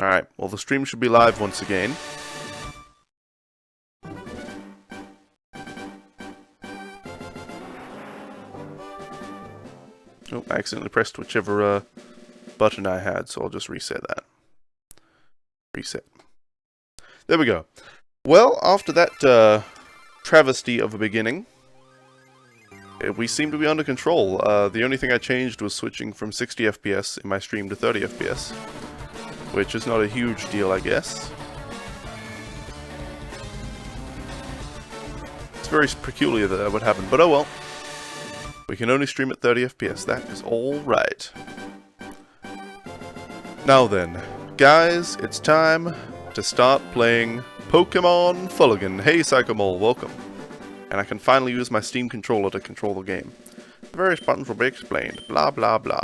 Alright, well the stream should be live once again. Oh, I accidentally pressed whichever button I had, so I'll just reset that. Reset. There we go. Well, after that travesty of a beginning, we seem to be under control. The only thing I changed was switching from 60 FPS in my stream to 30 FPS. Which is not a huge deal, I guess. It's very peculiar that would happen, but oh well. We can only stream at 30 FPS, that is alright. Now then, guys, it's time to start playing Pkmn Fuligin. Hey Psychomole, welcome. And I can finally use my Steam controller to control the game. The various buttons will be explained, blah blah blah.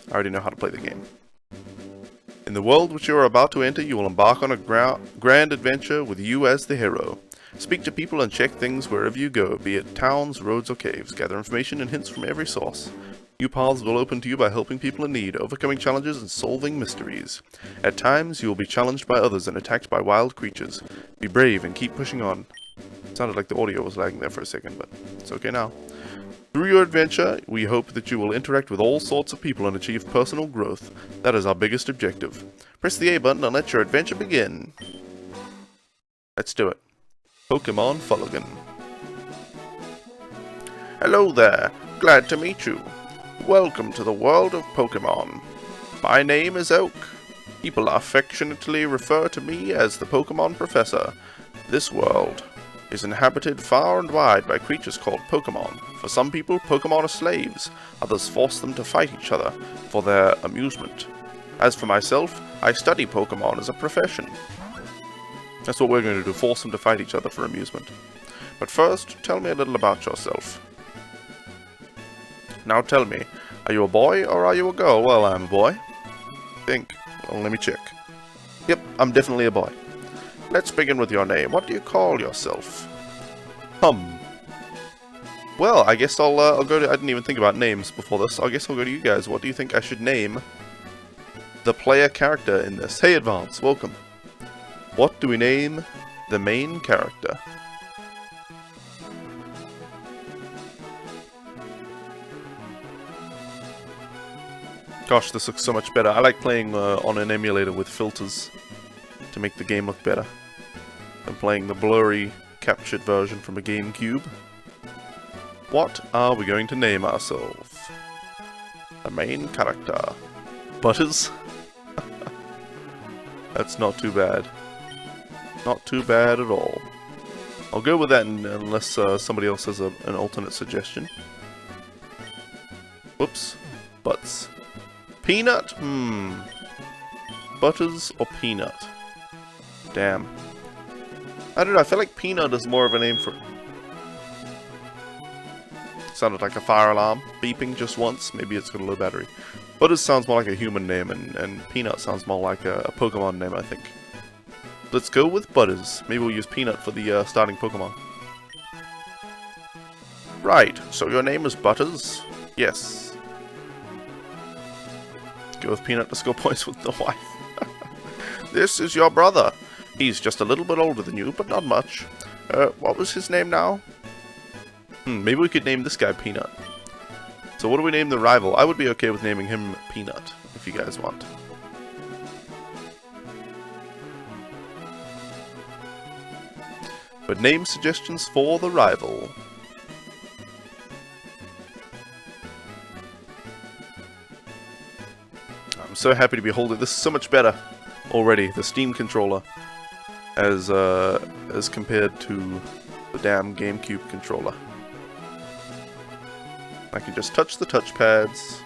I already know how to play the game. In the world which you are about to enter, you will embark on a grand adventure with you as the hero. Speak to people and check things wherever you go, be it towns, roads, or caves. Gather information and hints from every source. New paths will open to you by helping people in need, overcoming challenges, and solving mysteries. At times, you will be challenged by others and attacked by wild creatures. Be brave and keep pushing on. It sounded like the audio was lagging there for a second, but it's okay now. Through your adventure, we hope that you will interact with all sorts of people and achieve personal growth. That is our biggest objective. Press the A button and let your adventure begin. Let's do it. Pkmn Fuligin. Hello there. Glad to meet you. Welcome to the world of Pokemon. My name is Oak. People affectionately refer to me as the Pokemon Professor. This world is inhabited far and wide by creatures called Pokemon. For some people, Pokemon are slaves. Others force them to fight each other for their amusement. As for myself, I study Pokemon as a profession. That's what we're going to do, force them to fight each other for amusement. But first, tell me a little about yourself. Now tell me, are you a boy or are you a girl? Well, I'm a boy. Think. Well, let me check. Yep, I'm definitely a boy. Let's begin with your name. What do you call yourself? Well, I guess I'll go to... I didn't even think about names before this. I guess I'll go to you guys. What do you think I should name the player character in this? Hey, Advance, welcome. What do we name the main character? Gosh, this looks so much better. I like playing on an emulator with filters to make the game look better. I'm playing the blurry, captured version from a GameCube. What are we going to name ourselves? The main character. Butters? That's not too bad. Not too bad at all. I'll go with that unless somebody else has an alternate suggestion. Whoops. Butts. Peanut? Butters or Peanut? Damn. I don't know, I feel like Peanut is more of a name for... Sounded like a fire alarm, beeping just once. Maybe it's got a low battery. Butters sounds more like a human name, and Peanut sounds more like a Pokemon name, I think. Let's go with Butters. Maybe we'll use Peanut for the starting Pokemon. Right, so your name is Butters? Yes. Let's go with Peanut to score points with the wife. This is your brother. He's just a little bit older than you, but not much. What was his name now? Maybe we could name this guy Peanut. So what do we name the rival? I would be okay with naming him Peanut, if you guys want. But name suggestions for the rival. I'm so happy to be holding this so much better already, the Steam controller, as compared to the damn GameCube controller. I can just touch the touchpads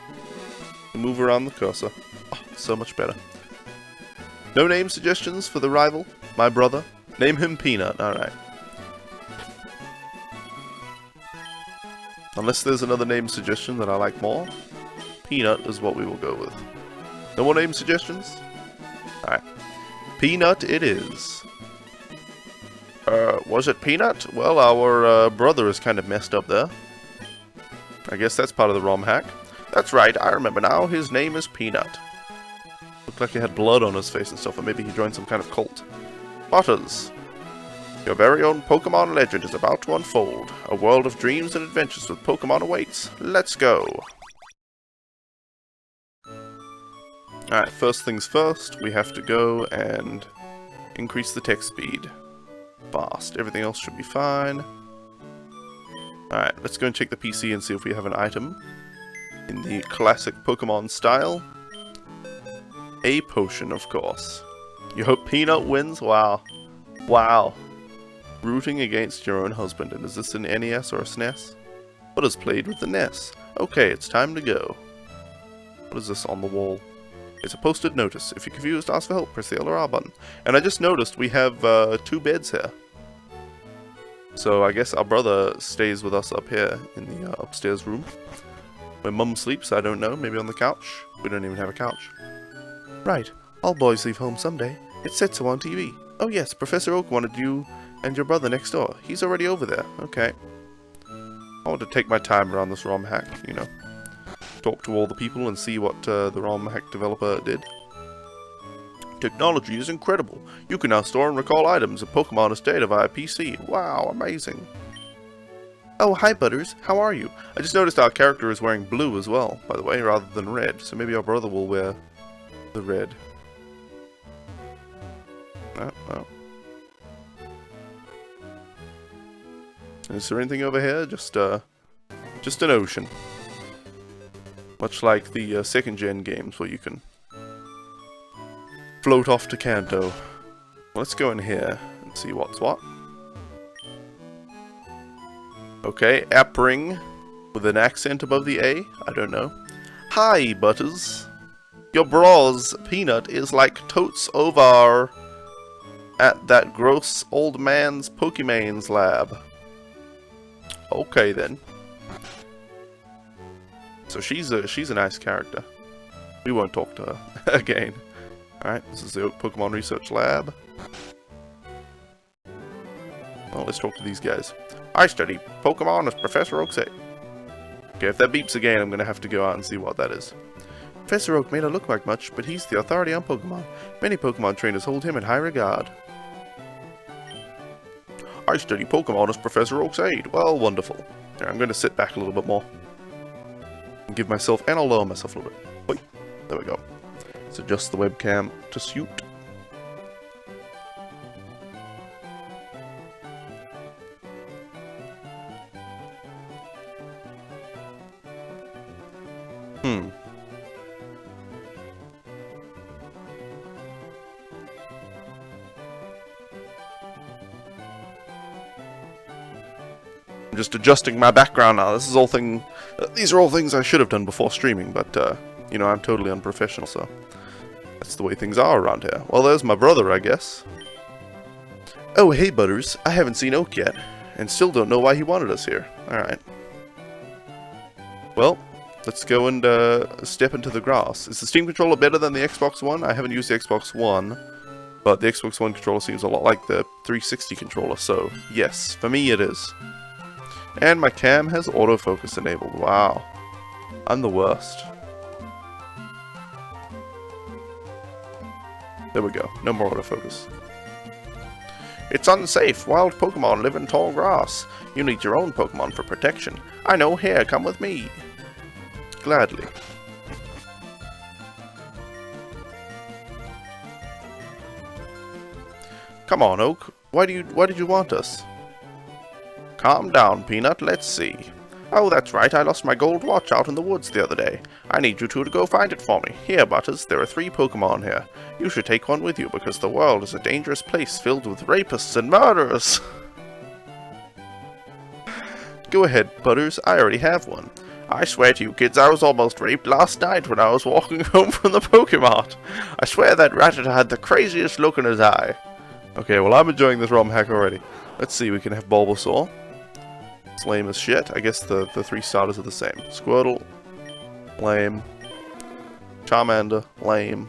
and move around the cursor. Oh, so much better. No name suggestions for the rival? My brother? Name him Peanut, alright. Unless there's another name suggestion that I like more, Peanut is what we will go with. No more name suggestions? Alright. Peanut it is. Was it Peanut? Well, our brother is kind of messed up there. I guess that's part of the ROM hack. That's right, I remember now. His name is Peanut. Looked like he had blood on his face and stuff, or maybe he joined some kind of cult. Butters! Your very own Pokemon legend is about to unfold. A world of dreams and adventures with Pokemon awaits. Let's go! Alright, first things first, we have to go and increase the text speed. Fast. Everything else should be fine. Alright, let's go and check the PC and see if we have an item in the classic Pokemon style. A potion, of course. You hope Peanut wins? Wow. Wow. Rooting against your own husband. And is this an NES or a SNES? What has played with the NES? Okay, it's time to go. What is this on the wall? It's a posted notice. If you're confused, ask for help. Press the L or R button. And I just noticed we have 2 beds here. So I guess our brother stays with us up here in the upstairs room. Where Mum sleeps, I don't know. Maybe on the couch? We don't even have a couch. Right. All boys leave home someday. It said so on TV. Oh yes, Professor Oak wanted you and your brother next door. He's already over there. Okay. I want to take my time around this ROM hack, you know. Talk to all the people and see what the ROM hack developer did. Technology is incredible. You can now store and recall items in Pokemon Estate via PC. Wow, amazing. Oh, hi Butters. How are you? I just noticed our character is wearing blue as well, by the way, rather than red. So maybe our brother will wear the red. Oh. Is there anything over here? Just an ocean. Much like the second gen games where you can float off to Kanto. Let's go in here and see what's what. Okay, app ring with an accent above the A. I don't know. Hi, Butters. Your bras, Peanut, is like totes over at that gross old man's Pokemn's lab. Okay then. So she's a nice character. We won't talk to her again. Alright, this is the Oak Pokemon Research Lab. Well, let's talk to these guys. I study Pokemon as Professor Oak said. Okay, if that beeps again, I'm gonna have to go out and see what that is. Professor Oak may not look like much, but he's the authority on Pokemon. Many Pokemon trainers hold him in high regard. I study Pokemon as Professor Oak's aide. Well, wonderful. Here, I'm going to sit back a little bit more. And give myself, and I'll lower myself a little bit. Wait, there we go. Let's adjust the webcam to suit. I'm just adjusting my background now. This is all these are all things I should have done before streaming, but you know, I'm totally unprofessional, so that's the way things are around here. Well, there's my brother, I guess. Oh, hey, Butters. I haven't seen Oak yet, and still don't know why he wanted us here. Alright. Well, let's go and step into the grass. Is the Steam controller better than the Xbox One? I haven't used the Xbox One, but the Xbox One controller seems a lot like the 360 controller, so yes, for me it is. And my cam has autofocus enabled. Wow. I'm the worst. There we go. No more autofocus. It's unsafe. Wild Pokemon live in tall grass. You need your own Pokemon for protection. I know. Here, come with me. Gladly. Come on, Oak. Why did you want us? Calm down, Peanut. Let's see. Oh, that's right. I lost my gold watch out in the woods the other day. I need you two to go find it for me. Here, Butters. There are 3 Pokemon here. You should take one with you because the world is a dangerous place filled with rapists and murderers. Go ahead, Butters. I already have one. I swear to you kids, I was almost raped last night when I was walking home from the Pokemart. I swear that Rattata had the craziest look in his eye. Okay, well, I'm enjoying this ROM hack already. Let's see, we can have Bulbasaur. It's lame as shit. I guess the 3 starters are the same. Squirtle, lame. Charmander, lame.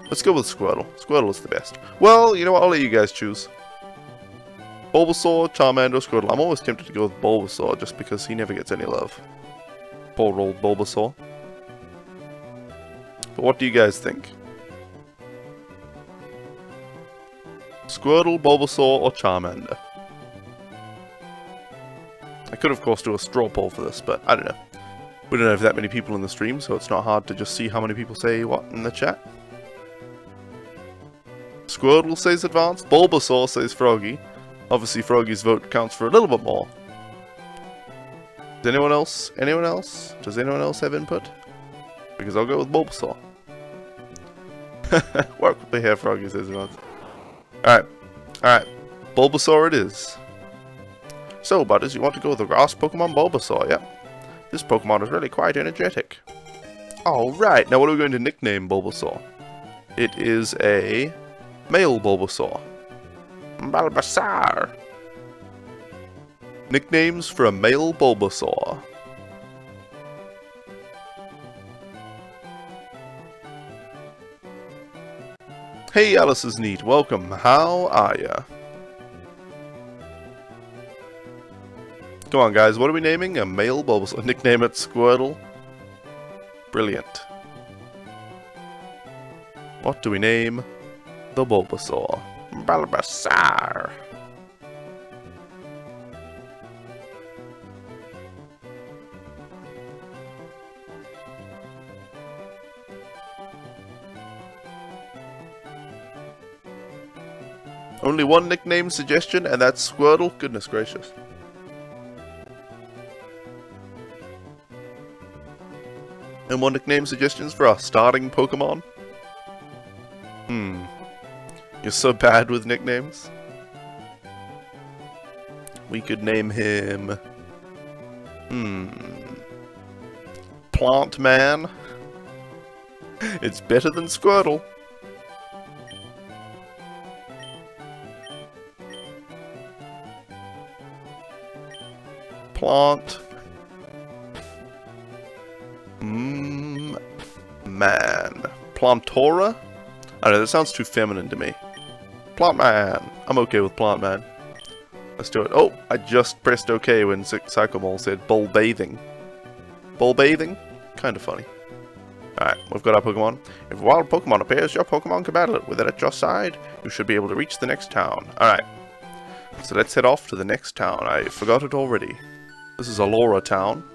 Let's go with Squirtle. Squirtle is the best. Well, you know what? I'll let you guys choose. Bulbasaur, Charmander, Squirtle. I'm always tempted to go with Bulbasaur just because he never gets any love. Poor old Bulbasaur. But what do you guys think? Squirtle, Bulbasaur, or Charmander? I could, of course, do a straw poll for this, but I don't know. We don't have that many people in the stream, so it's not hard to just see how many people say what in the chat. Squirtle says Advanced, Bulbasaur says Froggy. Obviously, Froggy's vote counts for a little bit more. Does anyone else? Anyone else? Does anyone else have input? Because I'll go with Bulbasaur. Work with the hair, Froggy says Advanced. Alright. Alright. Bulbasaur it is. So, buddies, you want to go with the grass Pokemon Bulbasaur? Yep. This Pokemon is really quite energetic. Alright, now what are we going to nickname Bulbasaur? It is a male Bulbasaur. Bulbasaur. Nicknames for a male Bulbasaur. Hey, Alice is neat. Welcome. How are ya? Come on, guys. What are we naming? A male Bulbasaur. Nickname it Squirtle. Brilliant. What do we name the Bulbasaur? Bulbasaur. Only one nickname suggestion, and that's Squirtle? Goodness gracious. And one nickname suggestions for our starting Pokemon? You're so bad with nicknames. We could name him... Plant Man. It's better than Squirtle. Plant Man. Plantora? I don't know, that sounds too feminine to me. Plant Man. I'm okay with Plant Man. Let's do it. Oh, I just pressed OK when Psychomole said bull bathing. Bull bathing? Kinda funny. Alright, we've got our Pokemon. If a wild Pokemon appears, your Pokemon can battle it. With it at your side, you should be able to reach the next town. Alright. So let's head off to the next town. I forgot it already. This is Allura Town.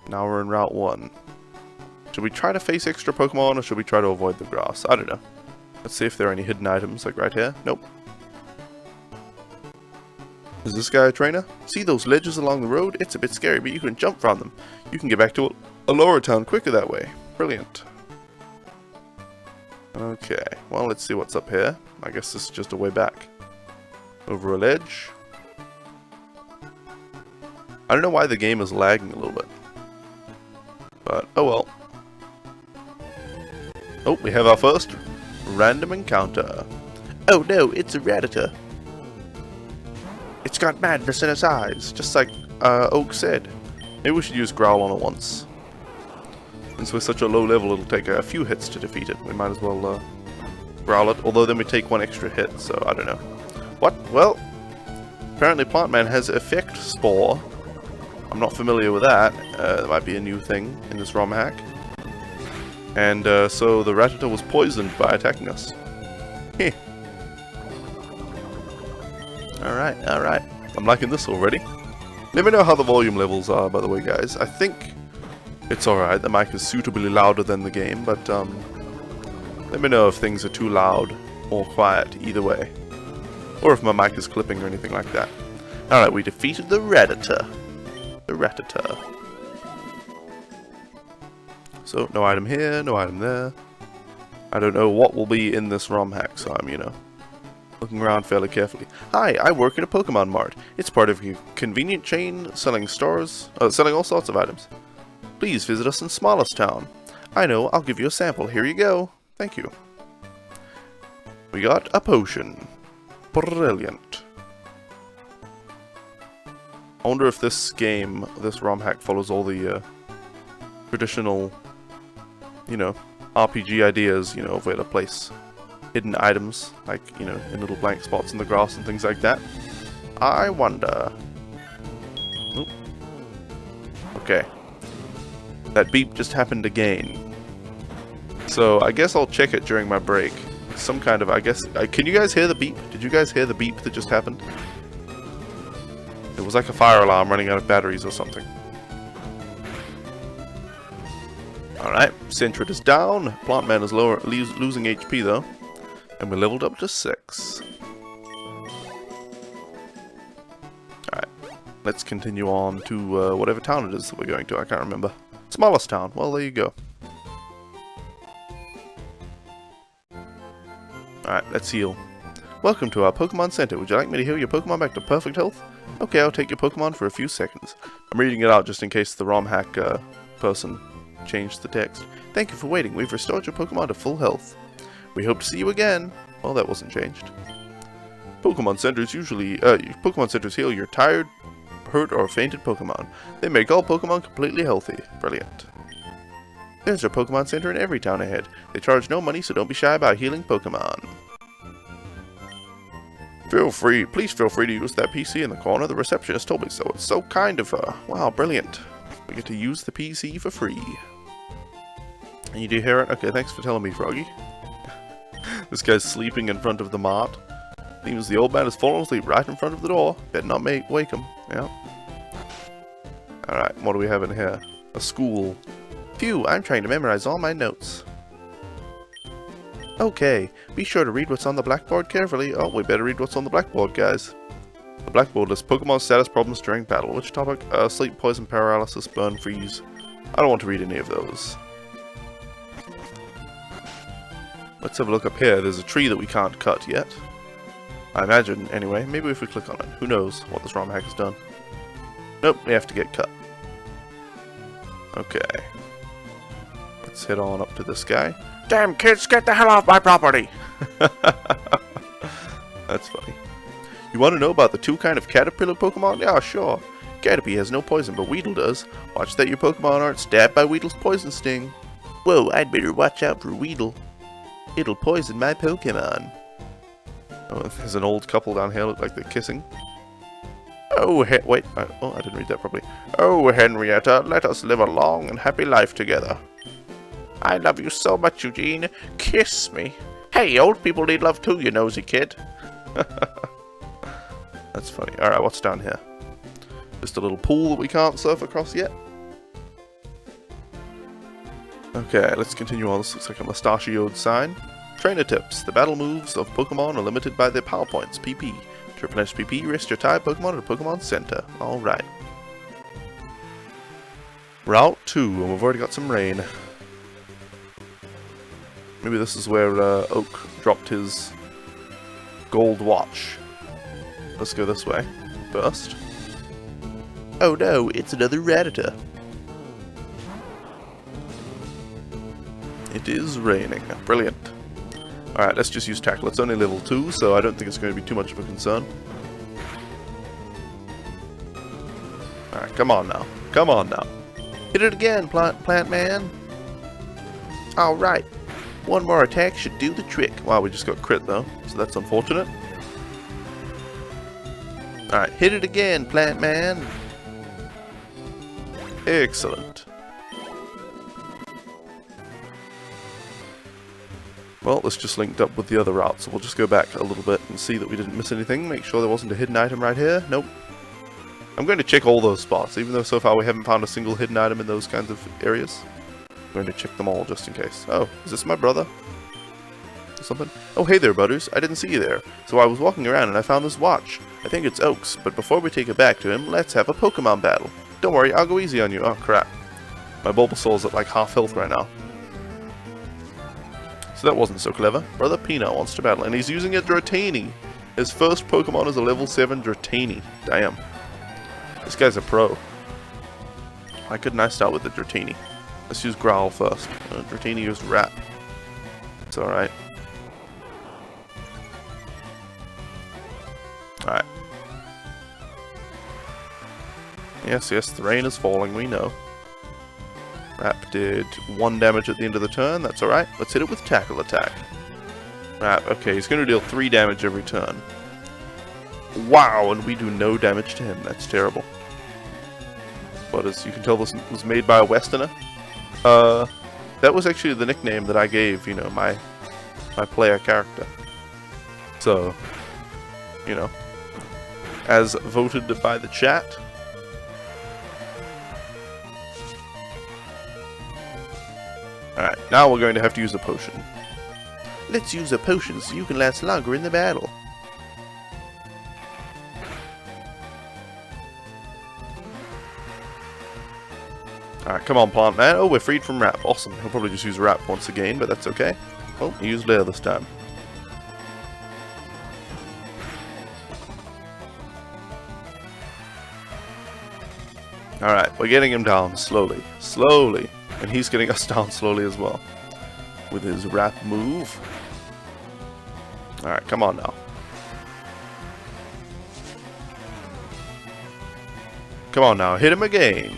Now we're in Route 1. Should we try to face extra Pokemon, or should we try to avoid the grass? I don't know. Let's see if there are any hidden items, like right here. Nope. Is this guy a trainer? See those ledges along the road? It's a bit scary, but you can jump from them. You can get back to Allura Town quicker that way. Brilliant. Okay, well, let's see what's up here. I guess this is just a way back. Over a ledge. I don't know why the game is lagging a little bit. But, oh well. Oh, we have our first random encounter. Oh no, it's a Rattata. It's got madness in its eyes, just like Oak said. Maybe we should use Growl on it once. Since we're such a low level, it'll take a few hits to defeat it. We might as well Growl it, although then we take one extra hit, so I don't know. What? Well, apparently Plant Man has Effect Spore. I'm not familiar with that. That might be a new thing in this ROM hack. And so the Rattata was poisoned by attacking us. Heh. Alright, alright. I'm liking this already. Let me know how the volume levels are, by the way, guys. I think it's alright. The mic is suitably louder than the game, but let me know if things are too loud or quiet, either way. Or if my mic is clipping or anything like that. Alright, we defeated the Rattata. The Rattata. So, no item here, no item there. I don't know what will be in this ROM hack, so I'm, you know, looking around fairly carefully. Hi, I work in a Pokemon Mart. It's part of a convenient chain selling selling all sorts of items. Please visit us in Smallest Town. I know, I'll give you a sample. Here you go. Thank you. We got a potion. Brilliant. I wonder if this game, this ROM hack, follows all the traditional, you know, RPG ideas, you know, of where to place hidden items, like, you know, in little blank spots in the grass and things like that. I wonder. Oop. Okay. That beep just happened again. So I guess I'll check it during my break. some kind of, I guess... can you guys hear the beep? Did you guys hear the beep that just happened? It was like a fire alarm running out of batteries or something. Alright, Sentret is down. Plantman is losing HP though. And we leveled up to 6. Alright, let's continue on to whatever town it is that we're going to. I can't remember. Smallest town. Well, there you go. Alright, let's heal. Welcome to our Pokemon Center. Would you like me to heal your Pokemon back to perfect health? Okay, I'll take your Pokemon for a few seconds. I'm reading it out just in case the romhack person changed the text. Thank you for waiting. We've restored your Pokemon to full health. We hope to see you again. Well, that wasn't changed. Pokemon Centers usually... Pokemon Centers heal your tired, hurt, or fainted Pokemon. They make all Pokemon completely healthy. Brilliant. There's a Pokemon Center in every town ahead. They charge no money, so don't be shy about healing Pokemon. Please feel free to use that PC in the corner. The receptionist told me so. It's so kind of her. Wow, brilliant. We get to use the PC for free. And you do hear it? Okay, thanks for telling me, Froggy. This guy's sleeping in front of the mart. Seems the old man has fallen asleep right in front of the door. Better not wake him. Yeah. Alright, what do we have in here? A school. Phew, I'm trying to memorize all my notes. Okay, be sure to read what's on the blackboard carefully. Oh, we better read what's on the blackboard, guys. The blackboard lists Pokemon status problems during battle. Which topic? Sleep, poison, paralysis, burn, freeze. I don't want to read any of those. Let's have a look up here. There's a tree that we can't cut yet. I imagine, anyway. Maybe if we click on it. Who knows what this romhack has done. Nope, we have to get cut. Okay. Let's head on up to this guy. Damn kids, get the hell off my property! That's funny. You want to know about the 2 kind of caterpillar Pokemon? Yeah, sure. Caterpie has no poison, but Weedle does. Watch that your Pokemon aren't stabbed by Weedle's poison sting. Whoa, I'd better watch out for Weedle. It'll poison my Pokemon. Oh, there's an old couple down here, look like they're kissing. Oh, wait. I didn't read that properly. Oh, Henrietta, let us live a long and happy life together. I love you so much, Eugene. Kiss me. Hey, old people need love too, you nosy kid. That's funny. Alright, what's down here? Just a little pool that we can't surf across yet. Okay, let's continue on. This looks like a mustachioed sign. Trainer tips. The battle moves of Pokemon are limited by their power points, PP. To replenish PP, rest your type Pokemon at a Pokemon Center. Alright. Route 2, and we've already got some rain. Maybe this is where Oak dropped his gold watch. Let's go this way first. Oh no, it's another Rattata. It is raining. Brilliant. Alright, let's just use Tackle. It's only level 2, so I don't think it's going to be too much of a concern. Alright, come on now. Come on now. Hit it again, Plant Man. Alright. One more attack should do the trick. Wow, we just got crit though, so that's unfortunate. Alright, hit it again, Plant Man. Excellent. Well, this just linked up with the other route, so we'll just go back a little bit and see that we didn't miss anything. Make sure there wasn't a hidden item right here. Nope. I'm going to check all those spots, even though so far we haven't found a single hidden item in those kinds of areas. I'm going to check them all just in case. Oh, is this my brother? Something? Oh, hey there, Butters. I didn't see you there. So I was walking around and I found this watch. I think it's Oak's, but before we take it back to him, let's have a Pokemon battle. Don't worry, I'll go easy on you. Oh, crap. My Bulbasaur's at like half health right now. So that wasn't so clever. Brother Peanut wants to battle, and he's using a Dratini. His first Pokemon is a level 7 Dratini. Damn. This guy's a pro. Why couldn't I start with the Dratini? Let's use Growl first. Dratini used Rap. It's alright. Alright. Yes, the rain is falling, we know. Rap did 1 damage at the end of the turn, that's alright. Let's hit it with Tackle Attack. Rap, okay, he's going to deal 3 damage every turn. Wow, and we do no damage to him, that's terrible. But as you can tell, this was made by a Westerner. That was actually the nickname that I gave, you know, my my player character. So, you know, as voted by the chat. Alright, now we're going to have to use a potion. Let's use a potion so you can last longer in the battle. Alright, come on, plant man. Oh, we're freed from Rap. Awesome. He'll probably just use Rap once again, but that's okay. Oh, he used Lair this time. Alright, we're getting him down slowly. Slowly. And he's getting us down slowly as well. With his Rap move. Alright, come on now. Come on now, hit him again.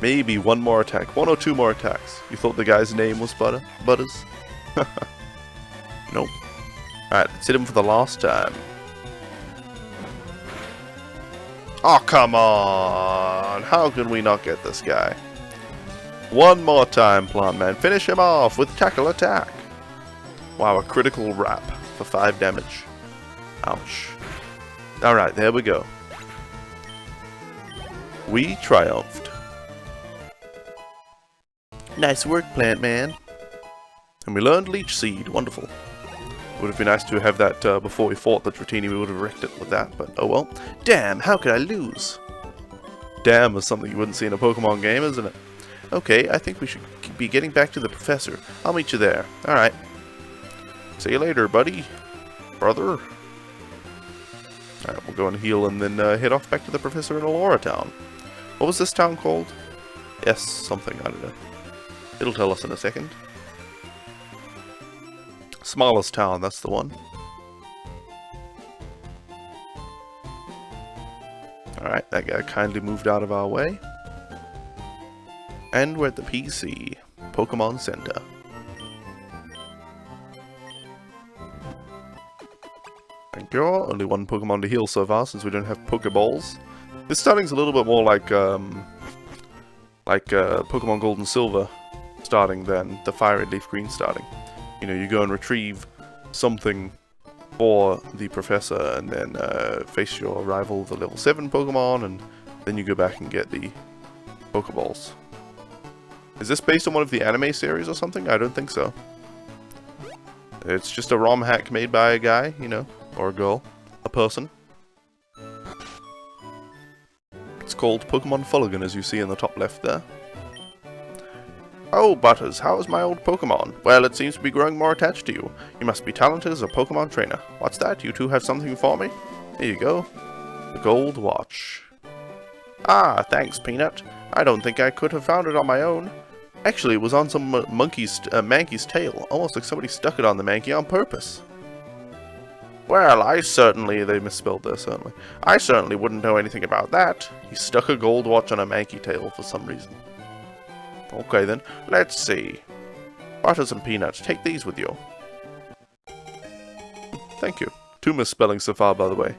Maybe one more attack. One or two more attacks. You thought the guy's name was Butters? Nope. Alright, let's hit him for the last time. Oh, come on! How can we not get this guy? One more time, Plant Man. Finish him off with Tackle Attack. Wow, a critical Rap for 5 damage. Ouch. Alright, there we go. We triumphed. Nice work, Plant Man. And we learned Leech Seed. Wonderful. Would have been nice to have that before we fought the Dratini. We would have wrecked it with that, but oh well. Damn, how could I lose? Damn is something you wouldn't see in a Pokemon game, isn't it? Okay, I think we should be getting back to the professor. I'll meet you there. Alright. See you later, buddy. Brother. Alright, we'll go and heal and then head off back to the professor in Elora Town. What was this town called? S something, I don't know. It'll tell us in a second. Smallest town, that's the one. Alright, that guy kindly moved out of our way. And we're at the PC, Pokemon Center. Thank you. Only one Pokemon to heal so far since we don't have Pokeballs. This starting's a little bit more like Pokemon Gold and Silver starting than the FireRed Leaf Green starting. You know, you go and retrieve something for the professor and then face your rival, the level 7 Pokemon, and then you go back and get the Pokeballs. Is this based on one of the anime series or something? I don't think so. It's just a ROM hack made by a guy, you know, or a girl, a person. It's called Pkmn Fuligin, as you see in the top left there. Oh, Butters, how is my old Pokemon? Well, it seems to be growing more attached to you. You must be talented as a Pokemon trainer. What's that? You two have something for me? Here you go. The gold watch. Ah, thanks, Peanut. I don't think I could have found it on my own. Actually, it was on some Mankey's tail. Almost like somebody stuck it on the Mankey on purpose. Well, they misspelled there, certainly. I certainly wouldn't know anything about that. He stuck a gold watch on a Mankey tail for some reason. Okay then, let's see. Butters and Peanuts, take these with you. Thank you. 2 misspellings so far, by the way.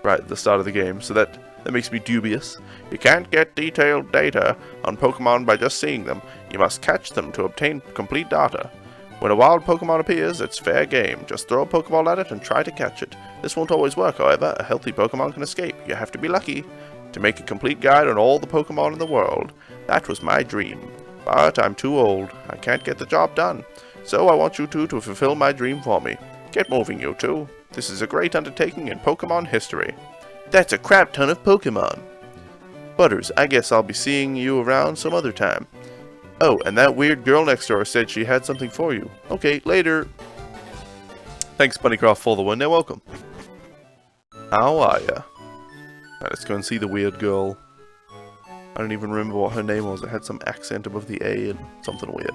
Right at the start of the game, so that makes me dubious. You can't get detailed data on Pokemon by just seeing them. You must catch them to obtain complete data. When a wild Pokemon appears, it's fair game. Just throw a Pokeball at it and try to catch it. This won't always work, however. A healthy Pokemon can escape. You have to be lucky to make a complete guide on all the Pokemon in the world. That was my dream. But I'm too old. I can't get the job done. So I want you two to fulfill my dream for me. Get moving, you two. This is a great undertaking in Pokemon history. That's a crap ton of Pokemon. Butters, I guess I'll be seeing you around some other time. Oh, and that weird girl next door said she had something for you. Okay, later. Thanks, Bunnycroft, for the win. You're welcome. How are ya? Alright, let's go and see the weird girl. I don't even remember what her name was. It had some accent above the A and something weird.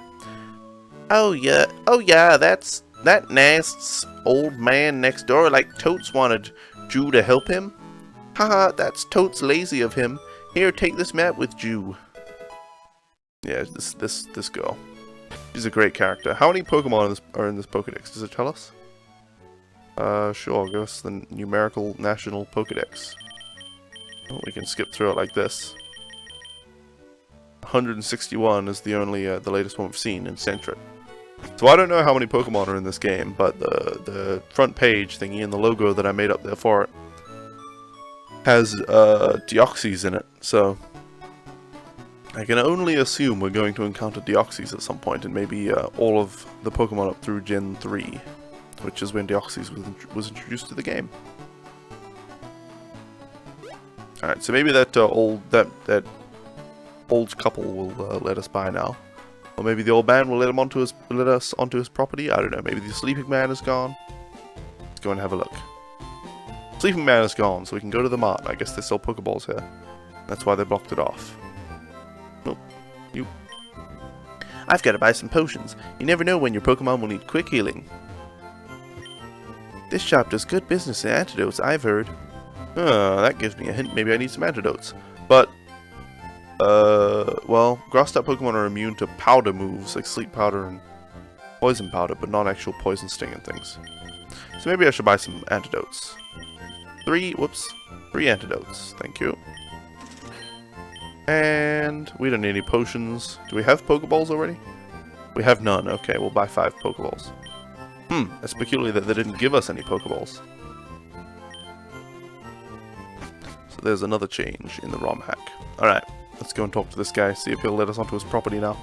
Oh yeah, that's that Nast's old man next door. Like Totes wanted Jew to help him. Haha, that's Totes lazy of him. Here, take this map with Jew. Yeah, this girl. She's a great character. How many Pokemon are in this Pokedex? Does it tell us? Sure. Give us the numerical national Pokedex. Oh, we can skip through it like this. 161 is the only, the latest one we've seen in Centret. So I don't know how many Pokemon are in this game, but the front page thingy and the logo that I made up there for it has Deoxys in it, so I can only assume we're going to encounter Deoxys at some point, and maybe all of the Pokemon up through Gen 3, which is when Deoxys was introduced to the game. Alright, so maybe that old couple will let us by now. Or maybe the old man will let us onto his property. I don't know. Maybe the sleeping man is gone. Let's go and have a look. Sleeping man is gone, so we can go to the mart. I guess they sell Pokeballs here. That's why they blocked it off. Nope. You. I've got to buy some potions. You never know when your Pokemon will need quick healing. This shop does good business in antidotes, I've heard. That gives me a hint. Maybe I need some antidotes. But well, grass-type Pokemon are immune to powder moves, like Sleep Powder and Poison Powder, but not actual Poison Sting and things. So maybe I should buy some antidotes. 3 antidotes, thank you. And we don't need any potions. Do we have Pokeballs already? We have none. Okay, we'll buy 5 Pokeballs. That's peculiar that they didn't give us any Pokeballs. So there's another change in the ROM hack. Alright. Let's go and talk to this guy, see if he'll let us onto his property now.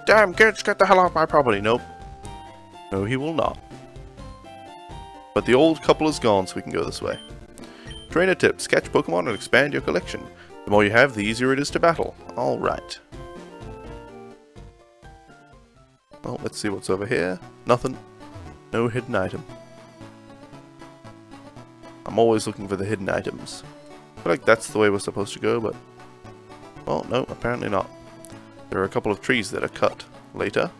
Damn kids, get the hell off my property. Nope. No, he will not. But the old couple is gone, so we can go this way. Trainer tips, catch Pokemon and expand your collection. The more you have, the easier it is to battle. Alright. Well, let's see what's over here. Nothing. No hidden item. I'm always looking for the hidden items. I feel like that's the way we're supposed to go, but... well, no, apparently not. There are a couple of trees that are cut later.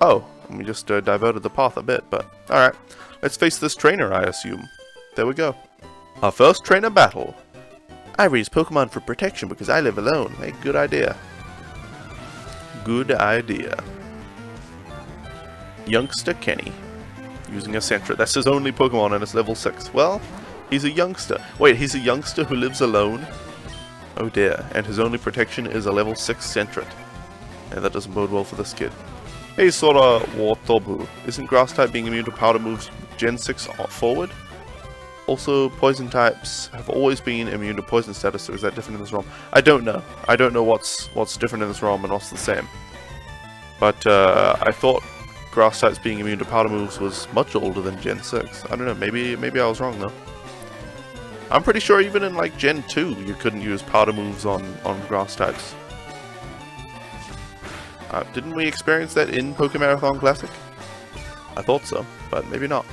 Oh, and we just diverted the path a bit, but... alright, let's face this trainer, I assume. There we go. Our first trainer battle. I raise Pokemon for protection because I live alone. Hey, good idea. Good idea. Youngster Kenny. Using a Centret. That's his only Pokemon and it's level 6. Well, he's a youngster. Wait, he's a youngster who lives alone? Oh dear, and his only protection is a level 6 Centret. And that doesn't bode well for this kid. Hey, Sora Wartobu. Isn't Grass-type being immune to Powder moves Gen 6 forward? Also, Poison types have always been immune to Poison status, so is that different in this ROM? I don't know. I don't know what's different in this ROM and what's the same. But, I thought Grass types being immune to Powder moves was much older than Gen 6. I don't know, maybe I was wrong though. I'm pretty sure even in like Gen 2 you couldn't use Powder moves on Grass types. Didn't we experience that in Pokemarathon Classic? I thought so, but maybe not.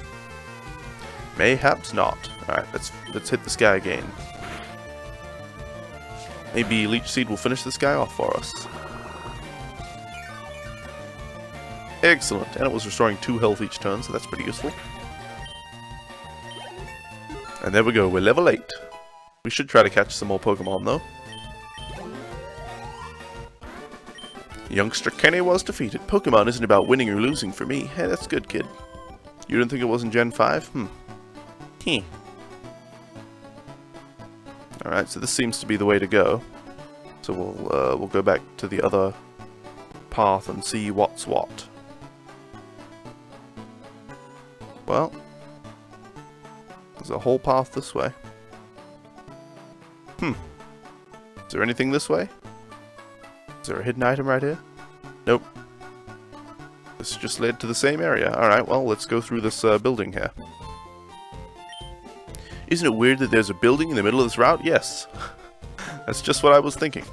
Mayhaps not. Alright, let's hit this guy again. Maybe Leech Seed will finish this guy off for us. Excellent, and it was restoring 2 health each turn, so that's pretty useful. And there we go, we're level 8. We should try to catch some more Pokemon though. Youngster Kenny was defeated. Pokemon isn't about winning or losing for me. Hey, that's good, kid. You didn't think it was in Gen 5? Alright, so this seems to be the way to go. So we'll go back to the other path and see what's what. Well, there's a whole path this way. Is there anything this way? Is there a hidden item right here? Nope. This just led to the same area. Alright, well, let's go through this building here. Isn't it weird that there's a building in the middle of this route? Yes. That's just what I was thinking.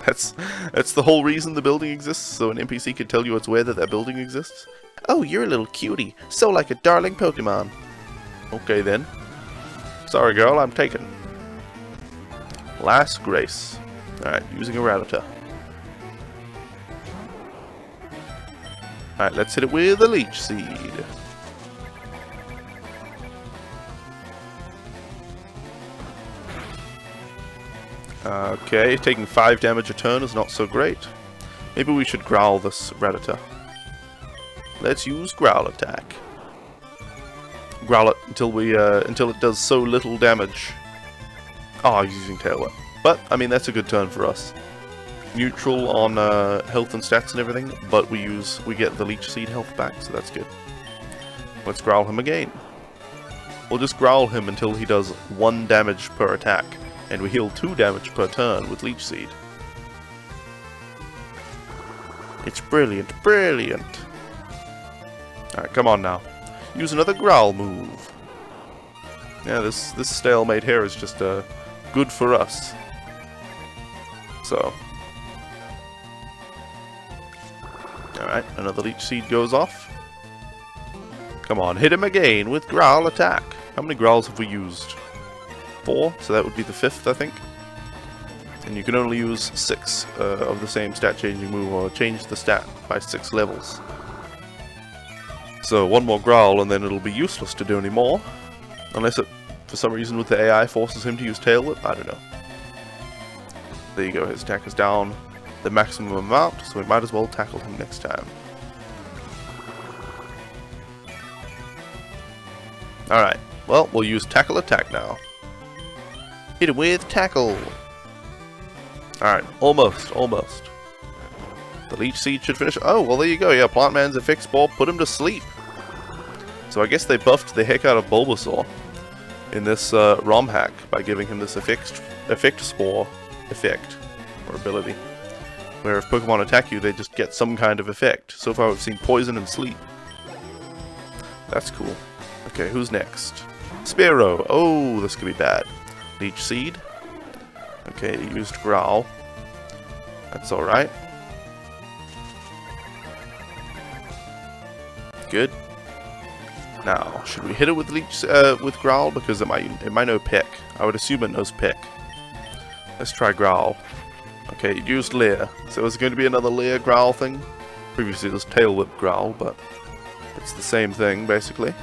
That's the whole reason the building exists, so an NPC could tell you it's where that building exists. Oh, you're a little cutie. So like a darling Pokemon. Okay then. Sorry girl, I'm taken. Last Grace. Alright, using a Rattata. Alright, let's hit it with a Leech Seed. Okay, taking 5 damage a turn is not so great. Maybe we should growl this Rattata. Let's use Growl attack. Growl it until it does so little damage. Oh, he's using Tail Whip. But, I mean, that's a good turn for us. Neutral on health and stats and everything, but we get the Leech Seed health back, so that's good. Let's growl him again. We'll just growl him until he does 1 damage per attack, and we heal 2 damage per turn with Leech Seed. It's brilliant, brilliant! Alright, come on now. Use another growl move. Yeah, this stalemate here is just good for us. So. Alright, another Leech Seed goes off. Come on, hit him again with growl attack. How many growls have we used? 4, so that would be the 5th, I think. And you can only use 6 of the same stat changing move, or change the stat by 6 levels. So 1 more growl and then it'll be useless to do any more. Unless it, for some reason with the AI, forces him to use Tail Whip, I don't know. There you go, his attack is down the maximum amount, so we might as well tackle him next time. Alright, well, we'll use Tackle Attack now. Hit him with Tackle! Alright, almost. The Leech Seed should finish. Oh, well there you go, yeah, Plant Man's Effect Spore put him to sleep. So I guess they buffed the heck out of Bulbasaur in this romhack by giving him this Effect Spore effect, or ability. Where if Pokemon attack you, they just get some kind of effect. So far we've seen Poison and Sleep. That's cool. Okay, who's next? Spearow. Oh, this could be bad. Leech Seed. Okay, he used Growl. That's alright. Good. Now, should we hit it with with Growl? Because it might know Peck. I would assume it knows Peck. Let's try Growl. Okay, it used Leer. So is it going to be another Leer Growl thing? Previously it was Tail Whip Growl, but it's the same thing, basically.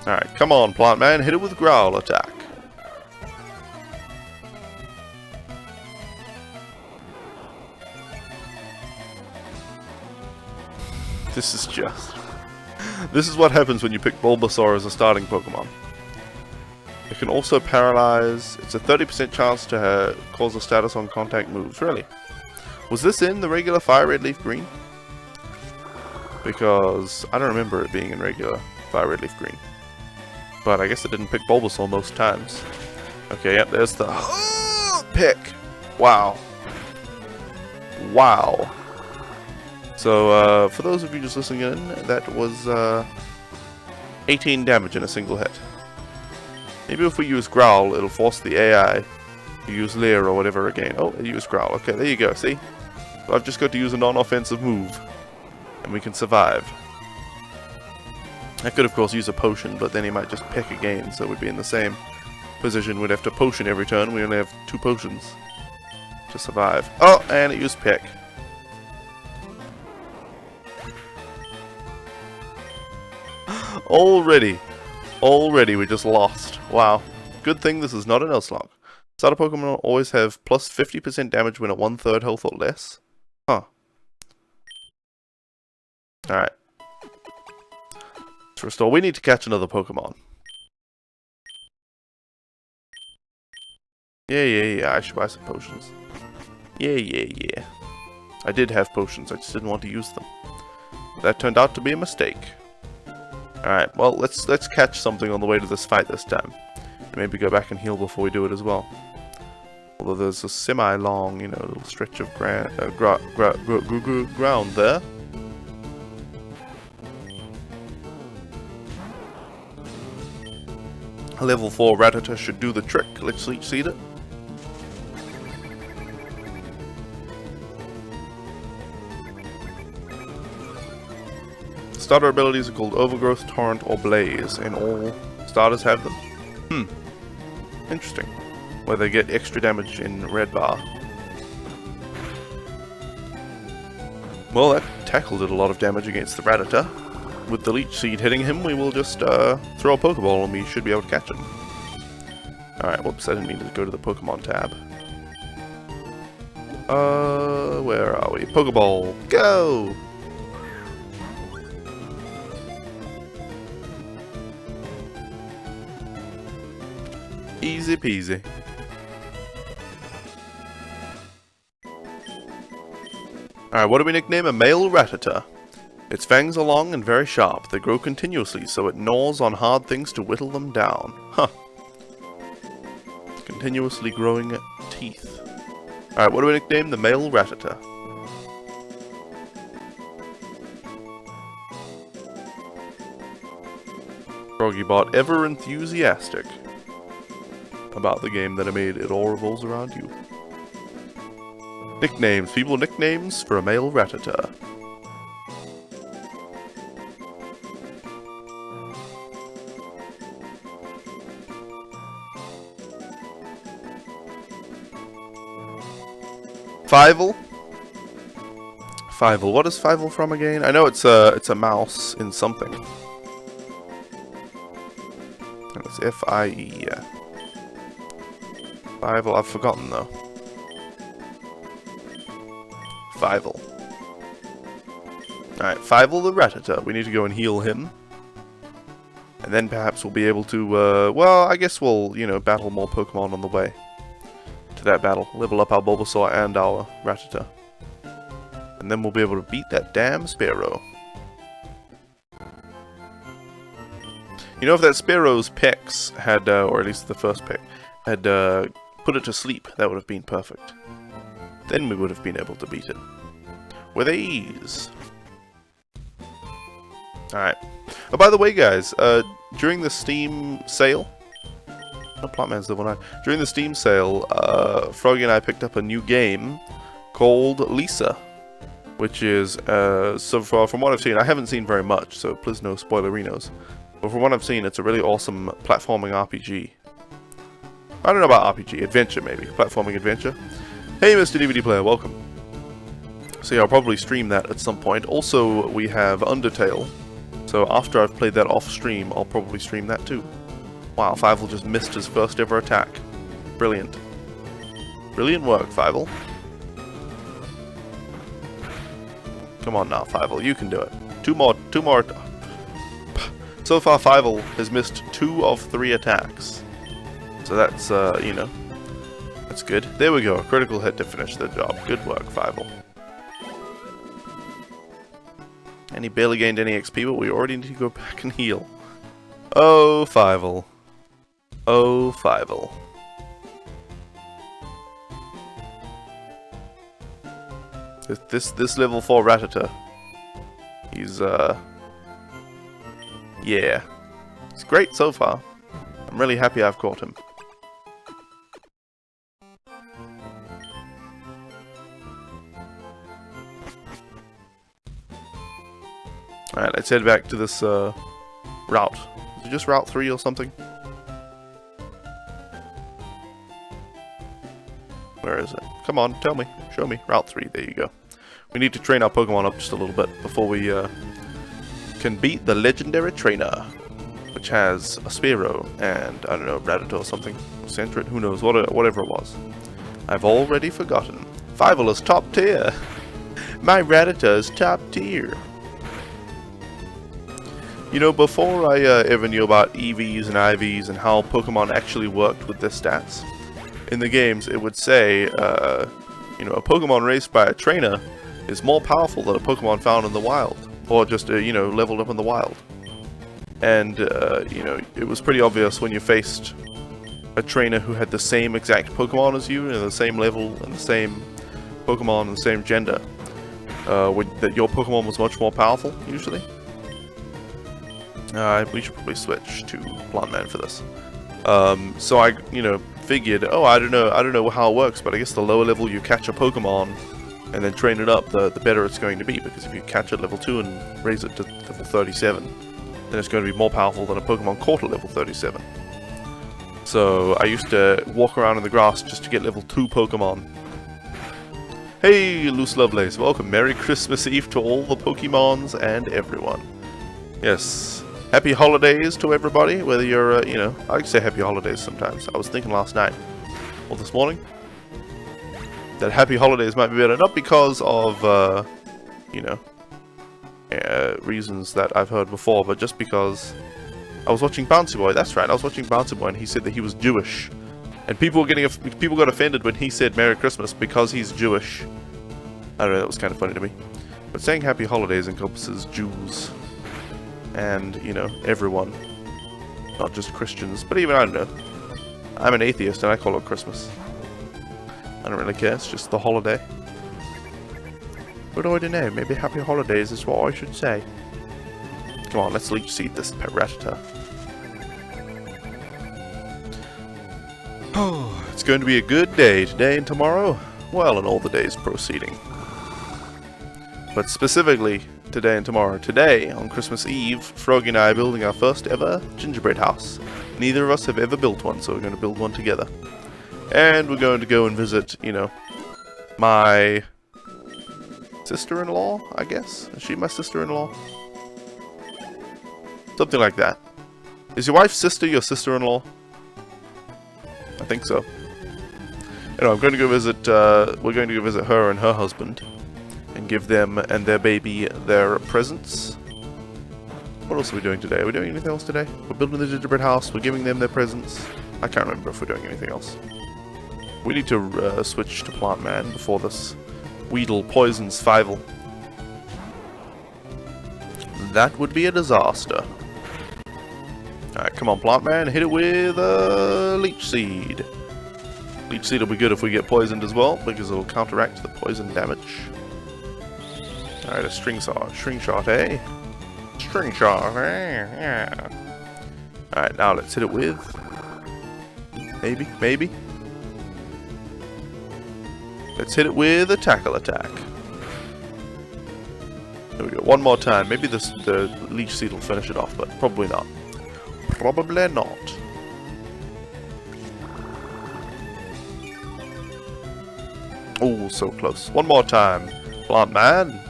Alright, come on, Plant Man, hit it with Growl attack. This is what happens when you pick Bulbasaur as a starting Pokemon. It can also paralyze. It's a 30% chance to cause a status on contact moves. Really? Was this in the regular FireRed Leaf Green? Because I don't remember it being in regular FireRed Leaf Green. But I guess it didn't pick Bulbasaur most times. Okay, yep, there's the pick. Wow. Wow. So, for those of you just listening in, that was 18 damage in a single hit. Maybe if we use Growl, it'll force the AI to use Leer or whatever again. Oh, it used Growl. Okay, there you go, see? So I've just got to use a non-offensive move, and we can survive. I could, of course, use a potion, but then he might just pick again, so we'd be in the same position. We'd have to potion every turn. We only have 2 potions to survive. Oh, and it used pick. Already we just lost. Wow. Good thing this is not an Nuzlocke. Starter Pokemon always have plus 50% damage when at 1/3 health or less. Huh. Alright. Let's restore. We need to catch another Pokemon. Yeah. I should buy some potions. Yeah. I did have potions, I just didn't want to use them. That turned out to be a mistake. Alright, well, let's catch something on the way to this fight this time. Maybe go back and heal before we do it as well. Although there's a semi-long, you know, little stretch of ground there. A level 4 Rattata should do the trick. Let's Leech Seed it. Starter abilities are called Overgrowth, Torrent, or Blaze, and all starters have them. Interesting. Where they get extra damage in red bar. Well, that tackle did a lot of damage against the Rattata. With the Leech Seed hitting him, we will just throw a Pokeball and we should be able to catch him. Alright, whoops, I didn't mean to go to the Pokemon tab. Where are we? Pokeball, go! Easy peasy. Alright, what do we nickname a male ratata? Its fangs are long and very sharp. They grow continuously, so it gnaws on hard things to whittle them down. Huh. Continuously growing teeth. Alright, what do we nickname the male ratata? Froggybot, ever enthusiastic about the game that I made. It all revolves around you. Nicknames. People nicknames for a male ratata. Fievel? Fievel. What is Fievel from again? I know it's a mouse in something. And it's F-I-E, yeah. Fievel, I've forgotten though. Fievel. Alright, Fievel the Ratata. We need to go and heal him. And then perhaps we'll be able to, well, I guess we'll, you know, battle more Pokemon on the way to that battle. Level up our Bulbasaur and our Ratata. And then we'll be able to beat that damn Sparrow. You know, if that Sparrow's pecs had, or at least the first peck, had put it to sleep, that would have been perfect. Then we would have been able to beat it. With ease. Alright. Oh, by the way, guys, during the Steam sale... Oh, Plantman's level 9. During the Steam sale, Froggy and I picked up a new game called Lisa. Which is, so far, from what I've seen, I haven't seen very much, so please no spoilerinos. But from what I've seen, it's a really awesome platforming RPG. I don't know about RPG, adventure maybe, platforming adventure. Hey Mr. DVD Player, welcome. So yeah, I'll probably stream that at some point. Also, we have Undertale. So after I've played that off stream, I'll probably stream that too. Wow, Fievel just missed his first ever attack. Brilliant. Brilliant work, Fievel. Come on now, Fievel, you can do it. Two more. So far, Fievel has missed 2 of 3 attacks. So that's, you know, that's good. There we go, a critical hit to finish the job. Good work, Fievel. And he barely gained any XP, but we already need to go back and heal. Oh, Fievel. Oh, Fievel. This level 4 Ratata. He's, yeah. He's great so far. I'm really happy I've caught him. Alright, let's head back to this, route. Is it just Route 3 or something? Where is it? Come on, tell me. Show me. Route 3, there you go. We need to train our Pokemon up just a little bit before we, can beat the legendary trainer, which has a Spearow and, I don't know, Rattata or something. Centret, who knows, whatever it was. I've already forgotten. Fievel is top tier. My Rattata is top tier. You know, before I ever knew about EVs and IVs and how Pokemon actually worked with their stats, in the games it would say, you know, a Pokemon raised by a trainer is more powerful than a Pokemon found in the wild. Or just, you know, leveled up in the wild. And, you know, it was pretty obvious when you faced a trainer who had the same exact Pokemon as you, and the same level, and the same Pokemon, and the same gender, that your Pokemon was much more powerful, usually. We should probably switch to Plantman for this. So I, you know, figured, oh, I don't know how it works, but I guess the lower level you catch a Pokemon, and then train it up, the better it's going to be, because if you catch it level 2 and raise it to level 37, then it's going to be more powerful than a Pokemon caught at level 37. So I used to walk around in the grass just to get level 2 Pokemon. Hey, Loose Lovelace, welcome. Merry Christmas Eve to all the Pokemons and everyone. Yes, happy holidays to everybody, whether you're, you know, I like to say happy holidays sometimes. I was thinking last night, or this morning, that happy holidays might be better, not because of, you know, reasons that I've heard before, but just because I was watching Bouncy Boy. That's right, I was watching Bouncy Boy, and he said that he was Jewish. And people got offended when he said Merry Christmas because he's Jewish. I don't know, that was kind of funny to me. But saying Happy Holidays encompasses Jews. And, you know, everyone. Not just Christians. But even, I don't know. I'm an atheist and I call it Christmas. I don't really care, it's just the holiday. What do I know? Maybe Happy Holidays is what I should say. Come on, let's leech seed this Ratata. Oh, it's going to be a good day today and tomorrow. Well, and all the days proceeding. But specifically, today and tomorrow. Today, on Christmas Eve, Froggy and I are building our first ever gingerbread house. Neither of us have ever built one, so we're going to build one together. And we're going to go and visit, you know, my sister-in-law, I guess? Is she my sister-in-law? Something like that. Is your wife's sister your sister-in-law? I think so. Anyway, I'm going to go visit, we're going to go visit her and her husband. And give them and their baby their presents. What else are we doing today? Are we doing anything else today? We're building the gingerbread house, we're giving them their presents. I can't remember if we're doing anything else. We need to switch to Plant Man before this Weedle poisons Fievel. That would be a disaster. Alright, come on Plant Man, hit it with a Leech Seed. Leech Seed will be good if we get poisoned as well, because it will counteract the poison damage. Alright, a string shot, eh? String shot, eh? Yeah. Alright, now let's hit it with... Maybe? Let's hit it with a tackle attack. There we go, one more time. Maybe the Leech Seed will finish it off, but probably not. Probably not. Oh, so close. One more time. Plant Man.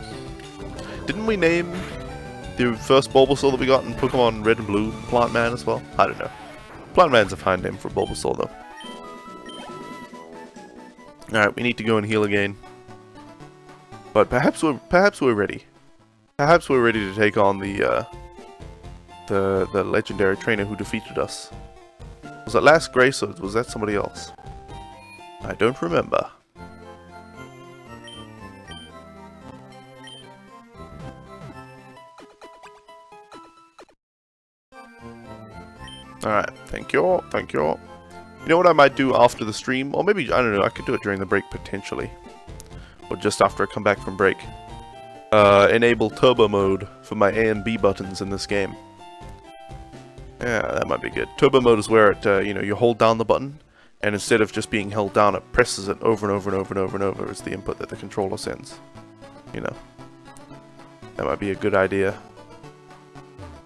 Didn't we name the first Bulbasaur that we got in Pokemon Red and Blue Plant Man as well? I don't know. Plant Man's a fine name for Bulbasaur though. Alright, we need to go and heal again. But perhaps we're ready. Perhaps we're ready to take on the legendary trainer who defeated us. Was that last Grace or was that somebody else? I don't remember. Alright, thank you. You know what I might do after the stream? Or maybe, I don't know, I could do it during the break potentially. Or just after I come back from break. Enable turbo mode for my A and B buttons in this game. Yeah, that might be good. Turbo mode is where it, you know, you hold down the button, and instead of just being held down, it presses it over and over and over and over and over as the input that the controller sends. You know. That might be a good idea.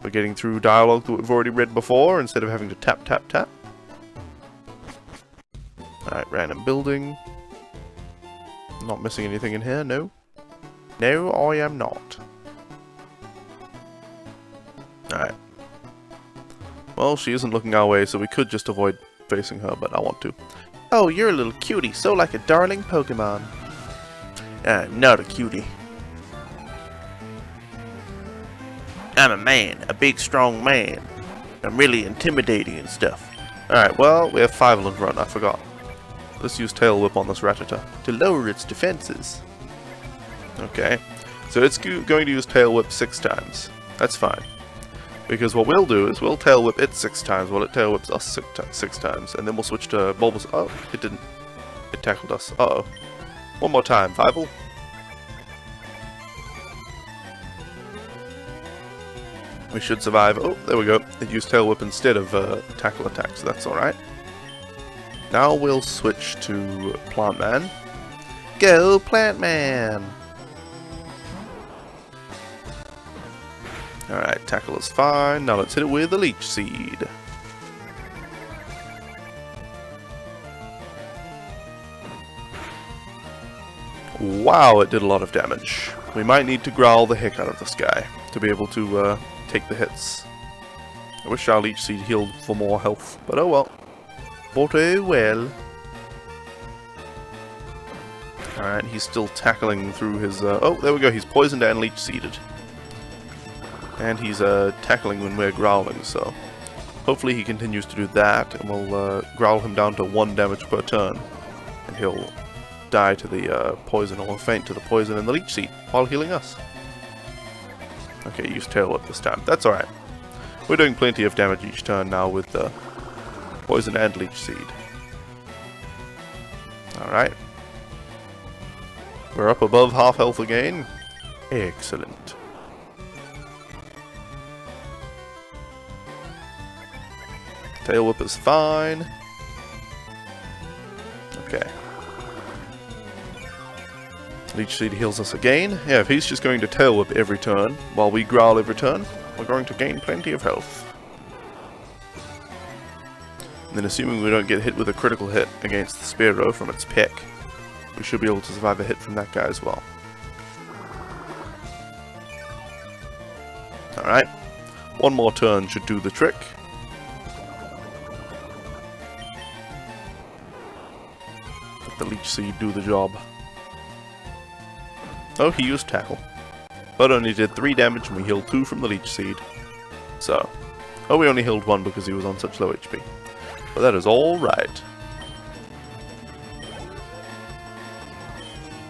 We're getting through dialogue that we've already read before, instead of having to tap, tap, tap. Alright, random building. Not missing anything in here, no. No, I am not. Alright. Well, she isn't looking our way, so we could just avoid facing her, but I want to. Oh, you're a little cutie, so like a darling Pokemon. I'm not a cutie. I'm a man, a big strong man. I'm really intimidating and stuff. Alright, well, we have Fiveland Run, I forgot. Let's use Tail Whip on this Rattata to lower its defenses. Okay, so it's going to use Tail Whip 6 times. That's fine. Because what we'll do is we'll Tail Whip it 6 times while it Tail Whips us 6 times. And then we'll switch to Bulbasaur. Oh, it didn't. It tackled us. Uh-oh. One more time, Fievel. We should survive. Oh, there we go. It used Tail Whip instead of Tackle Attack, so that's alright. Now we'll switch to Plant Man. Go, Plant Man! Alright, Tackle is fine. Now let's hit it with a Leech Seed. Wow, it did a lot of damage. We might need to growl the heck out of this guy to be able to take the hits. I wish our Leech Seed healed for more health, but oh well. But oh well. Alright, he's still tackling through his... oh, there we go, he's poisoned and Leech Seeded. And he's tackling when we're growling, so... Hopefully he continues to do that, and we'll growl him down to 1 damage per turn. And he'll die to the poison, or faint to the poison and the leech seed, while healing us. Okay, use Tail Whip this time. That's alright. We're doing plenty of damage each turn now with the poison and leech seed. Alright. We're up above half health again. Excellent. Tail Whip is fine. Okay. Leech Seed heals us again. Yeah, if he's just going to Tail Whip every turn, while we growl every turn, we're going to gain plenty of health. And then assuming we don't get hit with a critical hit against the Sparrow from its peck, we should be able to survive a hit from that guy as well. Alright. 1 more turn should do the trick. Let the Leech Seed do the job. Oh, he used Tackle. But only did 3 damage and we healed 2 from the Leech Seed. So. Oh, we only healed 1 because he was on such low HP. But that is alright.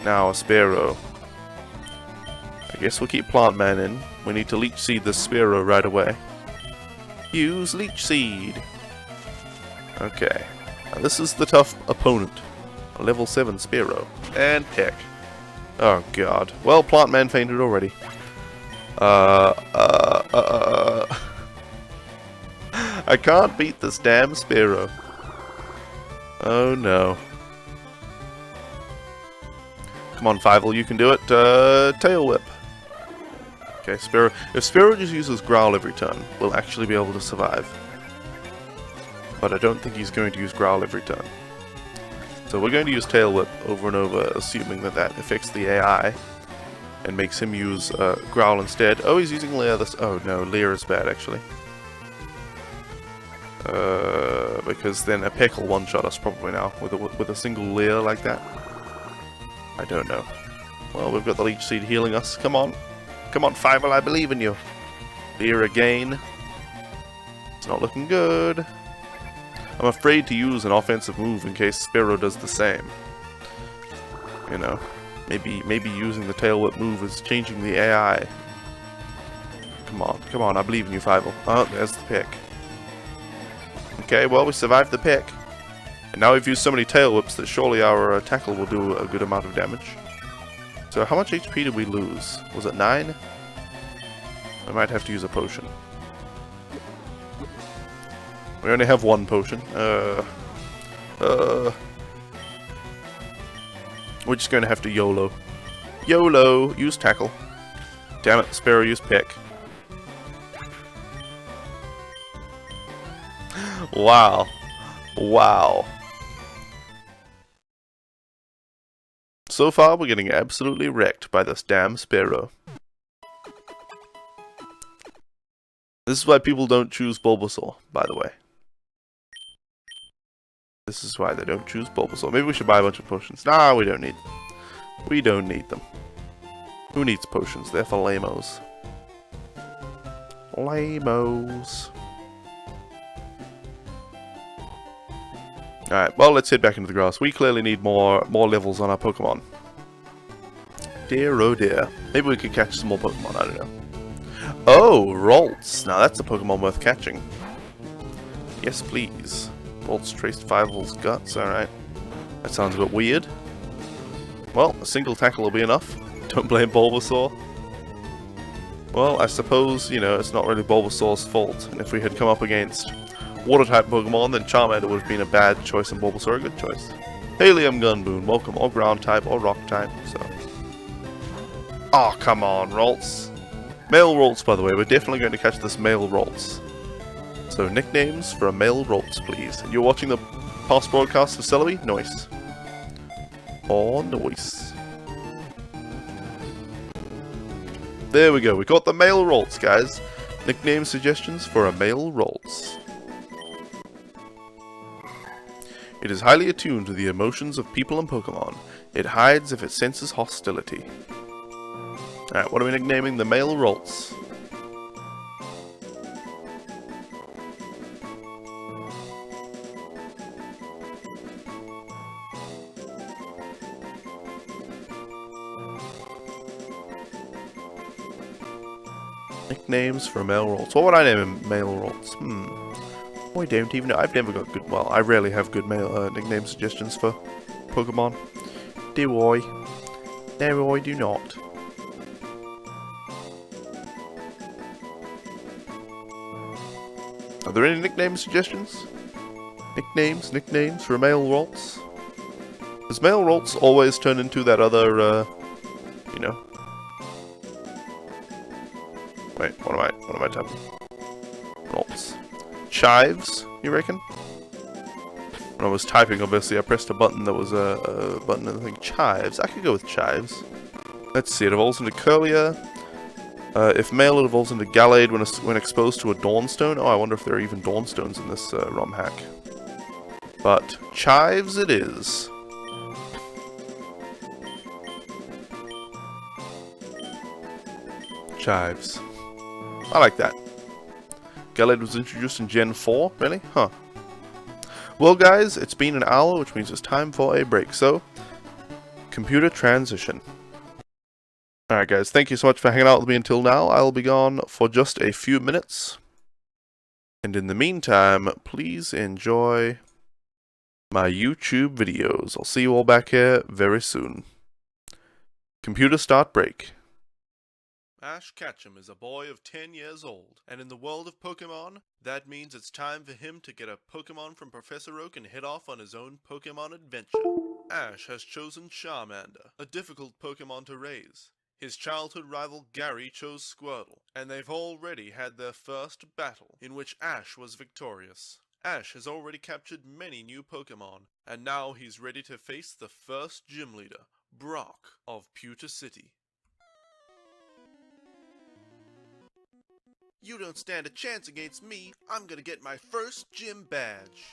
Now a Sparrow. I guess we'll keep Plant Man in. We need to Leech Seed this Sparrow right away. Use Leech Seed. Okay. Now this is the tough opponent. A level 7 Sparrow. And Peck. Oh god. Well, Plant Man fainted already. I can't beat this damn Sparrow. Oh no. Come on, Fievel, you can do it. Tail Whip. Okay, Sparrow. If Sparrow just uses Growl every turn, we'll actually be able to survive. But I don't think he's going to use Growl every turn. So we're going to use Tail Whip over and over, assuming that that affects the AI and makes him use Growl instead. Oh, he's using Leer this. Oh no, Leer is bad actually. Because then a Peck will one-shot us probably now with a single Leer like that. I don't know. Well, we've got the Leech Seed healing us. Come on. Come on, Fievel, I believe in you. Leer again. It's not looking good. I'm afraid to use an offensive move in case Sparrow does the same. You know, maybe using the Tail Whip move is changing the AI. Come on, I believe in you, Fievel. Oh, there's the Peck. Okay, well, we survived the Peck. And now we've used so many Tail Whips that surely our tackle will do a good amount of damage. So how much HP did we lose? Was it 9? I might have to use a potion. We only have 1 potion. We're just going to have to YOLO. YOLO! Use Tackle. Damn it, Sparrow used Peck. Wow. Wow. So far, we're getting absolutely wrecked by this damn Sparrow. This is why people don't choose Bulbasaur, by the way. This is why they don't choose Bulbasaur. Maybe we should buy a bunch of potions. Nah, we don't need them. We don't need them. Who needs potions? They're for lamos. Lamos. Alright, well, let's head back into the grass. We clearly need more levels on our Pokemon. Dear, oh dear. Maybe we could catch some more Pokemon, I don't know. Oh, Ralts. Now that's a Pokemon worth catching. Yes, please. Ralts traced Fievel's guts, alright. That sounds a bit weird. Well, a single tackle will be enough. Don't blame Bulbasaur. Well, I suppose, you know, it's not really Bulbasaur's fault. And if we had come up against Water-type Pokemon, then Charmander would have been a bad choice and Bulbasaur a good choice. Helium Gunboon, welcome, or Ground-type, or Rock-type, so... Oh, come on, Ralts. Male Ralts, by the way, we're definitely going to catch this male Ralts. So, nicknames for a male Ralts, please. You're watching the past broadcast of Celebi? Nice. Oh, nice. There we go, we got the male Ralts, guys. Nickname suggestions for a male Ralts. It is highly attuned to the emotions of people and Pokemon. It hides if it senses hostility. Alright, what are we nicknaming the male Ralts? Nicknames for male roles. What would I name him? Male roles. I don't even know. I've never got good. Well, I rarely have good male nickname suggestions for Pokemon. Do I? No, I do not. Are there any nickname suggestions? Nicknames for male roles? Does male roles always turn into that other, you know? Wait, what am I typing? Roles. Chives, you reckon? When I was typing, obviously, I pressed a button that was a button and I think chives. I could go with chives. Let's see, it evolves into Curlier. If male, it evolves into Gallade when exposed to a Dawnstone. Oh, I wonder if there are even Dawnstones in this ROM hack. But chives it is. Chives. I like that. Gallade was introduced in Gen 4? Really? Huh. Well, guys, it's been an hour, which means it's time for a break. So, computer transition. Alright, guys, thank you so much for hanging out with me until now. I'll be gone for just a few minutes. And in the meantime, please enjoy my YouTube videos. I'll see you all back here very soon. Computer start break. Ash Ketchum is a boy of 10 years old, and in the world of Pokemon, that means it's time for him to get a Pokemon from Professor Oak and head off on his own Pokemon adventure. Ash has chosen Charmander, a difficult Pokemon to raise. His childhood rival Gary chose Squirtle, and they've already had their first battle, in which Ash was victorious. Ash has already captured many new Pokemon, and now he's ready to face the first gym leader, Brock of Pewter City. You don't stand a chance against me. I'm gonna get my first gym badge.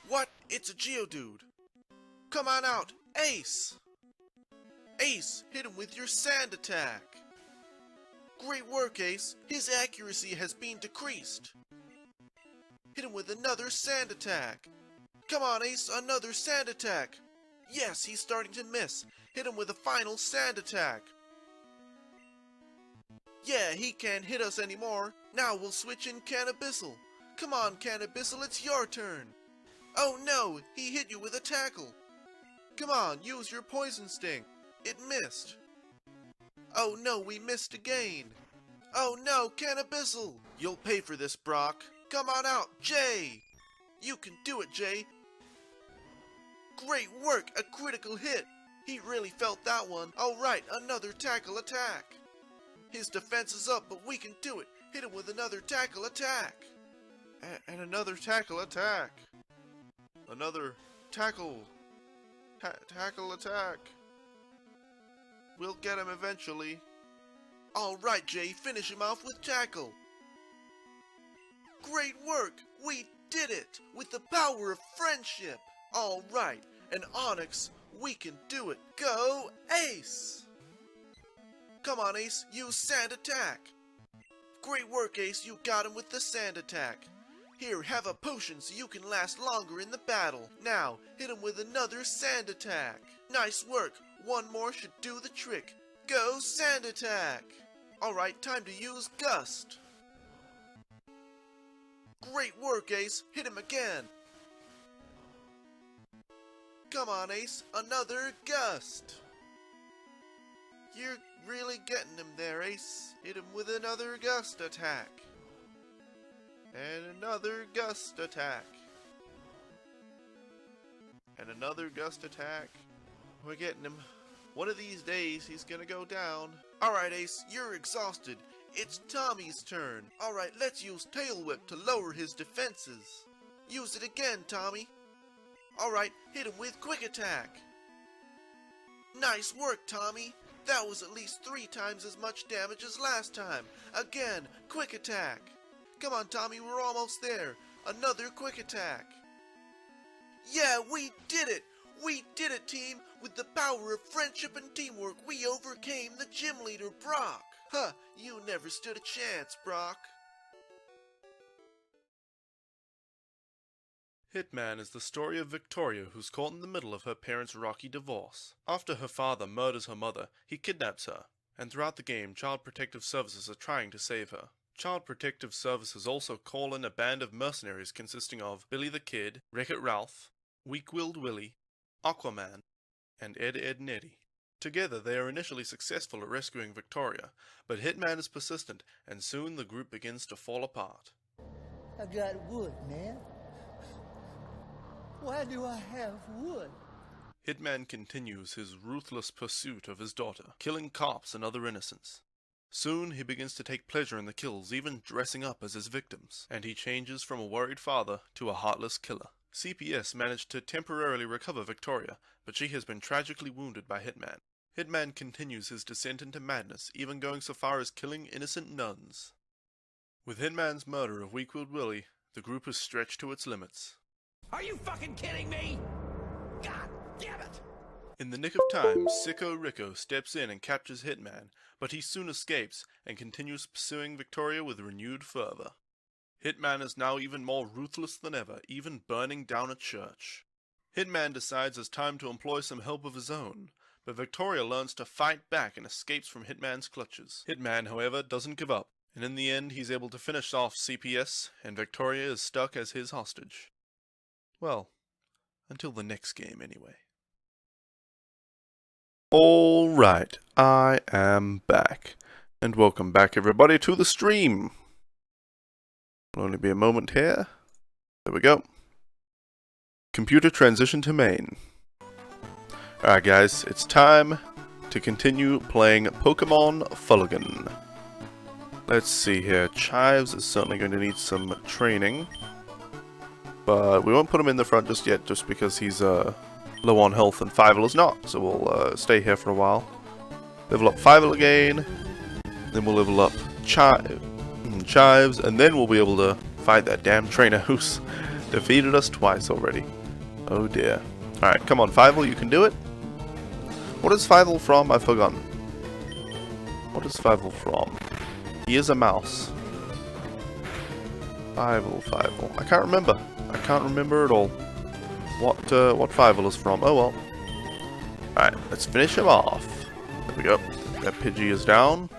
What? It's a Geodude. Come on out, Ace! Ace, hit him with your sand attack. Great work, Ace. His accuracy has been decreased. Hit him with another sand attack. Come on, Ace, another sand attack. Yes, he's starting to miss. Hit him with a final sand attack. Yeah, he can't hit us anymore. Now we'll switch in Cannabissel. Come on, Cannabissel, it's your turn. Oh no, he hit you with a tackle. Come on, use your Poison Sting. It missed. Oh no, we missed again. Oh no, Cannabissel. You'll pay for this, Brock. Come on out, Jay. You can do it, Jay. Great work, a critical hit. He really felt that one. Alright, another tackle attack. His defense is up, but we can do it. Hit him with another tackle attack. And another tackle attack. Another tackle. Tackle attack. We'll get him eventually. Alright, Jay, finish him off with tackle. Great work. We did it with the power of friendship. Alright, and Onyx, we can do it. Go, Ace! Come on, Ace, use sand attack. Great work, Ace, you got him with the sand attack. Here, have a potion so you can last longer in the battle. Now, hit him with another sand attack. Nice work, one more should do the trick. Go sand attack. Alright, time to use Gust. Great work, Ace, hit him again. Come on, Ace, another Gust. You're really getting him there, Ace. Hit him with another Gust attack. And another Gust attack. And another Gust attack. We're getting him. One of these days, he's gonna go down. Alright, Ace, you're exhausted. It's Tommy's turn. Alright, let's use Tail Whip to lower his defenses. Use it again, Tommy. Alright, hit him with Quick Attack. Nice work, Tommy. That was at least 3 times as much damage as last time. Again, Quick Attack. Come on, Tommy, we're almost there. Another Quick Attack. Yeah, we did it! We did it, team! With the power of friendship and teamwork, we overcame the gym leader, Brock! Huh, you never stood a chance, Brock. Hitman is the story of Victoria, who's caught in the middle of her parents' rocky divorce. After her father murders her mother, he kidnaps her, and throughout the game, Child Protective Services are trying to save her. Child Protective Services also call in a band of mercenaries consisting of Billy the Kid, Wreck-It Ralph, Weak-Willed Willie, Aquaman, and Ed Neddy. Together, they are initially successful at rescuing Victoria, but Hitman is persistent, and soon the group begins to fall apart. I got wood, man. Why do I have wood? Hitman continues his ruthless pursuit of his daughter, killing cops and other innocents. Soon he begins to take pleasure in the kills, even dressing up as his victims, and he changes from a worried father to a heartless killer. CPS managed to temporarily recover Victoria, but she has been tragically wounded by Hitman. Hitman continues his descent into madness, even going so far as killing innocent nuns. With Hitman's murder of Weak-Willed Willie, the group is stretched to its limits. Are you fucking kidding me? God damn it! In the nick of time, Sicko Rico steps in and captures Hitman, but he soon escapes and continues pursuing Victoria with renewed fervor. Hitman is now even more ruthless than ever, even burning down a church. Hitman decides it's time to employ some help of his own, but Victoria learns to fight back and escapes from Hitman's clutches. Hitman, however, doesn't give up, and in the end he's able to finish off CPS, and Victoria is stuck as his hostage. Well, until the next game anyway. Alright, I am back, and welcome back everybody to the stream. Will only be a moment here. There we go. Computer transition to main. Alright guys, it's time to continue playing Pkmn Fuligin. Let's see here, Chives is certainly going to need some training. But we won't put him in the front just yet, just because he's low on health and Fievel is not. So we'll stay here for a while. Level up Fievel again. Then we'll level up Chives, and then we'll be able to fight that damn trainer who's defeated us twice already. Oh dear. Alright, come on Fievel, you can do it. What is Fievel from? I've forgotten. What is Fievel from? He is a mouse. Fievel. I can't remember. I can't remember at all what Fievel is from. Oh well. Alright, let's finish him off. There we go. That Pidgey is down.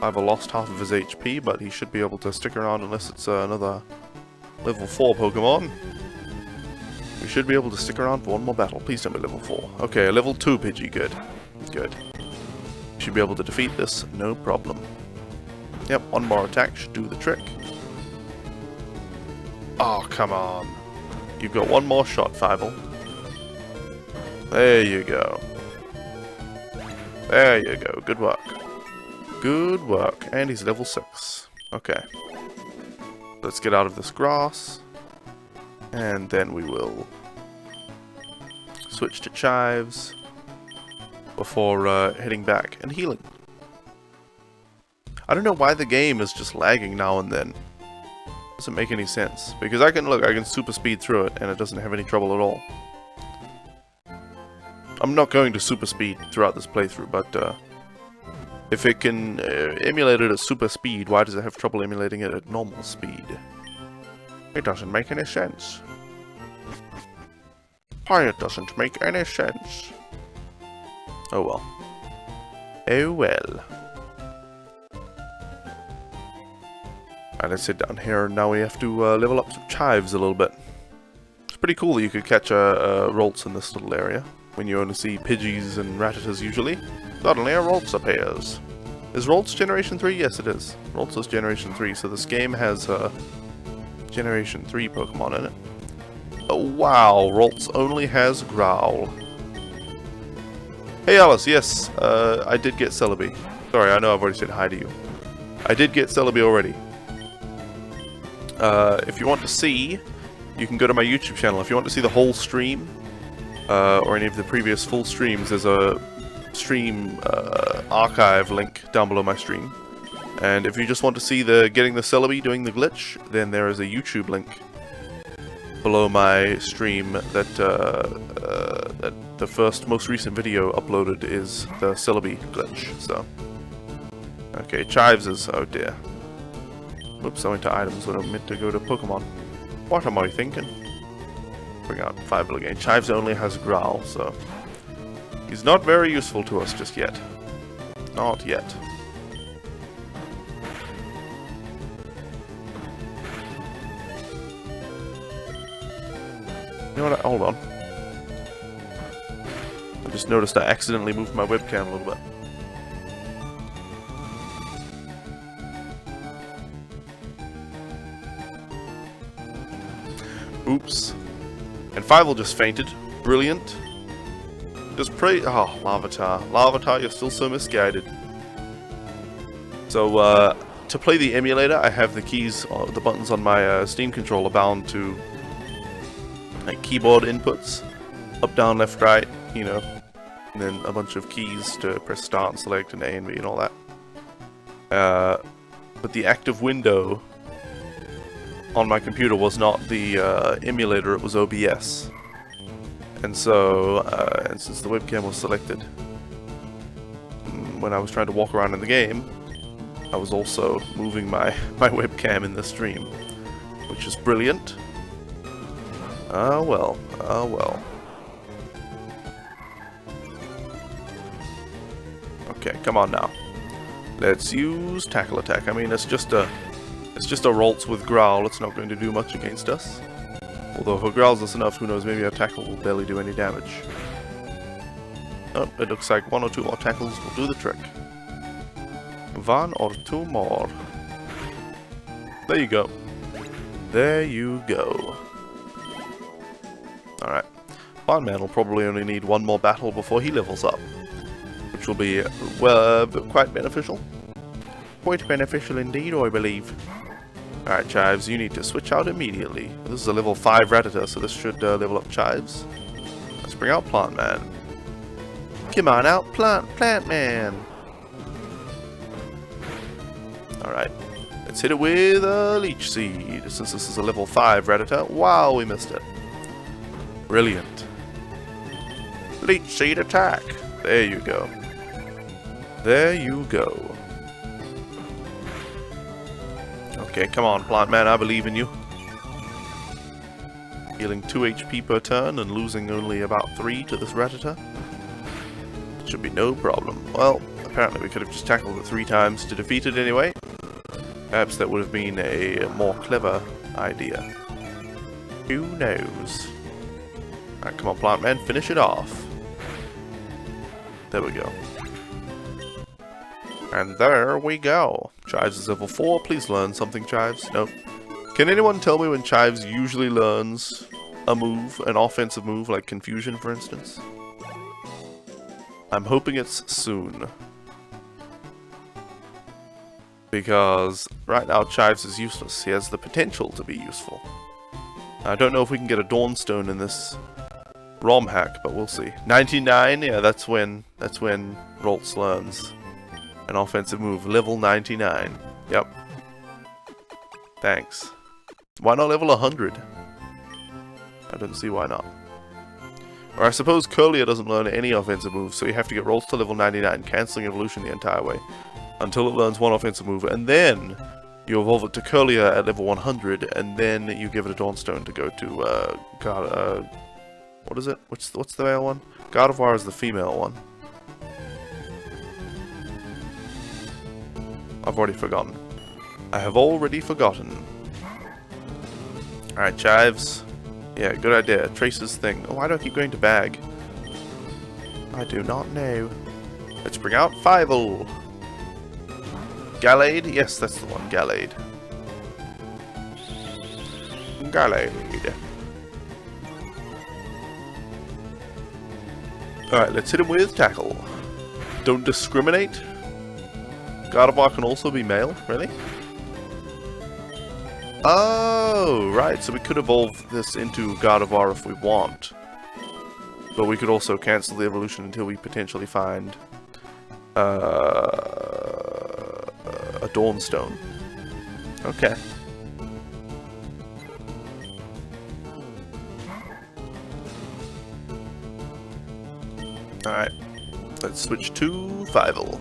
Fievel lost half of his HP, but he should be able to stick around unless it's another level 4 Pokemon. We should be able to stick around for one more battle. Please don't be level 4. Okay, level 2 Pidgey, good. Good. Should be able to defeat this, no problem. Yep, one more attack should do the trick. Oh, come on. You've got one more shot, Fievel. There you go. There you go, good work. Good work, and he's level 6. Okay. Let's get out of this grass. And then we will switch to Chives before heading back and healing. I don't know why the game is just lagging now and then. Doesn't make any sense. Because I can super speed through it and it doesn't have any trouble at all. I'm not going to super speed throughout this playthrough, but if it can emulate it at super speed, why does it have trouble emulating it at normal speed? It doesn't make any sense. Why, it doesn't make any sense. Oh well. Oh well. Alright, let's sit down here. Now we have to level up some Chives a little bit. It's pretty cool that you could catch Rolts in this little area, when you only see Pidgeys and Rattatas usually. Suddenly a Rolts appears. Is Rolts Generation 3? Yes, it is. Rolts is Generation 3, so this game has Generation 3 Pokemon in it. Oh, wow, Rolts only has Growl. Hey Alice, yes, I did get Celebi. Sorry, I know I've already said hi to you. I did get Celebi already. If you want to see, you can go to my YouTube channel. If you want to see the whole stream, or any of the previous full streams, there's a stream archive link down below my stream. And if you just want to see getting the Celebi doing the glitch, then there is a YouTube link below my stream that the most recent video uploaded is the Celebi glitch. So, okay, Chives is, oh dear. Whoops, I went to items when I meant to go to Pokemon. What am I thinking? Bring out Fievel again. Chives only has Growl, so he's not very useful to us just yet. Not yet. You know what? Hold on. I just noticed I accidentally moved my webcam a little bit. Oops. And Fievel just fainted. Brilliant. Just pray. Oh, Larvitar. Larvitar, you're still so misguided. So, to play the emulator, I have the keys, the buttons on my Steam controller bound to like keyboard inputs. Up, down, left, right, you know. And then a bunch of keys to press start and select and A and B and all that. But the active window on my computer was not the emulator, it was OBS. And so, and since the webcam was selected, when I was trying to walk around in the game, I was also moving my webcam in the stream, which is brilliant. Ah well, ah well. Okay, come on now. Let's use tackle attack. I mean, it's just a Ralts with growl. It's not going to do much against us. Although if it growls us enough, who knows? Maybe our tackle will barely do any damage. Oh, it looks like 1 or 2 more tackles will do the trick. 1 or 2 more. There you go. There you go. Alright. Barnman will probably only need 1 more battle before he levels up. Which will be, well, quite beneficial. Quite beneficial indeed, I believe. Alright, Chives, you need to switch out immediately. This is a level 5 Redditor, so this should level up Chives. Let's bring out Plant Man. Come on out, Plant Man! Alright, let's hit it with a Leech Seed, since this is a level 5 Redditor. Wow, we missed it. Brilliant. Leech Seed attack! There you go. There you go. Okay, come on, Plant Man, I believe in you. Healing 2 HP per turn and losing only about 3 to this Redditor. Should be no problem. Well, apparently we could have just tackled it 3 times to defeat it anyway. Perhaps that would have been a more clever idea. Who knows? Alright, come on, Plant Man, finish it off. There we go. And there we go. Chives is level 4. Please learn something, Chives. Nope. Can anyone tell me when Chives usually learns a move, an offensive move, like Confusion, for instance? I'm hoping it's soon. Because right now Chives is useless. He has the potential to be useful. I don't know if we can get a Dawnstone in this ROM hack, but we'll see. 99? Yeah, that's when Ralts learns an offensive move. Level 99. Yep. Thanks. Why not level 100? I don't see why not. Or I suppose Curlier doesn't learn any offensive moves, so you have to get Ralts to level 99, cancelling evolution the entire way, until it learns 1 offensive move, and then you evolve it to Curlier at level 100, and then you give it a Dawnstone to go to, what is it? What's the male one? Gardevoir is the female one. I've already forgotten. I have already forgotten. Alright, Chives. Yeah, good idea. Trace's thing. Oh, why do I keep going to bag? I do not know. Let's bring out Fievel. Gallade? Yes, that's the one. Gallade. Gallade. Alright, let's hit him with Tackle. Don't discriminate. Gardevoir can also be male? Really? Oh, right. So we could evolve this into Gardevoir if we want. But we could also cancel the evolution until we potentially find a Dawnstone. Okay. Alright. Let's switch to Fievel.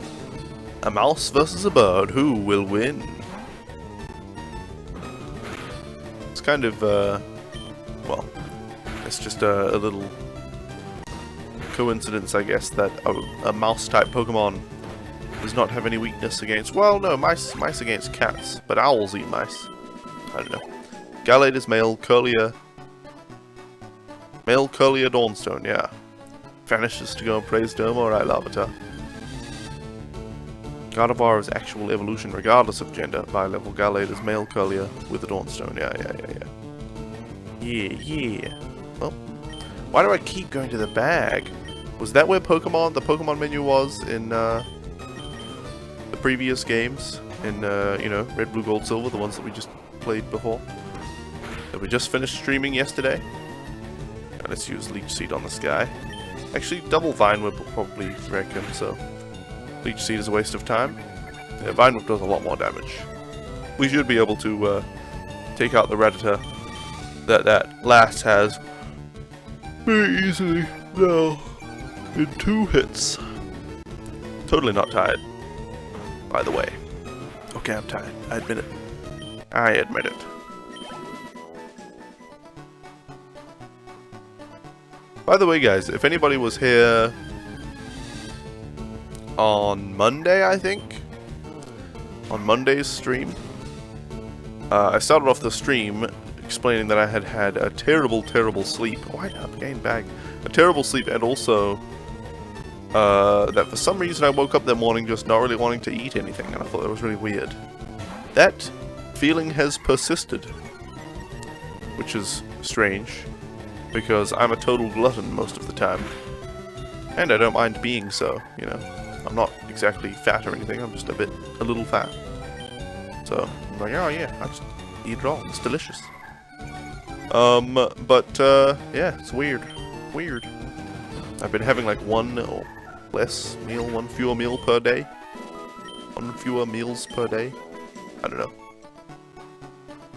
A mouse versus a bird. Who will win? It's kind of, well, it's just a little coincidence, I guess, that a mouse-type Pokemon does not have any weakness against, well, no, mice against cats, but owls eat mice. I don't know. Gallade is male, Curlier Male Curlier Dawnstone, yeah. Vanishes to go and praise Dome, alright, Larvitar. Gardevoir's actual evolution, regardless of gender, by level Gallade is male Curlier with the Dawnstone, yeah. Well, why do I keep going to the bag? Was that where the Pokemon menu was in, the previous games? In, you know, Red, Blue, Gold, Silver, the ones that we just played before? That we just finished streaming yesterday? And let's use Leech Seed on this guy. Actually, double Vine Whip will probably wreck him, so Leech Seed is a waste of time. Yeah, Vine Whip does a lot more damage. We should be able to take out the Redditor that last has very easily now in 2 hits. Totally not tired, by the way. Okay, I'm tired. I admit it. I admit it. By the way, guys, if anybody was here on Monday, I think, on Monday's stream, I started off the stream explaining that I had had a terrible, terrible sleep. Why not gain bag? A terrible sleep, and also that for some reason I woke up that morning just not really wanting to eat anything, and I thought that was really weird. That feeling has persisted, which is strange, because I'm a total glutton most of the time, and I don't mind being so, you know. I'm not exactly fat or anything, I'm just a little fat. So, I'm like, oh yeah, I just eat it all, it's delicious. Yeah, it's weird. Weird. I've been having like one fewer meal per day. 1 fewer meals per day. I don't know.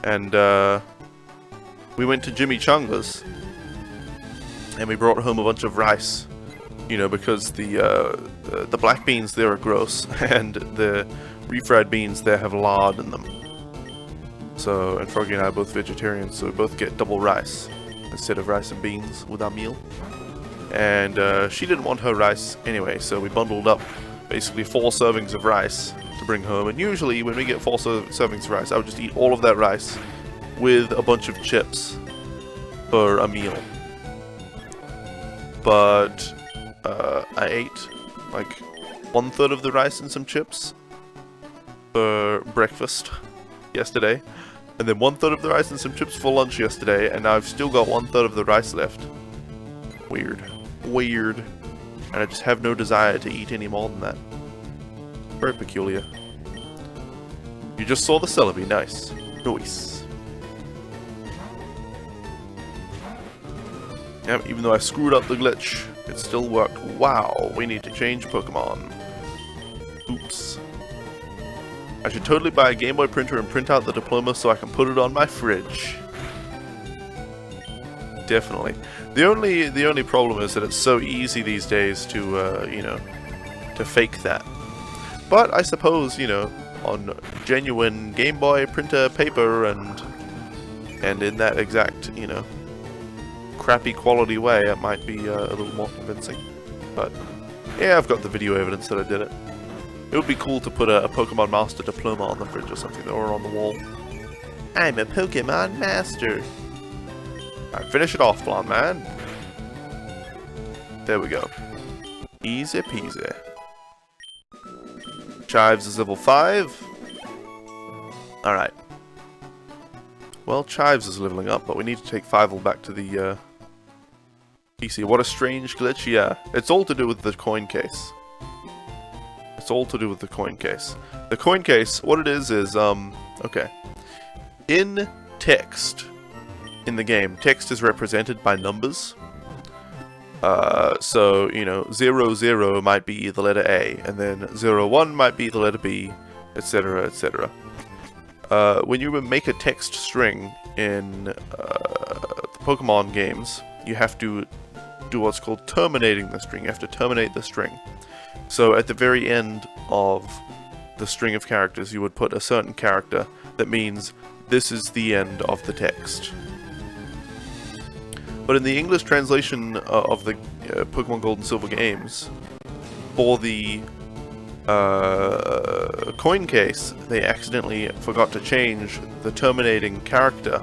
And, we went to Jimmy Chunga's, and we brought home a bunch of rice. You know, because the black beans there are gross, and the refried beans there have lard in them. So, and Froggy and I are both vegetarians, so we both get double rice instead of rice and beans with our meal. And she didn't want her rice anyway, so we bundled up basically 4 servings of rice to bring home. And usually when we get 4 servings of rice, I would just eat all of that rice with a bunch of chips for a meal. But I ate like 1/3 of the rice and some chips for breakfast yesterday, and then 1/3 of the rice and some chips for lunch yesterday, and I've still got 1/3 of the rice left. Weird. Weird. And I just have no desire to eat any more than that. Very peculiar. You just saw the Celebi. Nice. Nice. Yeah, even though I screwed up the glitch, it still worked. Wow, we need to change Pokemon. Oops. I should totally buy a Game Boy printer and print out the diploma so I can put it on my fridge. Definitely. The only problem is that it's so easy these days to, you know, to fake that. But I suppose, you know, on genuine Game Boy printer paper and in that exact, you know, crappy quality way, it might be a little more convincing. But yeah, I've got the video evidence that I did it. It would be cool to put a Pokemon Master diploma on the fridge or something, or on the wall. I'm a Pokemon Master. Alright, finish it off, blonde man. There we go. Easy peasy. Chives is level 5. Alright. Well, Chives is leveling up, but we need to take Fievel back to the PC. What a strange glitch. Yeah, it's all to do with the coin case. It's all to do with the coin case. The coin case, what it is, okay. In text, in the game, text is represented by numbers. So, you know, 00 might be the letter A, and then 01 might be the letter B, etc., etc. When you make a text string in the Pokemon games, you have to do what's called terminating the string. You have to terminate the string. So at the very end of the string of characters, you would put a certain character that means this is the end of the text. But in the English translation of the Pokemon Gold and Silver games, for the coin case, they accidentally forgot to change the terminating character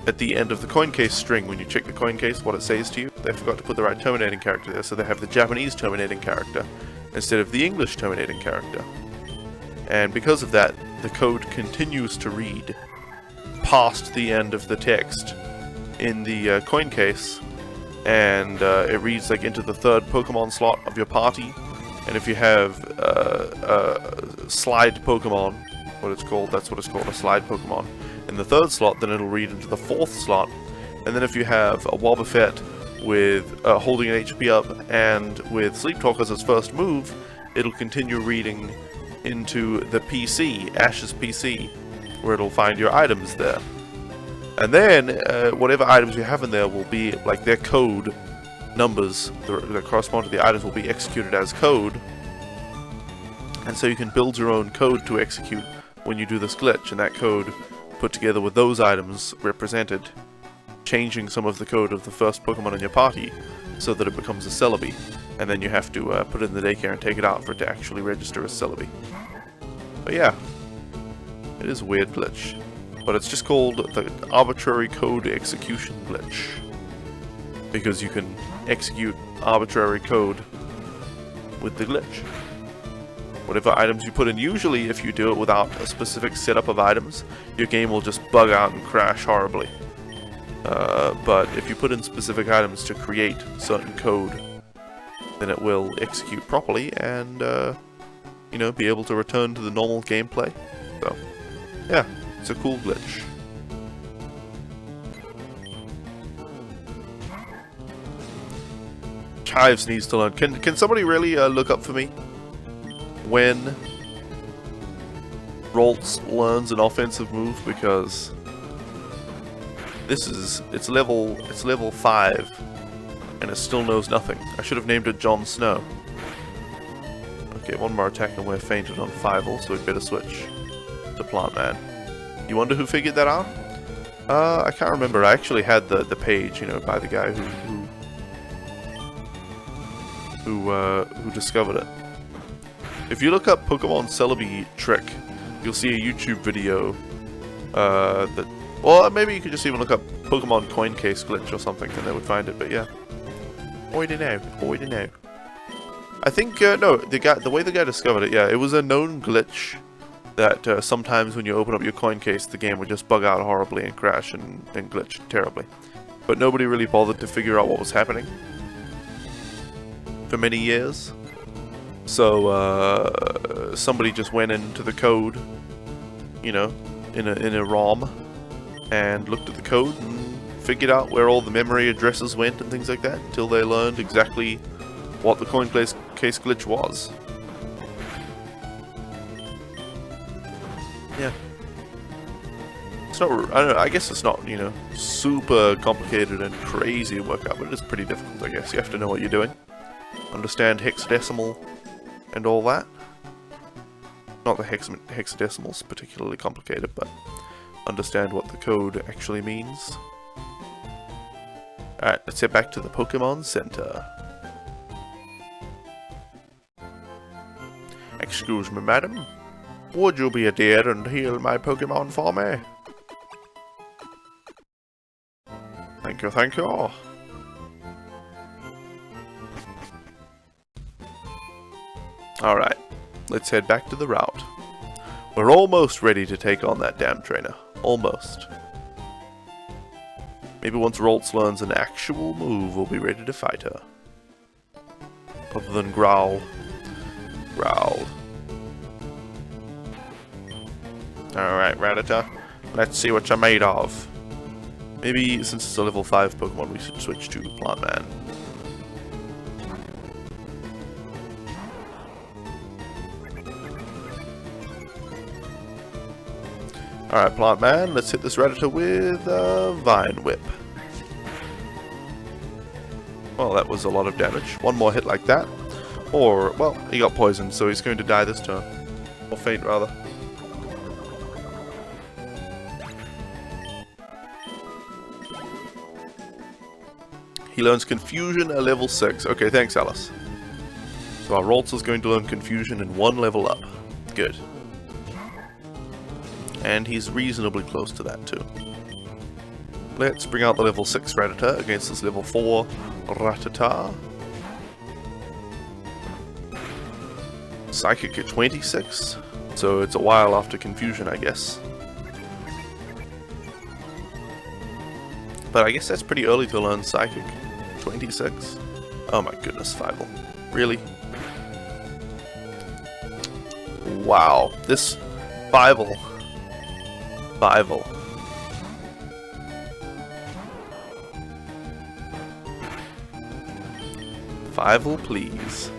at the end of the coin case string, when you check the coin case, what it says to you, they forgot to put the right terminating character there, so they have the Japanese terminating character instead of the English terminating character. And because of that, the code continues to read past the end of the text in the coin case, and it reads like into the third Pokemon slot of your party. And if you have slide Pokemon, what it's called, that's what it's called, a slide Pokemon, in the third slot, then it'll read into the fourth slot. And then if you have a Wobbuffet with holding an HP up and with Sleep Talk as its first move, it'll continue reading into the PC, Ash's PC, where it'll find your items there. And then whatever items you have in there will be like their code numbers that correspond to the items will be executed as code, and so you can build your own code to execute when you do this glitch, and that code put together with those items represented, changing some of the code of the first Pokemon in your party so that it becomes a Celebi, and then you have to put it in the daycare and take it out for it to actually register as Celebi. But yeah, it is a weird glitch, but it's just called the arbitrary code execution glitch, because you can execute arbitrary code with the glitch. Whatever items you put in, usually if you do it without a specific setup of items, your game will just bug out and crash horribly. But if you put in specific items to create certain code, then it will execute properly and, you know, be able to return to the normal gameplay. So, yeah, it's a cool glitch. Chives needs to learn. Can somebody really look up for me when Ralts learns an offensive move, because it's level 5 and it still knows nothing. I should have named it Jon Snow. Okay, one more attack and we're fainted on 5, so we'd better switch to Plant Man. You wonder who figured that out? I can't remember. I actually had the page, you know, by the guy who discovered it. If you look up Pokemon Celebi trick, you'll see a YouTube video that, or maybe you could just even look up Pokemon coin case glitch or something and they would find it, but yeah. I don't know. I think, no, the way the guy discovered it, yeah, it was a known glitch that sometimes when you open up your coin case, the game would just bug out horribly and crash and glitch terribly. But nobody really bothered to figure out what was happening for many years. So somebody just went into the code, you know, in a ROM, and looked at the code and figured out where all the memory addresses went and things like that, until they learned exactly what the coin case glitch was. Yeah. It's not, I don't know, I guess it's not, you know, super complicated and crazy to work out, but it is pretty difficult, I guess. You have to know what you're doing. Understand hexadecimal and all that. Not the hexadecimal's particularly complicated, but understand what the code actually means. Alright, let's head back to the Pokemon Center. Excuse me, madam. Would you be a dear and heal my Pokemon for me? Thank you, thank you. Alright, let's head back to the route. We're almost ready to take on that damn trainer. Almost. Maybe once Ralts learns an actual move, we'll be ready to fight her. Other than Growl. Growl. Alright, Rattata. Let's see what you're made of. Maybe, since it's a level 5 Pokemon, we should switch to Plant Man. Alright, Plant Man, let's hit this Rattata with a Vine Whip. Well, that was a lot of damage. One more hit like that. Or, well, he got poisoned, so he's going to die this turn. Or faint, rather. He learns Confusion at level 6. Okay, thanks, Alice. So our Ralts is going to learn Confusion in 1 level up. Good. And he's reasonably close to that, too. Let's bring out the level 6 Ratata against this level 4 Ratata. Psychic at 26, so it's a while after Confusion, I guess. But I guess that's pretty early to learn Psychic. 26? Oh my goodness, Fievel. Really? Wow, this Fievel. Fievel, please.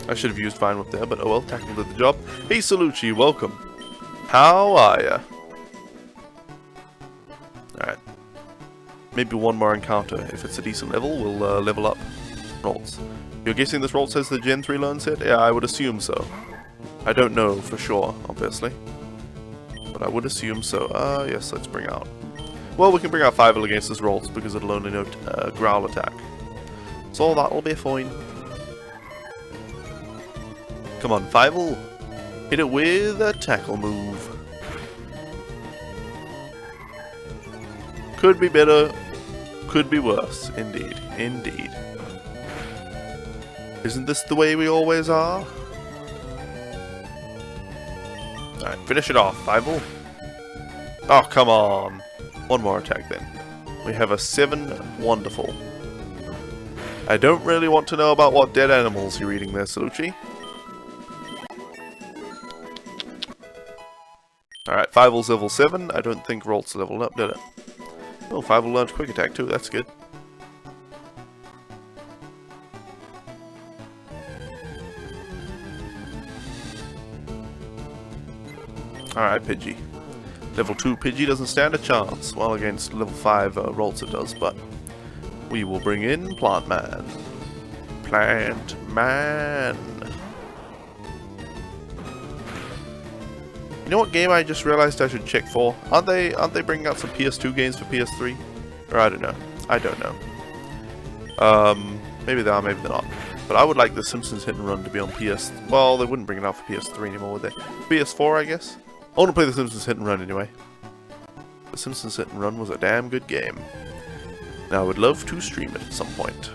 I should have used Vine Whip there, but oh well, Tackle did the job. Hey Salucci, welcome. How are ya? Alright. Maybe one more encounter. If it's a decent level, we'll level up Rolts. You're guessing this Rolt says the Gen 3 learn set? Yeah, I would assume so. I don't know for sure, obviously. But I would assume so. Yes, let's bring out. Well, we can bring out Fievel against this Rolts because it'll only note Growl attack. So that'll be fine. Come on, Fievel. Hit it with a tackle move. Could be better. Could be worse. Indeed. Indeed. Isn't this the way we always are? Alright, finish it off, Fievel. Oh, come on. One more attack then. We have a 7. Wonderful. I don't really want to know about what dead animals you're eating there, Salucci. Alright, Fievel's level 7. I don't think Rolt's leveled up, did it? Oh, Fievel learned Quick Attack too, that's good. Alright, Pidgey. Level 2 Pidgey doesn't stand a chance. Well, against level 5 Rolts it does, but we will bring in Plant Man. Plant Man. You know what game I just realized I should check for? Aren't they bringing out some PS2 games for PS3? Or I don't know. I don't know. Maybe they are, maybe they're not. But I would like the Simpsons Hit and Run to be on PS... Well, they wouldn't bring it out for PS3 anymore, would they? PS4, I guess? I want to play the Simpsons Hit and Run anyway. The Simpsons Hit and Run was a damn good game. Now I would love to stream it at some point.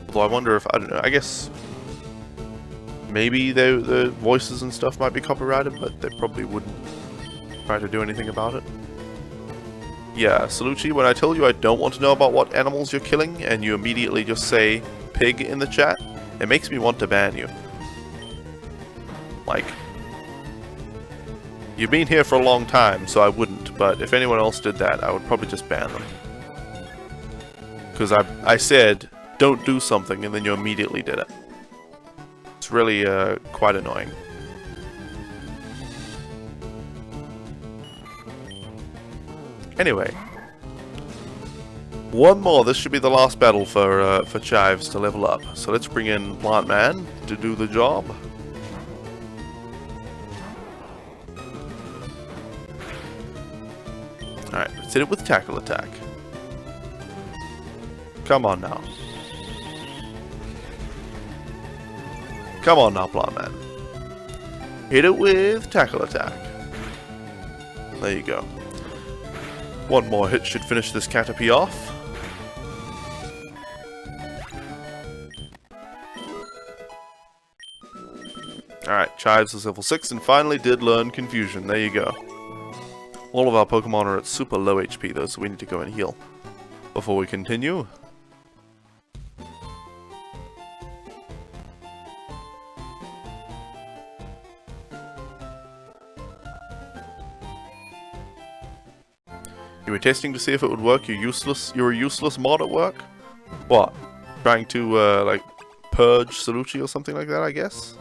Although I wonder if... I don't know, I guess... Maybe the voices and stuff might be copyrighted, but they probably wouldn't try to do anything about it. Yeah, Salucci, when I tell you I don't want to know about what animals you're killing, and you immediately just say pig in the chat, it makes me want to ban you. Like, you've been here for a long time, so I wouldn't, but if anyone else did that, I would probably just ban them. Because I said, don't do something, and then you immediately did it. It's really quite annoying. Anyway, one more. This should be the last battle for Chives to level up. So let's bring in Plant Man to do the job. All right, let's hit it with Tackle Attack. Come on now. Come on now, Plant Man. Hit it with Tackle Attack. There you go. One more hit should finish this Caterpie off. Alright, Chives is level 6 and finally did learn Confusion. There you go. All of our Pokemon are at super low HP though, so we need to go and heal. Before we continue... You were testing to see if it would work. You're a useless mod at work? What? Trying to, like, purge Salucci or something like that, I guess?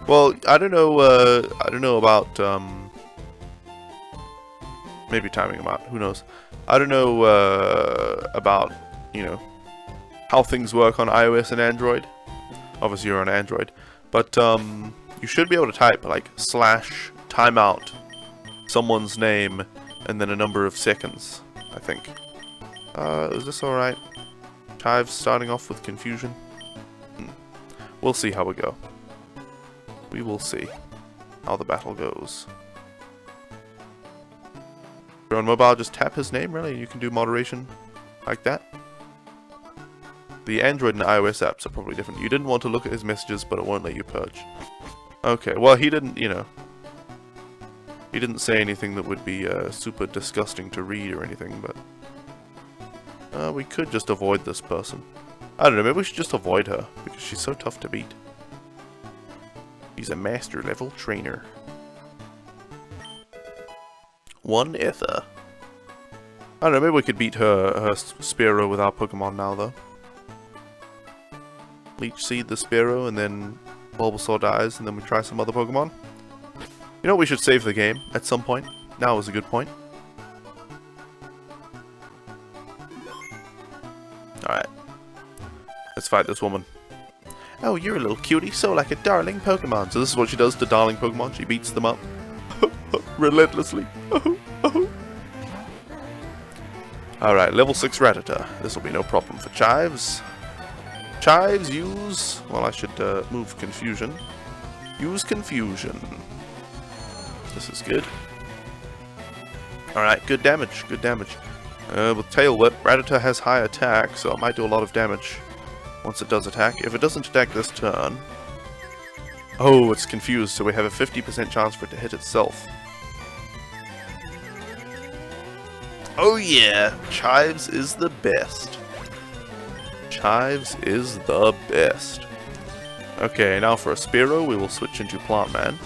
Well, I don't know about, maybe timing him out, who knows. I don't know, about, you know, how things work on iOS and Android. Obviously you're on Android. But, you should be able to type, like, / timeout, someone's name, and then a number of seconds, I think. Is this alright? Chives starting off with Confusion? We'll see how we go. We will see. how the battle goes. If you're on mobile, just tap his name, really, and you can do moderation like that. The Android and iOS apps are probably different. You didn't want to look at his messages, but it won't let you purge. Okay, well, he didn't, you know, he didn't say anything that would be super disgusting to read or anything, but we could just avoid this person. I don't know, maybe we should just avoid her, because she's so tough to beat. She's a master level trainer. 1 ether. I don't know, maybe we could beat her Spearow with our Pokemon now, though. Leech Seed the Spearow, and then Bulbasaur dies, and then we try some other Pokemon. You know, we should save the game at some point. Now is a good point. Alright. Let's fight this woman. Oh, you're a little cutie, so like a darling Pokemon. So this is what she does to darling Pokemon. She beats them up. Relentlessly. Alright, level 6 Rattata. This will be no problem for Chives. Chives use... Well, I should move Confusion. Use Confusion. This is good. Alright, good damage, good damage. With Tail Whip, Rattata has high attack, so it might do a lot of damage once it does attack. If it doesn't attack this turn... Oh, it's confused, so we have a 50% chance for it to hit itself. Oh yeah, Chives is the best. Chives is the best. Okay, now for a Spearow, we will switch into Plant Man.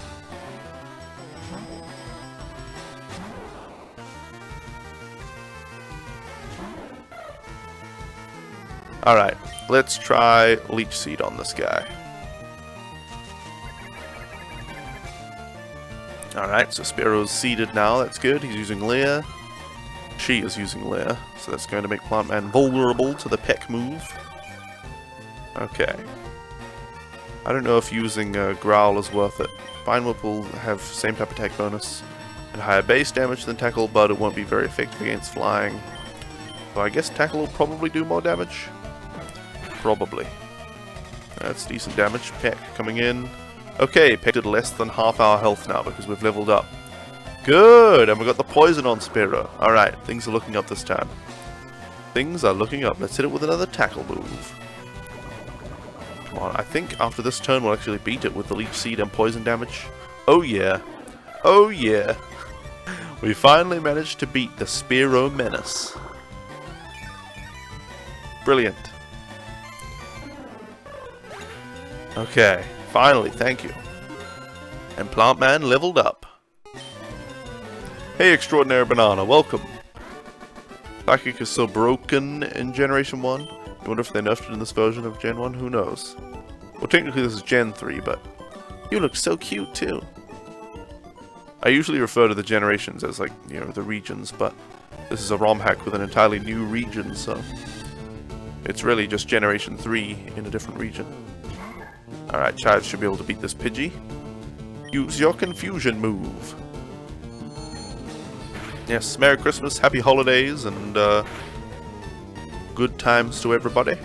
Alright, let's try Leech Seed on this guy. Alright, so Spearow's seeded now, that's good. He's using Leer. She is using Leer, so that's going to make Plant Man vulnerable to the Peck move. Okay. I don't know if using Growl is worth it. Vine Whip will have same type attack bonus and higher base damage than Tackle, but it won't be very effective against flying. So I guess Tackle will probably do more damage. Probably. That's decent damage. Peck coming in. Okay, Peck did less than half our health now because we've leveled up. Good! And we got the poison on Spearow. Alright, things are looking up this time. Things are looking up. Let's hit it with another Tackle move. Come on, I think after this turn we'll actually beat it with the Leech Seed and poison damage. Oh yeah. Oh yeah. We finally managed to beat the Spearow Menace. Brilliant. Okay, finally, thank you. And Plant Man leveled up. Hey, Extraordinary Banana, welcome. Psychic is so broken in Generation 1. I wonder if they nerfed it in this version of Gen 1, who knows. Well, technically this is Gen 3, but you look so cute too. I usually refer to the generations as, like, you know, the regions, but this is a ROM hack with an entirely new region, so it's really just Generation 3 in a different region. Alright, Chives should be able to beat this Pidgey. Use your Confusion move. Yes, Merry Christmas, Happy Holidays, and good times to everybody.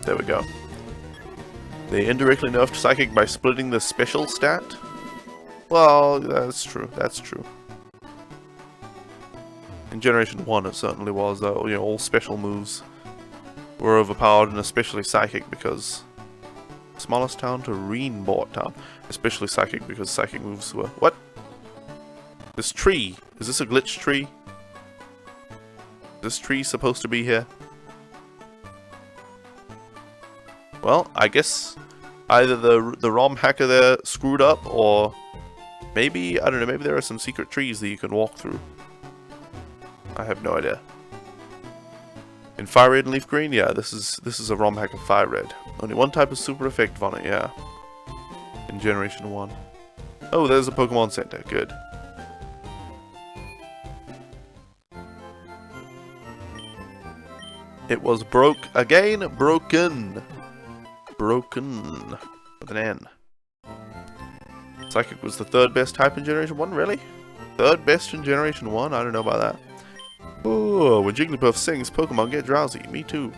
There we go. They indirectly nerfed Psychic by splitting the special stat? Well, that's true, that's true. In Generation 1 it certainly was, though. You know, all special moves were overpowered, and especially Psychic because smallest town to Reenbort town. Especially Psychic because Psychic moves were... What? This tree. Is this a glitch tree? Is this tree supposed to be here? Well, I guess either the ROM hacker there screwed up, or maybe, I don't know, maybe there are some secret trees that you can walk through. I have no idea. In FireRed and Leaf Green, yeah, this is a ROM hack of FireRed. Only one type of super effective on it, yeah. In Generation 1. Oh, there's a Pokemon Center, good. It was broken. Broken. With an N. Psychic was the third best type in Generation 1, really? Third best in Generation 1? I don't know about that. Oh, when Jigglypuff sings, Pokemon get drowsy. Me too.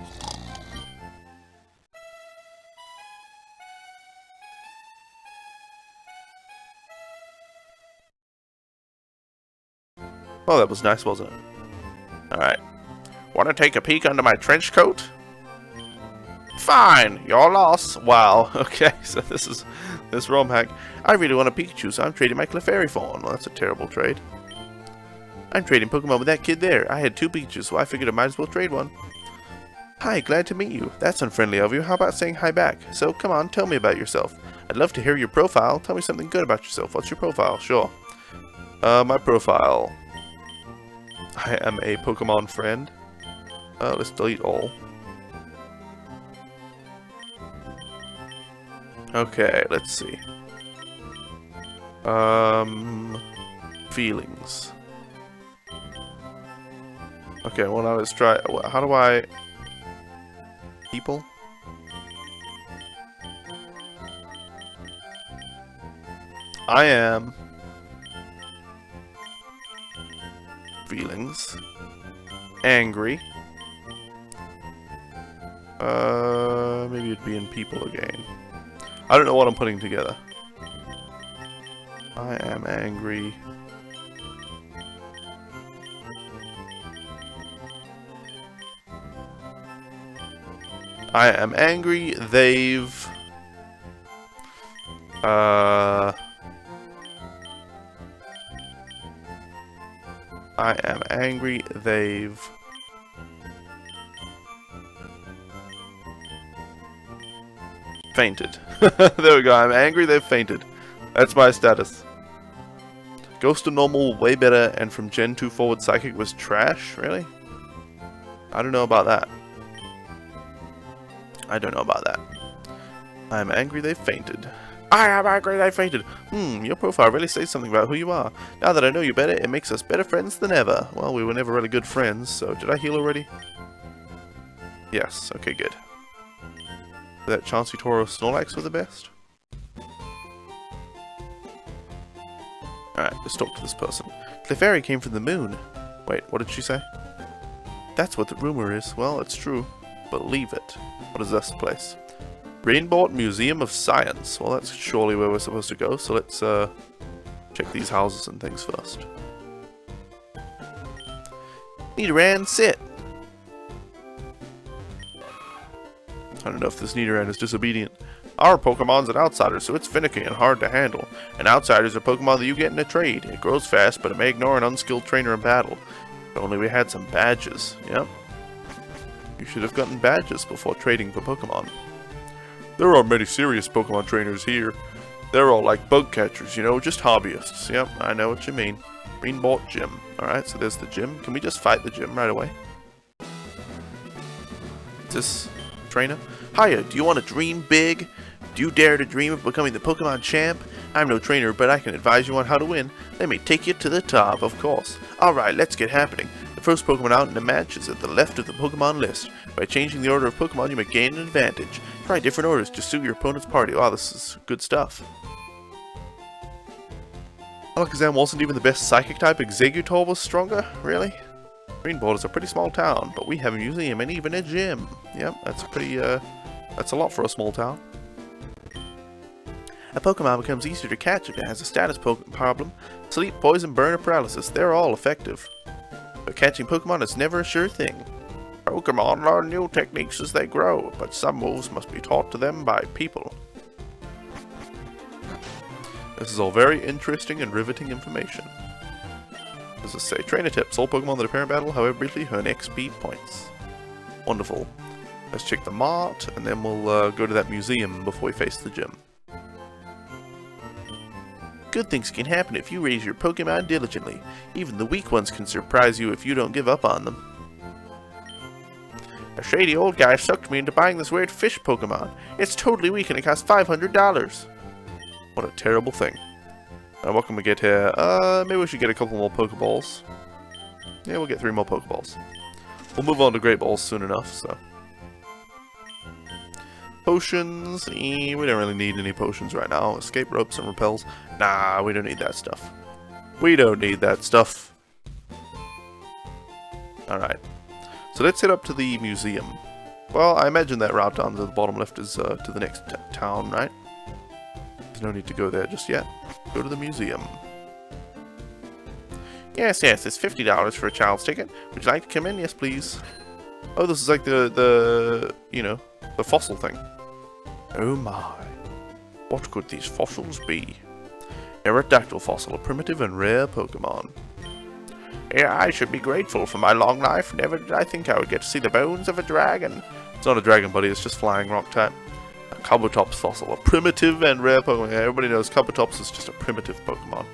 Oh, that was nice, wasn't it? Alright. Want to take a peek under my trench coat? Fine, your loss. Wow, okay, so this romhack. I really want a Pikachu, so I'm trading my Clefairy for one. Well, that's a terrible trade. I'm trading Pokemon with that kid there. I had 2 Pikachus, so I figured I might as well trade one. Hi, glad to meet you. That's unfriendly of you. How about saying hi back? So, come on, tell me about yourself. I'd love to hear your profile. Tell me something good about yourself. What's your profile? Sure. My profile. I am a Pokemon friend. Let's delete all. Okay, let's see. Feelings. Okay, well now let's try. How do I... People? I am... Feelings. Angry. Maybe it'd be in people again. I don't know what I'm putting together. I am angry. I am angry. They've... I am angry. They've... fainted. There we go. I'm angry. They've fainted. That's my status. Ghost to normal way better, and from Gen 2 forward Psychic was trash? Really? I don't know about that. I don't know about that. I'm angry they fainted. I am angry they fainted. Your profile really says something about who you are. Now that I know you better, it makes us better friends than ever. Well, we were never really good friends, so did I heal already? Yes, okay, good. That Chansey Toro Snorlax were the best? Alright, let's talk to this person. Clefairy came from the moon. Wait, what did she say? That's what the rumor is. Well, it's true. Believe it. What is this place? Rainbow Museum of Science. Well, that's surely where we're supposed to go, so let's check these houses and things first. Nidoran, sit! I don't know if this Nidoran is disobedient. Our Pokemon's an outsider, so it's finicky and hard to handle. An outsider is a Pokemon that you get in a trade. It grows fast, but it may ignore an unskilled trainer in battle. If only we had some badges. Yep. You should have gotten badges before trading for Pokemon. There are many serious Pokemon trainers here. They're all like bug catchers, you know, just hobbyists. Yep, I know what you mean. Greenbelt Gym. Alright, so there's the gym. Can we just fight the gym right away? Is this trainer? Hiya, do you want to dream big? Do you dare to dream of becoming the Pokemon champ? I'm no trainer, but I can advise you on how to win. Let me take you to the top, of course. Alright, let's get happening. The first Pokemon out in the match is at the left of the Pokemon list. By changing the order of Pokemon, you may gain an advantage. Try different orders to suit your opponent's party. Wow, this is good stuff. Alakazam wasn't even the best Psychic type. Exeggutor was stronger? Really? Greenbolt is a pretty small town, but we have a museum and even a gym. Yep, that's pretty, that's a lot for a small town. A Pokemon becomes easier to catch if it has a status problem. Sleep, poison, burn, or paralysis. They're all effective. But catching Pokemon is never a sure thing. Pokemon learn new techniques as they grow, but some moves must be taught to them by people. This is all very interesting and riveting information. What does this say? Trainer tips. All Pokemon that appear in battle, however briefly, earn XP points. Wonderful. Let's check the mart, and then we'll go to that museum before we face the gym. Good things can happen if you raise your Pokemon diligently. Even the weak ones can surprise you if you don't give up on them. A shady old guy sucked me into buying this weird fish Pokemon. It's totally weak and it costs $500. What a terrible thing. What can we get here? Maybe we should get a couple more Pokeballs. Yeah, we'll get 3 more Pokeballs. We'll move on to Great Balls soon enough, so. Potions. We don't really need any potions right now. Escape ropes and repels. Nah, we don't need that stuff. We don't need that stuff. Alright. So let's head up to the museum. Well, I imagine that route down to the bottom left is to the next town, right? There's no need to go there just yet. Go to the museum. Yes, yes, it's $50 for a child's ticket. Would you like to come in? Yes, please. Oh, this is like the fossil thing. Oh my. What could these fossils be? Aerodactyl fossil, a primitive and rare Pokemon. Yeah, I should be grateful for my long life. Never did I think I would get to see the bones of a dragon. It's not a dragon, buddy, it's just flying rock type. A Kabutops fossil, a primitive and rare Pokemon. Everybody knows Kabutops is just a primitive Pokemon.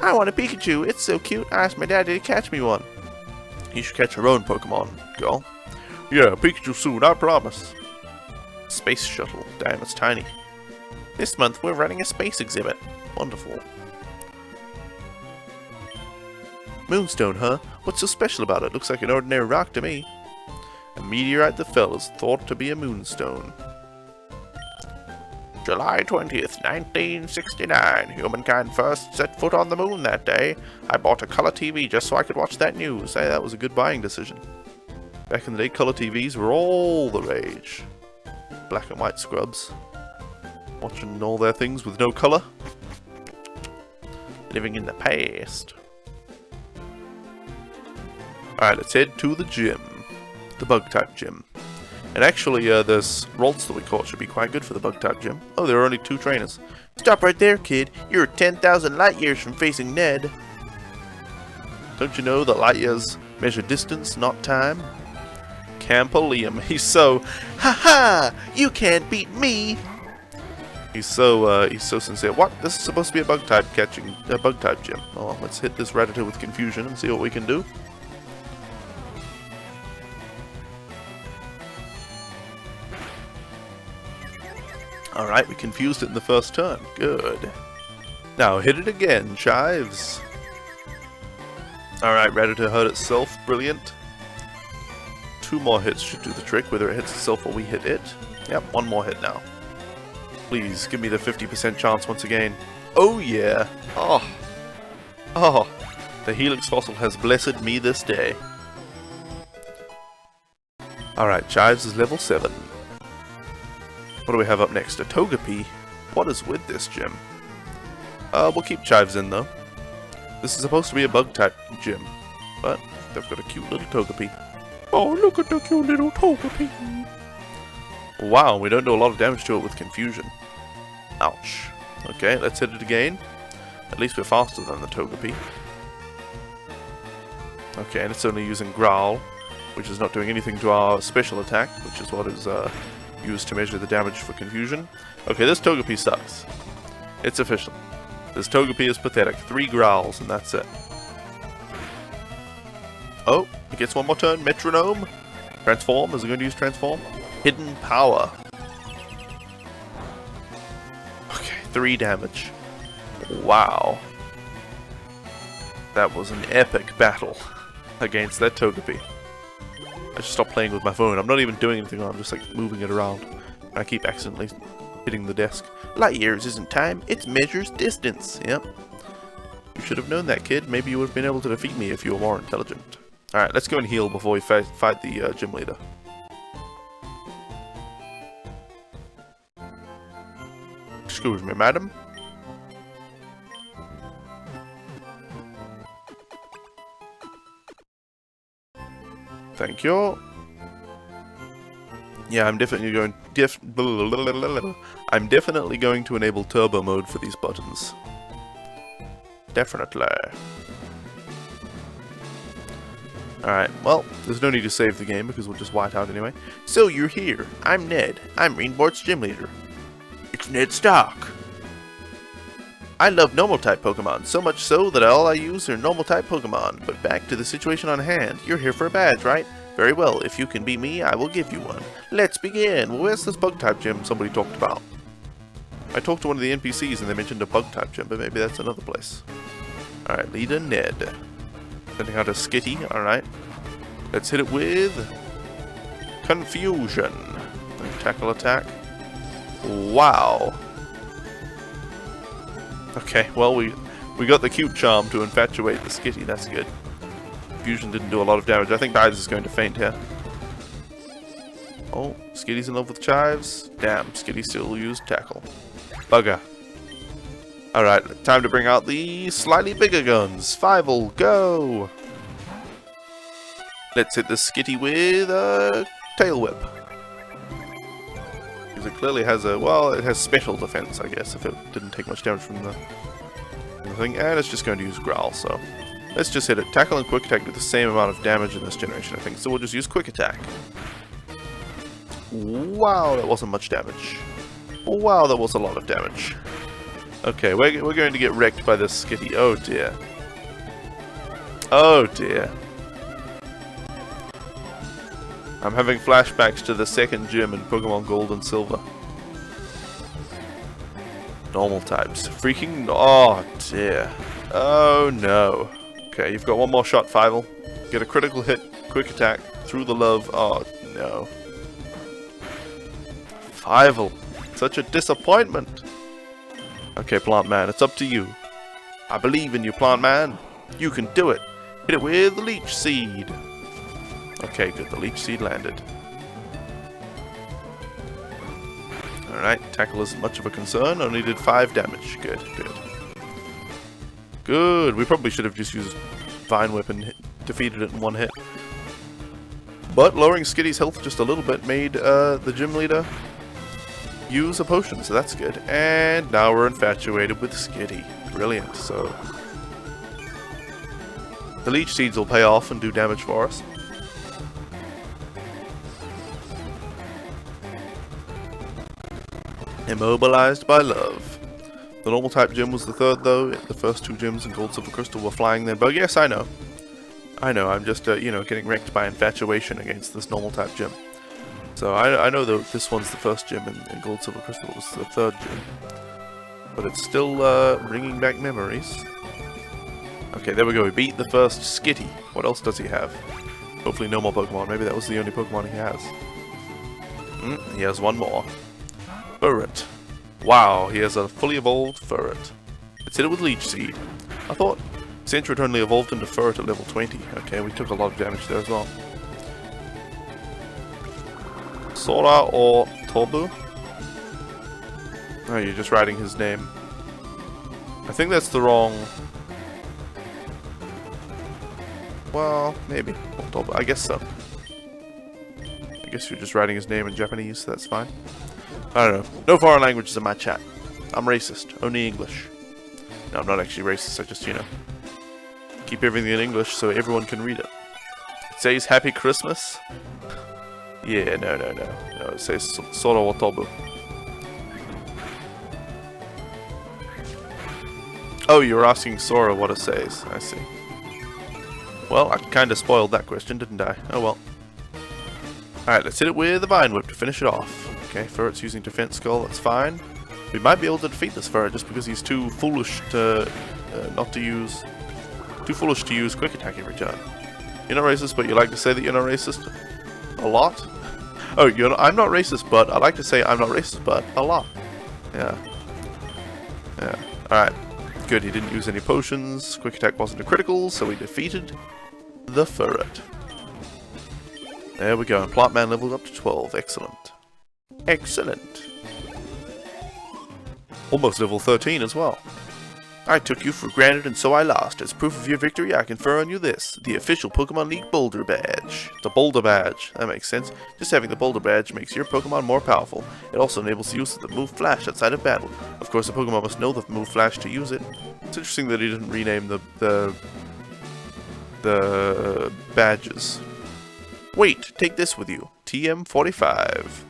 I want a Pikachu. It's so cute. I asked my daddy to catch me one. You should catch your own Pokemon, girl. Yeah, Pikachu soon, I promise. Space shuttle. Damn, it's tiny. This month we're running a space exhibit. Wonderful. Moonstone, huh? What's so special about it? Looks like an ordinary rock to me. A meteorite that fell is thought to be a moonstone. July 20th, 1969. Humankind first set foot on the moon that day. I bought a color TV just so I could watch that news. Hey, that was a good buying decision. Back in the day, color TVs were all the rage. Black and white scrubs. Watching all their things with no color. Living in the past. Alright, let's head to the gym. The bug-type gym. And actually, this Rolts that we caught should be quite good for the bug-type gym. Oh, there are only 2 trainers. Stop right there, kid. You're 10,000 light years from facing Ned. Don't you know that light years measure distance, not time? Can't believe him. He's so, ha-ha! You can't beat me! He's so sincere. What? This is supposed to be a bug-type gym. Oh, let's hit this Rattata with confusion and see what we can do. Alright, we confused it in the first turn. Good. Now hit it again, Chives. Alright, Rattata hurt itself. Brilliant. 2 more hits should do the trick, whether it hits itself or we hit it. Yep, 1 more hit now. Please, give me the 50% chance once again. Oh yeah! Oh! Oh! The Helix Fossil has blessed me this day. Alright, Chives is level 7. What do we have up next? A Togepi? What is with this gym? We'll keep Chives in though. This is supposed to be a bug-type gym, but they've got a cute little Togepi. Oh, look at the cute little Togepi! Wow, we don't do a lot of damage to it with confusion. Ouch. Okay, let's hit it again. At least we're faster than the Togepi. Okay, and it's only using Growl, which is not doing anything to our special attack, which is what is used to measure the damage for confusion. Okay, this Togepi sucks. It's official. This Togepi is pathetic. 3 growls and that's it. Oh, it gets 1 more turn. Metronome. Transform. Is it going to use Transform? Hidden Power. Okay, 3 damage. Wow. That was an epic battle against that Togepi. I just stopped playing with my phone. I'm not even doing anything. I'm just like moving it around. I keep accidentally hitting the desk. Light years isn't time. It measures distance. Yep. You should have known that, kid. Maybe you would have been able to defeat me if you were more intelligent. Alright, let's go and heal before we fight the gym leader. Excuse me, madam. Thank you. Yeah, I'm definitely going to enable turbo mode for these buttons. Definitely. Alright, well, there's no need to save the game because we'll just white out anyway. So you're here. I'm Ned. I'm Rainbort's gym leader. It's Ned Stark. I love normal type Pokemon, so much so that all I use are normal type Pokemon. But back to the situation on hand. You're here for a badge, right? Very well, if you can beat me, I will give you one. Let's begin! Well, where's this bug-type gym somebody talked about? I talked to one of the NPCs and they mentioned a bug-type gym, but maybe that's another place. Alright, leader Ned. Sending out a Skitty, alright. Let's hit it with... Confusion. Tackle attack. Wow. Okay, well, we got the cute charm to infatuate the Skitty, that's good. Fusion didn't do a lot of damage. I think Chives is going to faint here. Oh, Skitty's in love with Chives. Damn, Skitty still used Tackle. Bugger. Alright, time to bring out the slightly bigger guns. Fivel, go! Let's hit the skitty with a tail whip. Because it clearly has a, well, it has special defense, I guess, if it didn't take much damage from the thing. And it's just going to use growl, so let's just hit it. Tackle and quick attack do the same amount of damage in this generation, I think. So we'll just use quick attack. Wow, that wasn't much damage. Wow, that was a lot of damage. Okay, we're going to get wrecked by this skitty. Oh dear. Oh dear. I'm having flashbacks to the second gym in Pokemon Gold and Silver. Normal types. Freaking... oh dear. Oh no. Okay, you've got one more shot, Fivel. Get a critical hit, quick attack, through the love. Oh no. Fivel. Such a disappointment. Okay, Plant Man, it's up to you. I believe in you, Plant Man. You can do it. Hit it with the Leech Seed. Okay, good. The Leech Seed landed. Alright, tackle isn't much of a concern. Only did 5 damage. Good, good. Good. We probably should have just used Vine Whip and defeated it in one hit. But lowering Skitty's health just a little bit made the gym leader use a potion, so that's good. And now we're infatuated with Skitty. Brilliant. So the Leech Seeds will pay off and do damage for us. Immobilized by love. The normal type gym was the third, though. The first 2 gyms in Gold, Silver, Crystal were flying then. But yes, I know. I know. I'm just, you know, getting wrecked by infatuation against this normal type gym. So I know that this one's the first gym in Gold, Silver, Crystal. It was the third gym. But it's still bringing back memories. Okay, there we go. We beat the first Skitty. What else does he have? Hopefully no more Pokemon. Maybe that was the only Pokemon he has. He has one more. Ferret. Wow, he has a fully evolved Ferret. Let's hit it with Leech Seed. I thought Sentret only evolved into Ferret at level 20. Okay, we took a lot of damage there as well. Sora or Tobu? Oh, you're just writing his name. I think that's the wrong... well, maybe. Tobu. I guess so. I guess you're just writing his name in Japanese, so that's fine. I don't know. No foreign languages in my chat. I'm racist. Only English. No, I'm not actually racist. I just, you know, keep everything in English so everyone can read it. It says Happy Christmas. Yeah, no. No, it says Sora wa Tobu. Oh, you were asking Sora what it says. I see. Well, I kind of spoiled that question, didn't I? Oh well. Alright, let's hit it with the Vine Whip to finish it off. Okay, Ferret's using Defense Skull, that's fine. We might be able to defeat this Ferret just because he's too foolish to too foolish to use Quick Attack every turn. You're not racist, but you like to say that you're not racist a lot? Oh, I'm not racist, but I like to say I'm not racist, but a lot. Yeah. Yeah. Alright. Good, he didn't use any potions. Quick Attack wasn't a critical, so we defeated the Ferret. There we go, and Plant Man leveled up to 12. Excellent. Excellent. Almost level 13 as well. I took you for granted and so I lost. As proof of your victory, I confer on you this, the official Pokemon League Boulder Badge. It's a Boulder Badge. That makes sense. Just having the Boulder Badge makes your Pokemon more powerful. It also enables the use of the move Flash outside of battle. Of course, the Pokemon must know the move Flash to use it. It's interesting that he didn't rename the badges. Wait, take this with you. TM45.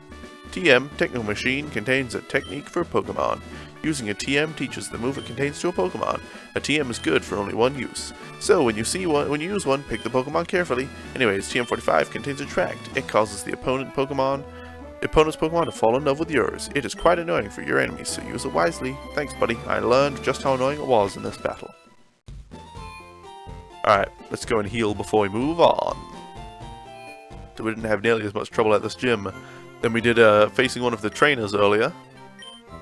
TM, Techno Machine, contains a technique for Pokemon. Using a TM teaches the move it contains to a Pokemon. A TM is good for only one use. So when you use one, pick the Pokemon carefully. Anyways, TM45 contains Attract. It causes the opponent's Pokemon to fall in love with yours. It is quite annoying for your enemies, so use it wisely. Thanks, buddy. I learned just how annoying it was in this battle. Alright, let's go and heal before we move on. So we didn't have nearly as much trouble at this gym than we did facing one of the trainers earlier.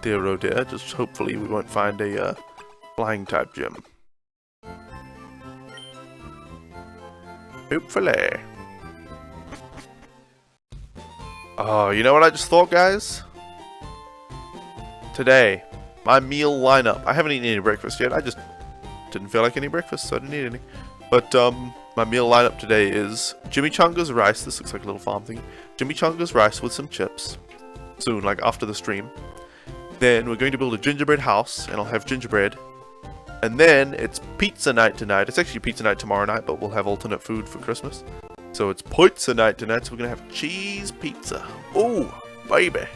Dear oh dear, just hopefully we won't find a flying type gym. Hopefully. Oh, you know what I just thought, guys? Today, my meal lineup. I haven't eaten any breakfast yet. I just didn't feel like any breakfast, so I didn't eat any. But my meal lineup today is chimichangas rice. This looks like a little farm thing. Chimichangas rice with some chips. Soon, like after the stream. Then we're going to build a gingerbread house, and I'll have gingerbread. And then it's pizza night tonight. It's actually pizza night tomorrow night, but we'll have alternate food for Christmas. So it's pizza night tonight, so we're going to have cheese pizza. Oh, baby.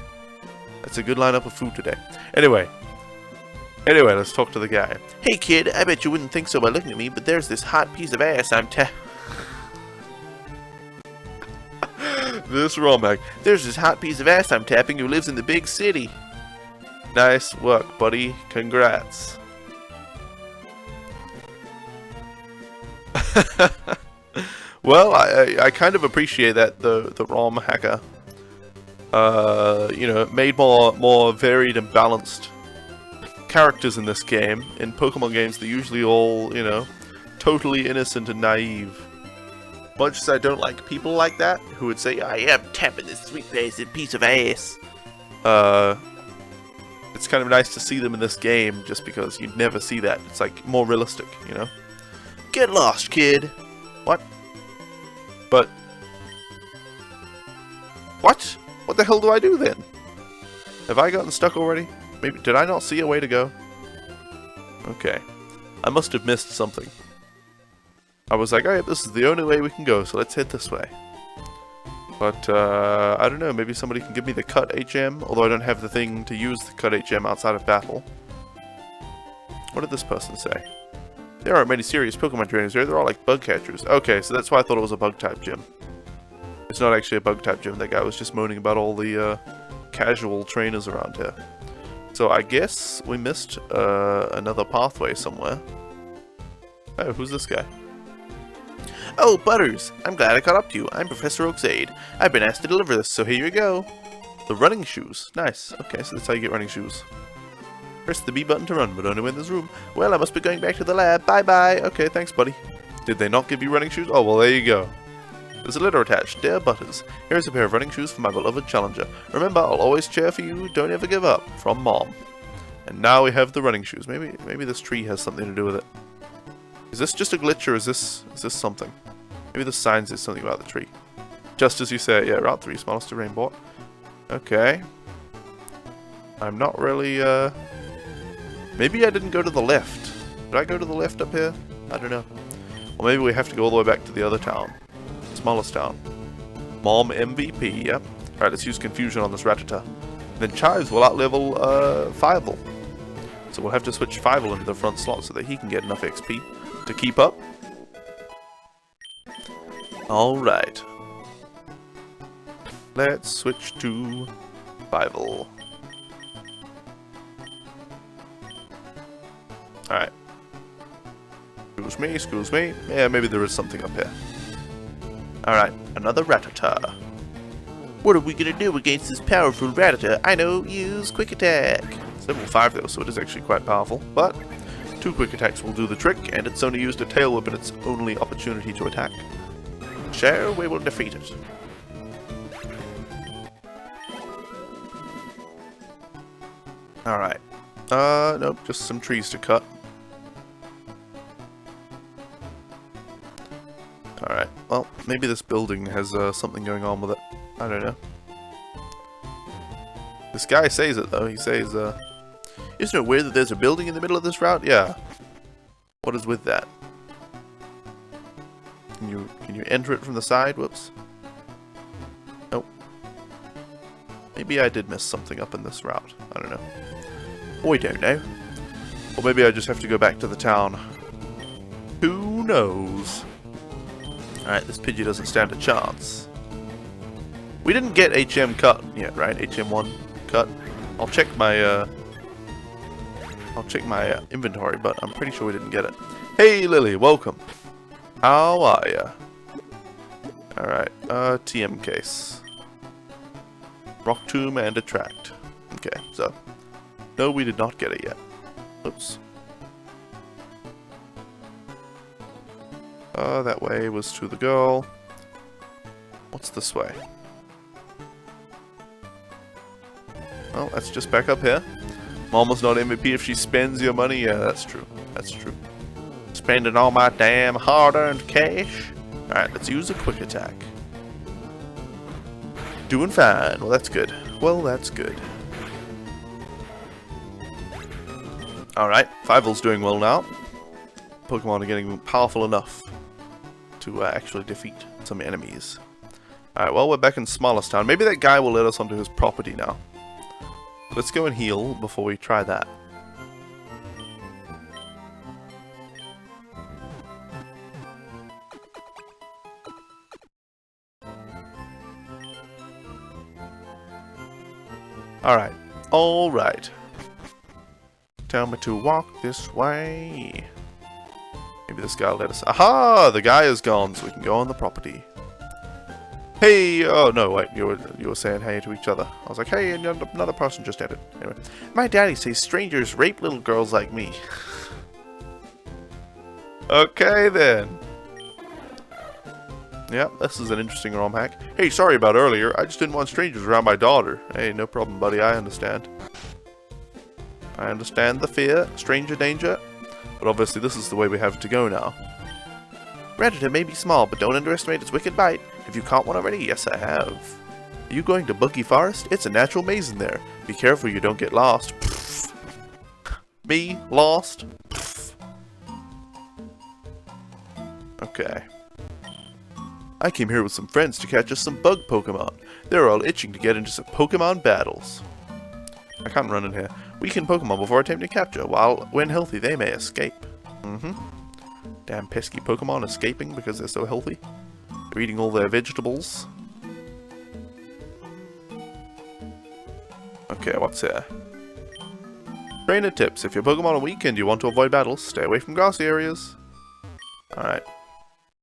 That's a good lineup of food today. Anyway, let's talk to the guy. Hey kid, I bet you wouldn't think so by looking at me, but there's this hot piece of ass This romhack. There's this hot piece of ass I'm tapping who lives in the big city. Nice work, buddy. Congrats. Well, I kind of appreciate that the ROM hacker, you know, made more varied and balanced characters in this game. In Pokemon games, they're usually all, you know, totally innocent and naive. Much as I don't like people like that, who would say, I am tapping this sweet-faced piece of ass. It's kind of nice to see them in this game, just because you'd never see that. It's like more realistic, you know? Get lost, kid! What? But... What? What the hell do I do then? Have I gotten stuck already? Maybe, did I not see a way to go? Okay. I must have missed something. I was like, alright, this is the only way we can go, so let's head this way. But, I don't know, maybe somebody can give me the cut HM, although I don't have the thing to use the cut HM outside of battle. What did this person say? There aren't many serious Pokemon trainers here, they're all like bug catchers. Okay, so that's why I thought it was a bug type gym. It's not actually a bug type gym, that guy was just moaning about all the, casual trainers around here. So I guess we missed, another pathway somewhere. Oh, who's this guy? Oh, Butters! I'm glad I caught up to you. I'm Professor Oak's aide. I've been asked to deliver this, so here you go. The running shoes. Nice. Okay, so that's how you get running shoes. Press the B button to run, but only when there's room. Well, I must be going back to the lab. Bye-bye. Okay, thanks, buddy. Did they not give you running shoes? Oh, well, there you go. There's a letter attached. Dear Butters, here's a pair of running shoes for my beloved challenger. Remember, I'll always cheer for you. Don't ever give up. From Mom. And now we have the running shoes. Maybe this tree has something to do with it. Is this just a glitch, or is this something? Maybe the sign says something about the tree. Just as you say, yeah, Route 3, smallest terrain bought. Okay. I'm not really, maybe I didn't go to the left. Did I go to the left up here? I don't know. Or maybe we have to go all the way back to the other town. Smallest town. Mom MVP, yep. Alright, let's use Confusion on this Rattata. Then Chives will outlevel, Fireball. So we'll have to switch Fireball into the front slot so that he can get enough XP to keep up. Alright. Let's switch to Fireball. Alright. Excuse me. Yeah, maybe there is something up here. Alright, another Rattata. What are we gonna do against this powerful Rattata? I know, use Quick Attack. It's level 5 though, so it is actually quite powerful. But 2 quick attacks will do the trick, and it's only used a tail whip in its only opportunity to attack. So we will defeat it. Alright. Nope, just some trees to cut. Alright, well, maybe this building has something going on with it. I don't know. This guy says it though, he says, isn't it weird that there's a building in the middle of this route? Yeah. What is with that? Can you enter it from the side? Whoops. Nope. Maybe I did miss something up in this route. I don't know. We don't know. Or maybe I just have to go back to the town. Who knows? Alright, this Pidgey doesn't stand a chance. We didn't get HM cut yet, right? HM1 cut. I'll check my inventory, but I'm pretty sure we didn't get it. Hey Lily, welcome. How are ya? Alright, TM case. Rock Tomb and Attract. Okay, so. No, we did not get it yet. Oops. That way was to the girl. What's this way? Oh, that's just back up here. Almost not MVP if she spends your money. Yeah, that's true. That's true. Spending all my damn hard-earned cash. Alright, let's use a quick attack. Doing fine. Well, that's good. Well, that's good. Alright, Fievel's doing well now. Pokemon are getting powerful enough to actually defeat some enemies. Alright, well, we're back in Smallest Town. Maybe that guy will let us onto his property now. Let's go and heal before we try that. Alright. Alright. Tell me to walk this way. Maybe this guy will let us... Aha! The guy is gone, so we can go on the property. Hey! Oh, no, wait. You were saying hey to each other. I was like, hey, and another person just entered. Anyway. My daddy says strangers rape little girls like me. Okay, then. Yeah, this is an interesting ROM hack. Hey, sorry about earlier. I just didn't want strangers around my daughter. Hey, no problem, buddy. I understand. I understand the fear, stranger danger. But obviously this is the way we have to go now. Predator may be small, but don't underestimate its wicked bite. Have you caught one already? Yes, I have. Are you going to Buggy Forest? It's a natural maze in there. Be careful you don't get lost. Me? Lost? Okay. I came here with some friends to catch us some bug Pokemon. They're all itching to get into some Pokemon battles. I can't run in here. Weaken Pokemon before attempting capture, while when healthy they may escape. Damn pesky Pokemon escaping because they're so healthy. They're eating all their vegetables. Okay, what's here? Trainer tips. If your Pokemon are weak and you want to avoid battles, stay away from grassy areas. Alright.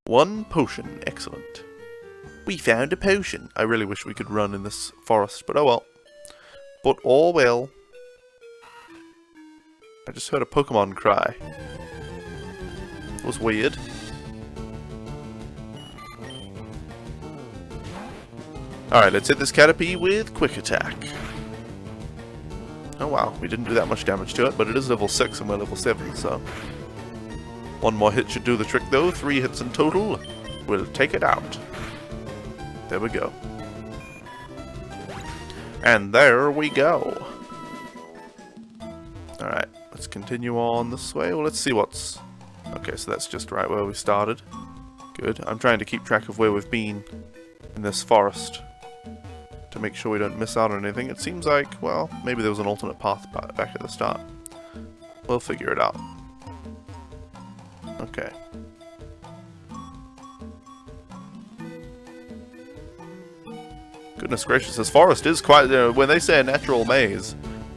1 potion. Excellent. We found a potion. I really wish we could run in this forest, but oh well. But all well. I just heard a Pokemon cry. It was weird. Alright, let's hit this Caterpie with Quick Attack. Oh wow, we didn't do that much damage to it, but it is level 6 and we're level 7, so... 1 more hit should do the trick though. 3 hits in total. We'll take it out. There we go. And there we go. Alright, let's continue on this way. Well, let's see what's... Okay, so that's just right where we started. Good. I'm trying to keep track of where we've been in this forest to make sure we don't miss out on anything. It seems like, well, maybe there was an alternate path back at the start. We'll figure it out. Okay. Goodness gracious, this forest is quite... when they say a natural maze,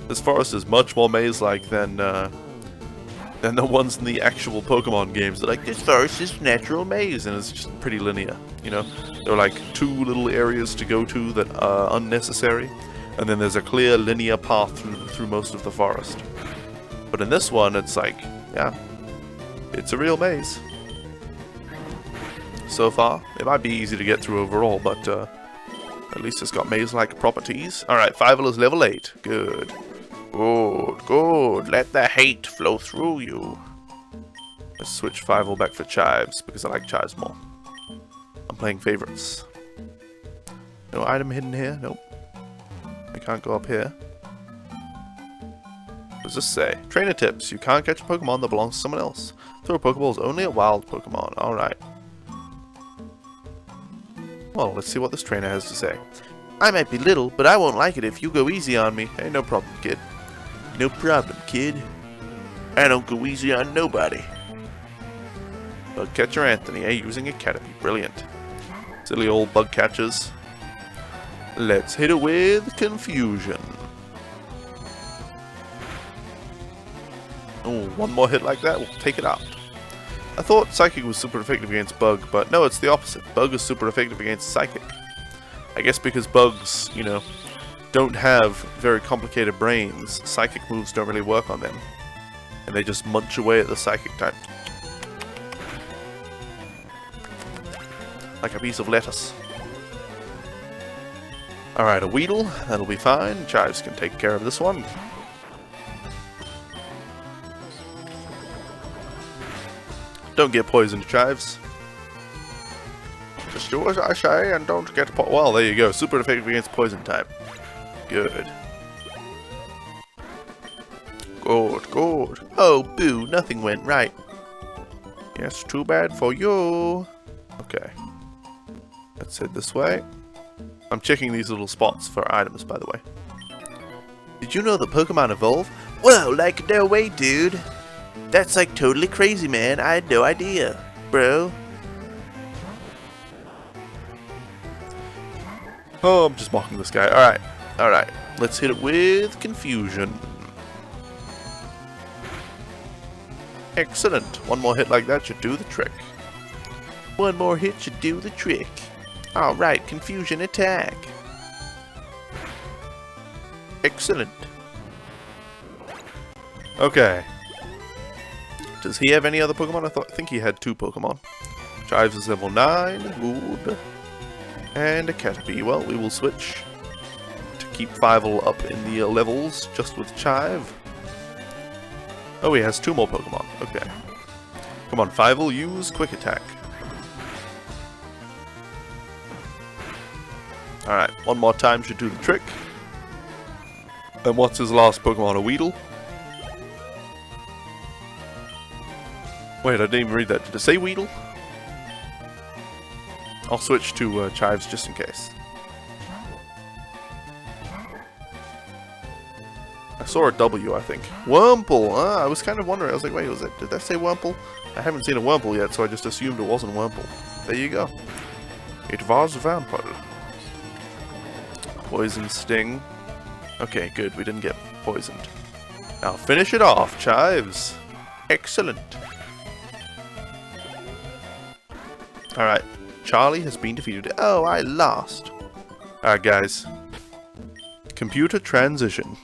this forest is much more maze-like than the ones in the actual Pokemon games. They're like, this forest is natural maze, and it's just pretty linear, you know? There are like 2 little areas to go to that are unnecessary, and then there's a clear linear path through most of the forest. But in this one, it's like, yeah, it's a real maze. So far, it might be easy to get through overall, but at least it's got maze-like properties. Alright, Fievel is level 8. Good. Good, good. Let the hate flow through you. Let's switch Fievel back for Chives, because I like Chives more. I'm playing favorites. No item hidden here? Nope. I can't go up here. What does this say? Trainer tips. You can't catch a Pokemon that belongs to someone else. Throw Pokeballs only at wild Pokemon. Alright. Well, let's see what this trainer has to say. I might be little, but I won't like it if you go easy on me. Hey, no problem, kid. No problem, kid. I don't go easy on nobody. Bug Catcher Anthony, using a Caterpie. Brilliant. Silly old bug catchers. Let's hit it with Confusion. Oh, 1 more hit like that, we'll take it out. I thought Psychic was super effective against Bug, but no, it's the opposite. Bug is super effective against Psychic. I guess because bugs, you know, don't have very complicated brains, Psychic moves don't really work on them. And they just munch away at the Psychic type. Like a piece of lettuce. Alright, a Weedle, that'll be fine. Chives can take care of this one. Don't get poisoned, Chives. Just do as I say and don't get well, there you go. Super effective against poison type. Good. Good, good. Oh, boo, nothing went right. Yes, too bad for you. Okay. Let's head this way. I'm checking these little spots for items, by the way. Did you know that Pokemon evolve? Whoa, like no way, dude. That's like totally crazy, man. I had no idea, bro. Oh, I'm just mocking this guy. Alright, alright. Let's hit it with Confusion. Excellent. One more hit like that should do the trick. One more hit should do the trick. Alright, Confusion attack. Excellent. Okay. Does he have any other Pokemon? I think he had 2 Pokemon. Chives is level 9. Good. And a Caterpie. Well, we will switch to keep Fievel up in the levels just with Chive. Oh, he has 2 more Pokemon. Okay. Come on, Fievel, use Quick Attack. Alright, one more time should do the trick. And what's his last Pokemon? A Weedle? Wait, I didn't even read that. Did it say Weedle? I'll switch to Chives just in case. I saw a W, I think. Wurmple! I was kind of wondering. I was like, wait, did that say Wurmple? I haven't seen a Wurmple yet, so I just assumed it wasn't Wurmple. There you go. It was Wurmple. Poison Sting. Okay, good. We didn't get poisoned. Now finish it off, Chives. Excellent. Alright. Charlie has been defeated. Oh, I lost. Alright, guys. Computer transition.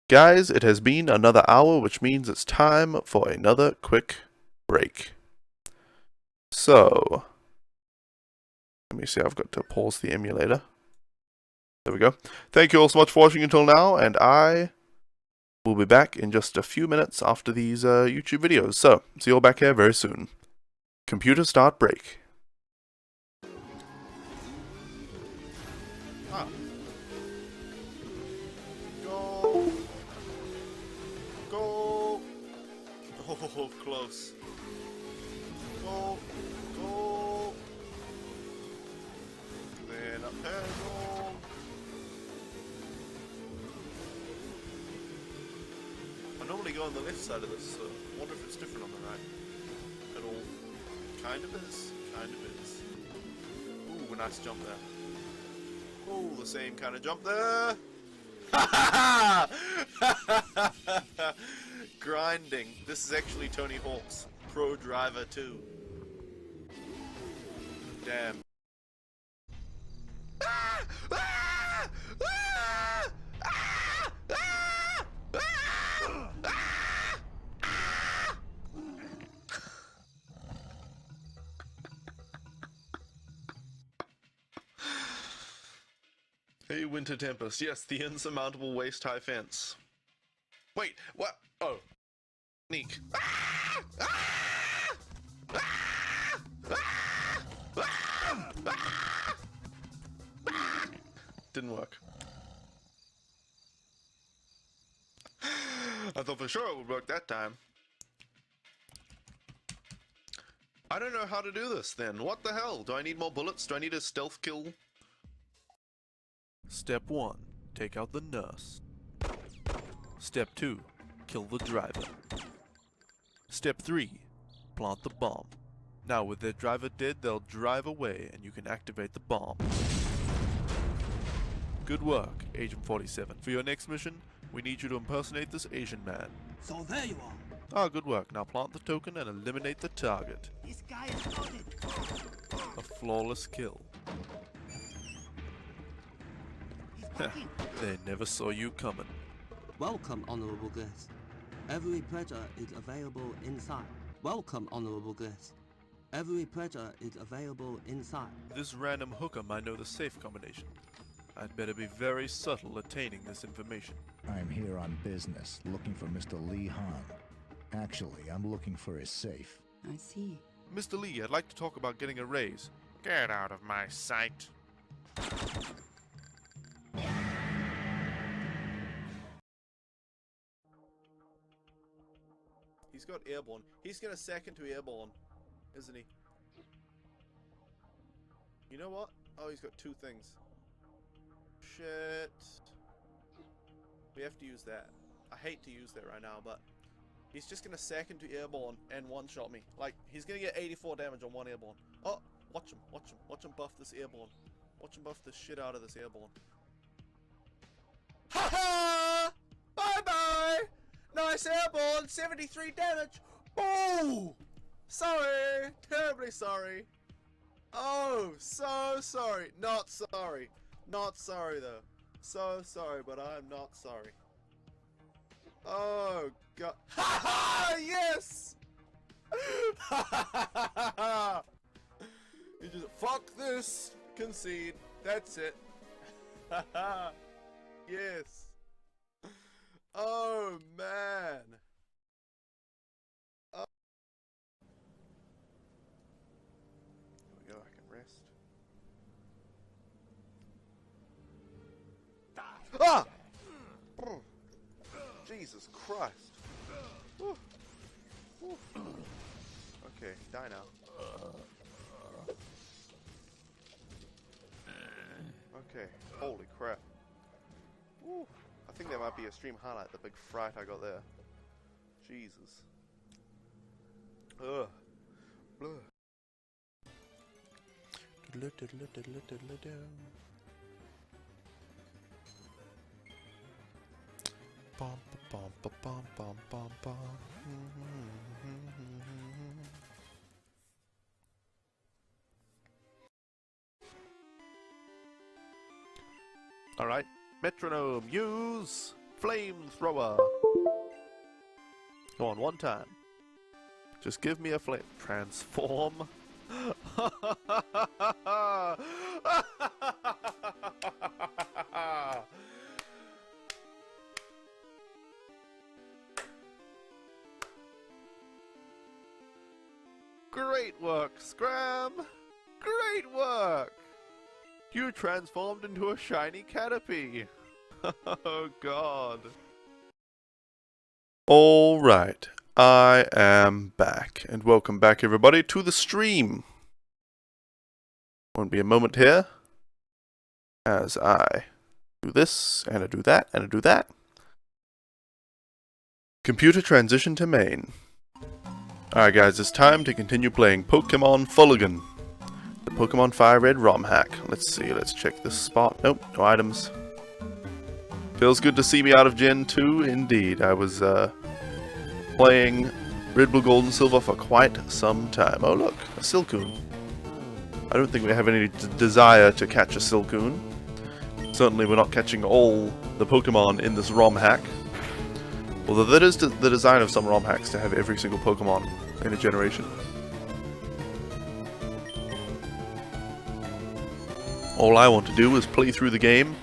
Guys, it has been another hour, which means it's time for another quick break. So, let me see, I've got to pause the emulator. There we go. Thank you all so much for watching until now, and I will be back in just a few minutes after these YouTube videos. So, see you all back here very soon. Computer start break. Ah. Go! Go! Oh, close. Go! Go! Then up pedal. I normally go on the left side of this, so I wonder if it's different on the right. At all. Kind of is. Kind of is. Ooh, a nice jump there. Ooh, the same kind of jump there. Grinding. This is actually Tony Hawk's Pro Driver 2. Damn. Hey, Winter Tempest. Yes, the insurmountable waist-high fence. Wait, what? Oh. Sneak. Didn't work. I thought for sure it would work that time. I don't know how to do this then. What the hell? Do I need more bullets? Do I need a stealth kill? Step 1. Take out the nurse. Step 2. Kill the driver. Step 3. Plant the bomb. Now with their driver dead, they'll drive away and you can activate the bomb. Good work, Agent 47. For your next mission, we need you to impersonate this Asian man. So there you are. Ah, good work. Now plant the token and eliminate the target. This guy is loaded. A flawless kill. They never saw you coming. Welcome, honorable guest. Every pleasure is available inside. Welcome, honorable guest. Every pleasure is available inside. This random hooker might know the safe combination. I'd better be very subtle attaining this information. I'm here on business, looking for Mr. Lee Han. Actually, I'm looking for a safe. I see. Mr. Lee, I'd like to talk about getting a raise. Get out of my sight. He's got airborne. He's gonna second to airborne, isn't he? You know what? Oh, he's got 2 things. Shit. We have to use that. I hate to use that right now, but he's just gonna second to airborne and one-shot me. Like, he's gonna get 84 damage on 1 airborne. Oh, watch him, watch him, watch him buff this airborne. Watch him buff the shit out of this airborne. Ha ha! Bye bye! Nice airborne, 73 damage! Oh! Sorry! Terribly sorry. Oh, so sorry. Not sorry. Not sorry though. So sorry, but I'm not sorry. Oh god. Ha ha! Yes! Ha ha ha ha! You just fuck this. Concede. That's it. Ha ha! Yes. Oh man. Oh. There we go. I can rest. Ah! Jesus Christ. Woo. Woo. Okay, die now. Okay, holy crap. Woo. I think that might be a stream highlight, the big fright I got there. Jesus. Ugh. Blah. Bum, bum, bum, bum, bum, bum, bum. Alright, metronome, use flamethrower. Go on, one time. Just give me a flame. Transform. Great work, Scram! Great work! You transformed into a shiny canopy! Oh god. Alright, I am back, and welcome back everybody to the stream. Won't be a moment here, as I do this, and I do that, and I do that. Computer transition to main. Alright guys, it's time to continue playing Pkmn Fuligin. The Pokemon FireRed ROM hack. Let's see, let's check this spot. Nope, no items. Feels good to see me out of Gen 2, indeed. I was playing Red, Blue, Gold, and Silver for quite some time. Oh look, a Silcoon. I don't think we have any desire to catch a Silcoon. Certainly we're not catching all the Pokemon in this ROM hack. Although that is the design of some ROM hacks, to have every single Pokemon in a generation. All I want to do is play through the game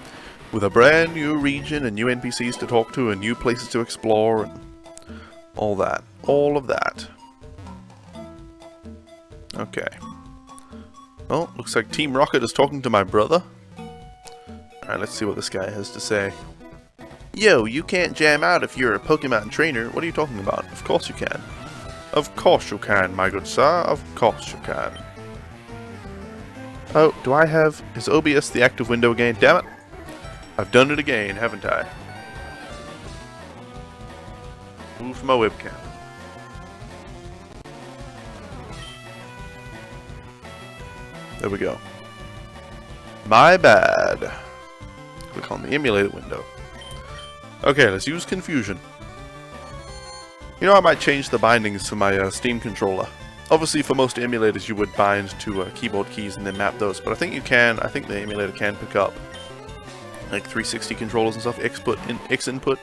with a brand new region and new NPCs to talk to and new places to explore and all that. All of that. Okay. Well, looks like Team Rocket is talking to my brother. Alright, let's see what this guy has to say. Yo, you can't jam out if you're a Pokemon trainer. What are you talking about? Of course you can. Of course you can, my good sir. Of course you can. Oh, do I have... Is OBS the active window again? Damn it. I've done it again, haven't I? Move my webcam. There we go. My bad. Click on the emulator window. Okay, let's use Confusion. You know, I might change the bindings to my Steam controller. Obviously, for most emulators, you would bind to keyboard keys and then map those, but I think you can. I think the emulator can pick up like 360 controllers and stuff, X input.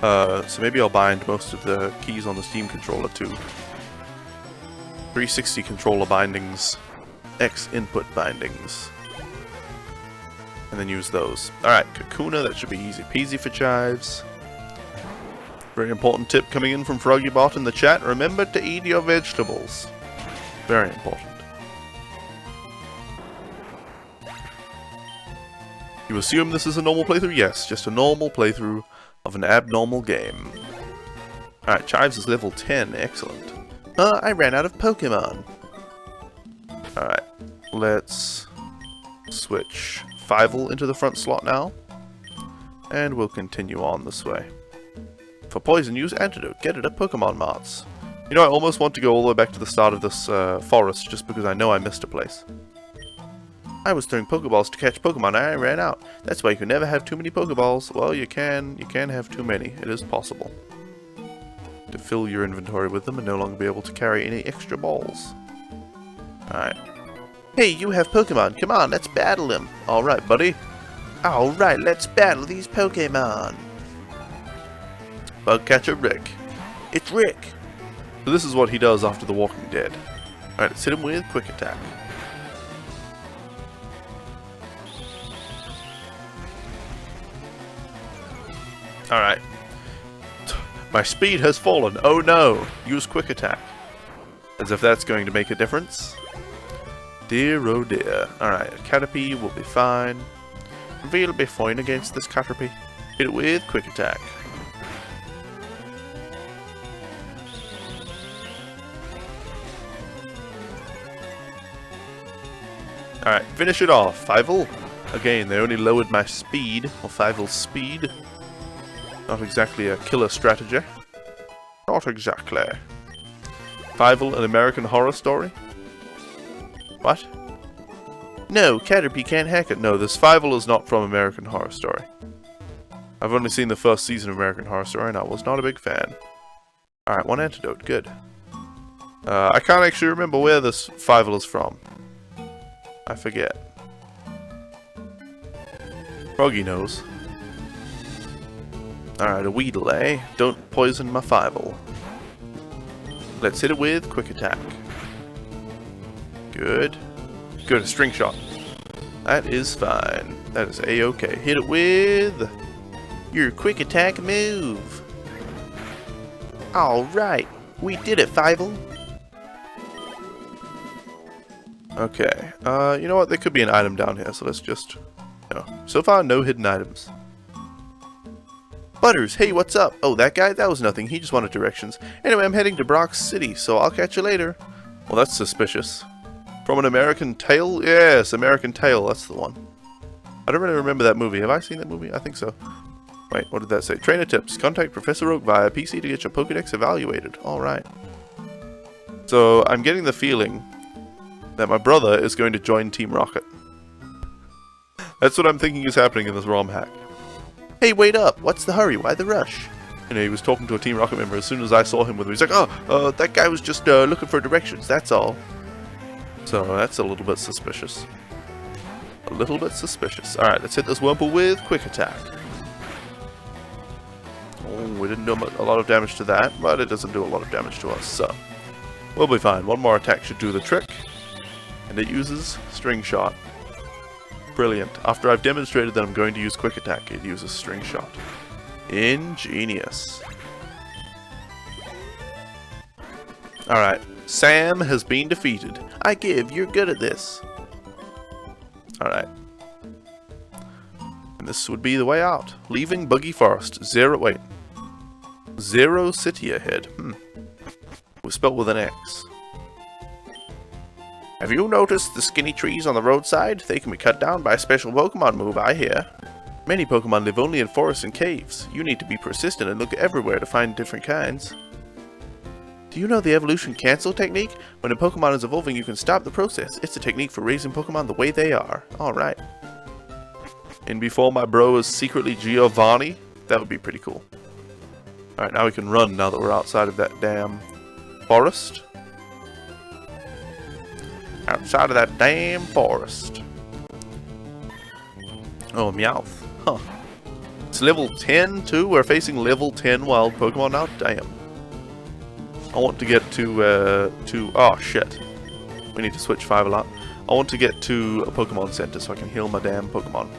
So maybe I'll bind most of the keys on the Steam controller to 360 controller bindings, X input bindings. And then use those. Alright, Kakuna, that should be easy peasy for chives. Very important tip coming in from FroggyBot in the chat. Remember to eat your vegetables. Very important. You assume this is a normal playthrough? Yes, just a normal playthrough of an abnormal game. Alright, Chives is level 10. Excellent. I ran out of Pokemon. Alright, let's switch Fievel into the front slot now. And we'll continue on this way. For poison, use Antidote. Get it at Pokemon Marts. You know, I almost want to go all the way back to the start of this forest just because I know I missed a place. I was throwing Pokeballs to catch Pokemon and I ran out. That's why you can never have too many Pokeballs. Well, you can have too many. It is possible to fill your inventory with them and no longer be able to carry any extra balls. Alright. Hey, you have Pokemon. Come on, let's battle them. Alright, buddy. Alright, let's battle these Pokemon. Bugcatcher Rick. It's Rick. So this is what he does after The Walking Dead. Alright, let's hit him with Quick Attack. Alright. My speed has fallen. Oh no. Use Quick Attack. As if that's going to make a difference. Dear oh dear. Alright, Caterpie will be fine. We'll be fine against this Caterpie. Hit it with Quick Attack. Alright, finish it off. Fievel. Again, they only lowered my speed, or Fievel's speed. Not exactly a killer strategy. Not exactly. Fievel, an American Horror Story? What? No, Caterpie can't hack it. No, this Fievel is not from American Horror Story. I've only seen the first season of American Horror Story and I was not a big fan. Alright, one antidote. Good. I can't actually remember where this Fievel is from. I forget. Froggy knows. Alright, a Weedle, eh? Don't poison my Fievel. Let's hit it with Quick Attack. Good. Good, a String Shot. That is fine. That is a-okay. Hit it with your Quick Attack move. Alright, we did it, Fievel. Okay, you know what? There could be an item down here, so let's just... No. So far, no hidden items. Butters, hey, what's up? Oh, that guy? That was nothing. He just wanted directions. Anyway, I'm heading to Brock City, so I'll catch you later. Well, that's suspicious. From an American Tail? Yes, American Tail, that's the one. I don't really remember that movie. Have I seen that movie? I think so. Wait, what did that say? Trainer tips. Contact Professor Oak via PC to get your Pokedex evaluated. Alright. So, I'm getting the feeling that my brother is going to join Team Rocket. That's what I'm thinking is happening in this ROM hack. Hey, wait up! What's the hurry? Why the rush? You know, he was talking to a Team Rocket member as soon as I saw him with him. He's like, oh, that guy was just looking for directions, that's all. So, that's a little bit suspicious. A little bit suspicious. Alright, let's hit this Wurmple with Quick Attack. Oh, we didn't do a lot of damage to that, but it doesn't do a lot of damage to us, so... We'll be fine. One more attack should do the trick. And it uses String Shot. Brilliant. After I've demonstrated that I'm going to use Quick Attack, it uses String Shot. Ingenious. Alright. Sam has been defeated. I give, you're good at this. Alright. And this would be the way out. Leaving Buggy Forest. Zero City ahead. Was spelled with an X. Have you noticed the skinny trees on the roadside? They can be cut down by a special Pokemon move, I hear. Many Pokemon live only in forests and caves. You need to be persistent and look everywhere to find different kinds. Do you know the evolution cancel technique? When a Pokemon is evolving, you can stop the process. It's a technique for raising Pokemon the way they are. Alright. And before my bro is secretly Giovanni? That would be pretty cool. Alright, now we can run now that we're outside of that damn forest. Outside of that damn forest. Oh, Meowth. Huh. It's level 10 too? We're facing level 10 wild Pokemon now? Damn. I want to get to oh, shit. We need to switch 5 a lot. I want to get to a Pokemon Center so I can heal my damn Pokemon.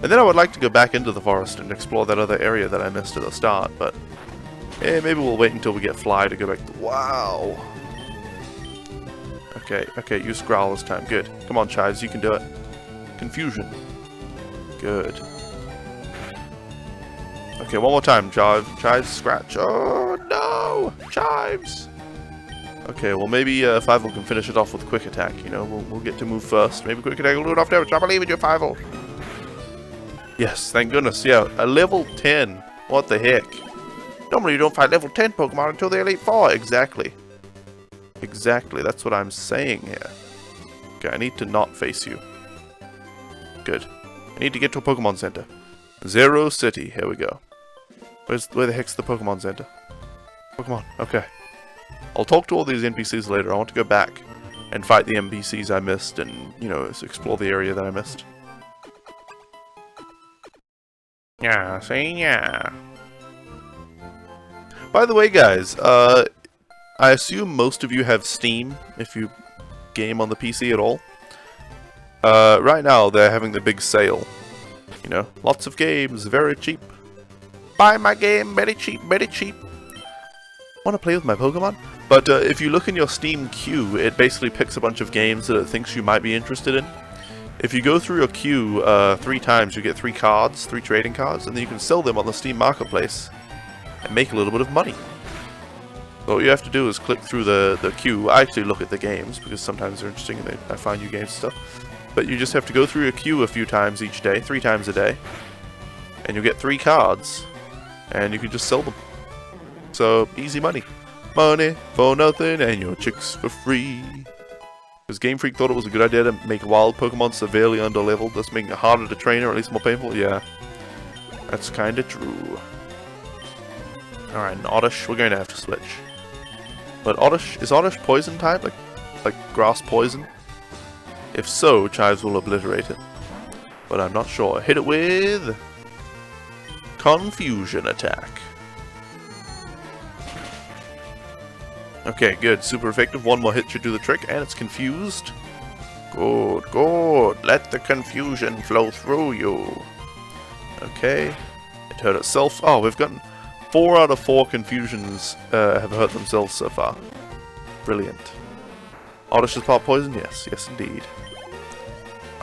And then I would like to go back into the forest and explore that other area that I missed at the start, but Eh, maybe we'll wait until we get Fly to go back to... Wow! Okay, okay, use Growl this time. Good. Come on, Chives, you can do it. Confusion. Good. Okay, one more time, Chives, scratch. Oh, no! Chives! Okay, well maybe Fievel can finish it off with Quick Attack, you know, we'll get to move first. Maybe Quick Attack will do it off damage. I believe in you, Fievel! Yes, thank goodness, yeah, a level 10. What the heck? Normally you don't fight level 10 Pokemon until the Elite Four. Exactly. Exactly, that's what I'm saying here. Okay, I need to not face you. Good. I need to get to a Pokemon Center. Zero City, here we go. Where the heck's the Pokemon Center? Pokemon, okay. I'll talk to all these NPCs later. I want to go back and fight the NPCs I missed and, you know, explore the area that I missed. Yeah, see, yeah. By the way, guys, I assume most of you have Steam, if you game on the PC at all. Right now, they're having the big sale. You know, lots of games, very cheap. Buy my game, very cheap, very cheap. Want to play with my Pokemon? But if you look in your Steam queue, it basically picks a bunch of games that it thinks you might be interested in. If you go through your queue 3 times, you get 3 cards, 3 trading cards, and then you can sell them on the Steam Marketplace and make a little bit of money. So what you have to do is click through the queue. I actually look at the games because sometimes they're interesting and I find new games and stuff. But you just have to go through your queue a few times each day, 3 times a day, and you get 3 cards, and you can just sell them. So, easy money. Money for nothing and your chicks for free. Because Game Freak thought it was a good idea to make wild Pokemon severely underleveled, thus making it harder to train or at least more painful. Yeah, that's kinda true. Alright, and Oddish, we're going to have to switch. But Oddish, is Oddish poison type? Like grass poison? If so, Chives will obliterate it. But I'm not sure. Hit it with... Confusion Attack. Okay, good. Super effective. One more hit should do the trick, and it's confused. Good, good. Let the confusion flow through you. Okay. It hurt itself. Oh, we've gotten 4 out of 4 confusions have hurt themselves so far. Brilliant. Oddish is part poison? Yes, yes indeed.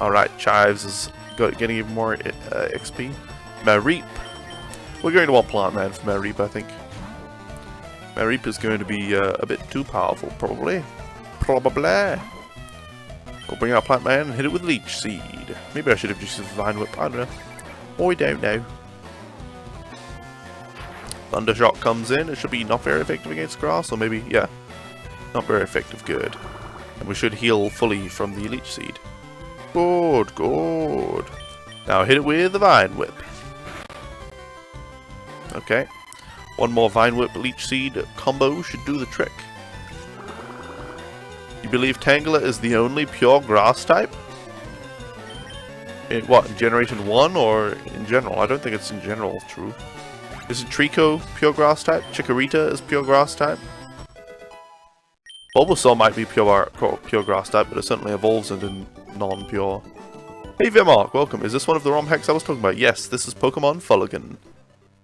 Alright, Chives is getting even more XP. Mareep. We're going to want Plant Man for Mareep, I think. Mareep is going to be a bit too powerful, probably. Probably. We'll bring out Plant Man and hit it with Leech Seed. Maybe I should have just used Vine Whip, I don't know. Or we don't know. Thunder Shock comes in. It should be not very effective against grass, or maybe, yeah. Not very effective, good. And we should heal fully from the Leech Seed. Good, good. Now hit it with the Vine Whip. Okay. One more Vine Whip Leech Seed combo should do the trick. You believe Tangela is the only pure grass type? In what, in Generation 1 or in general? I don't think it's in general true. Is it Trico pure grass type? Chikorita is pure grass type? Bulbasaur might be pure grass type, but it certainly evolves into non-pure. Hey Vimark, welcome. Is this one of the ROM hacks I was talking about? Yes, this is Pokemon Fuligin.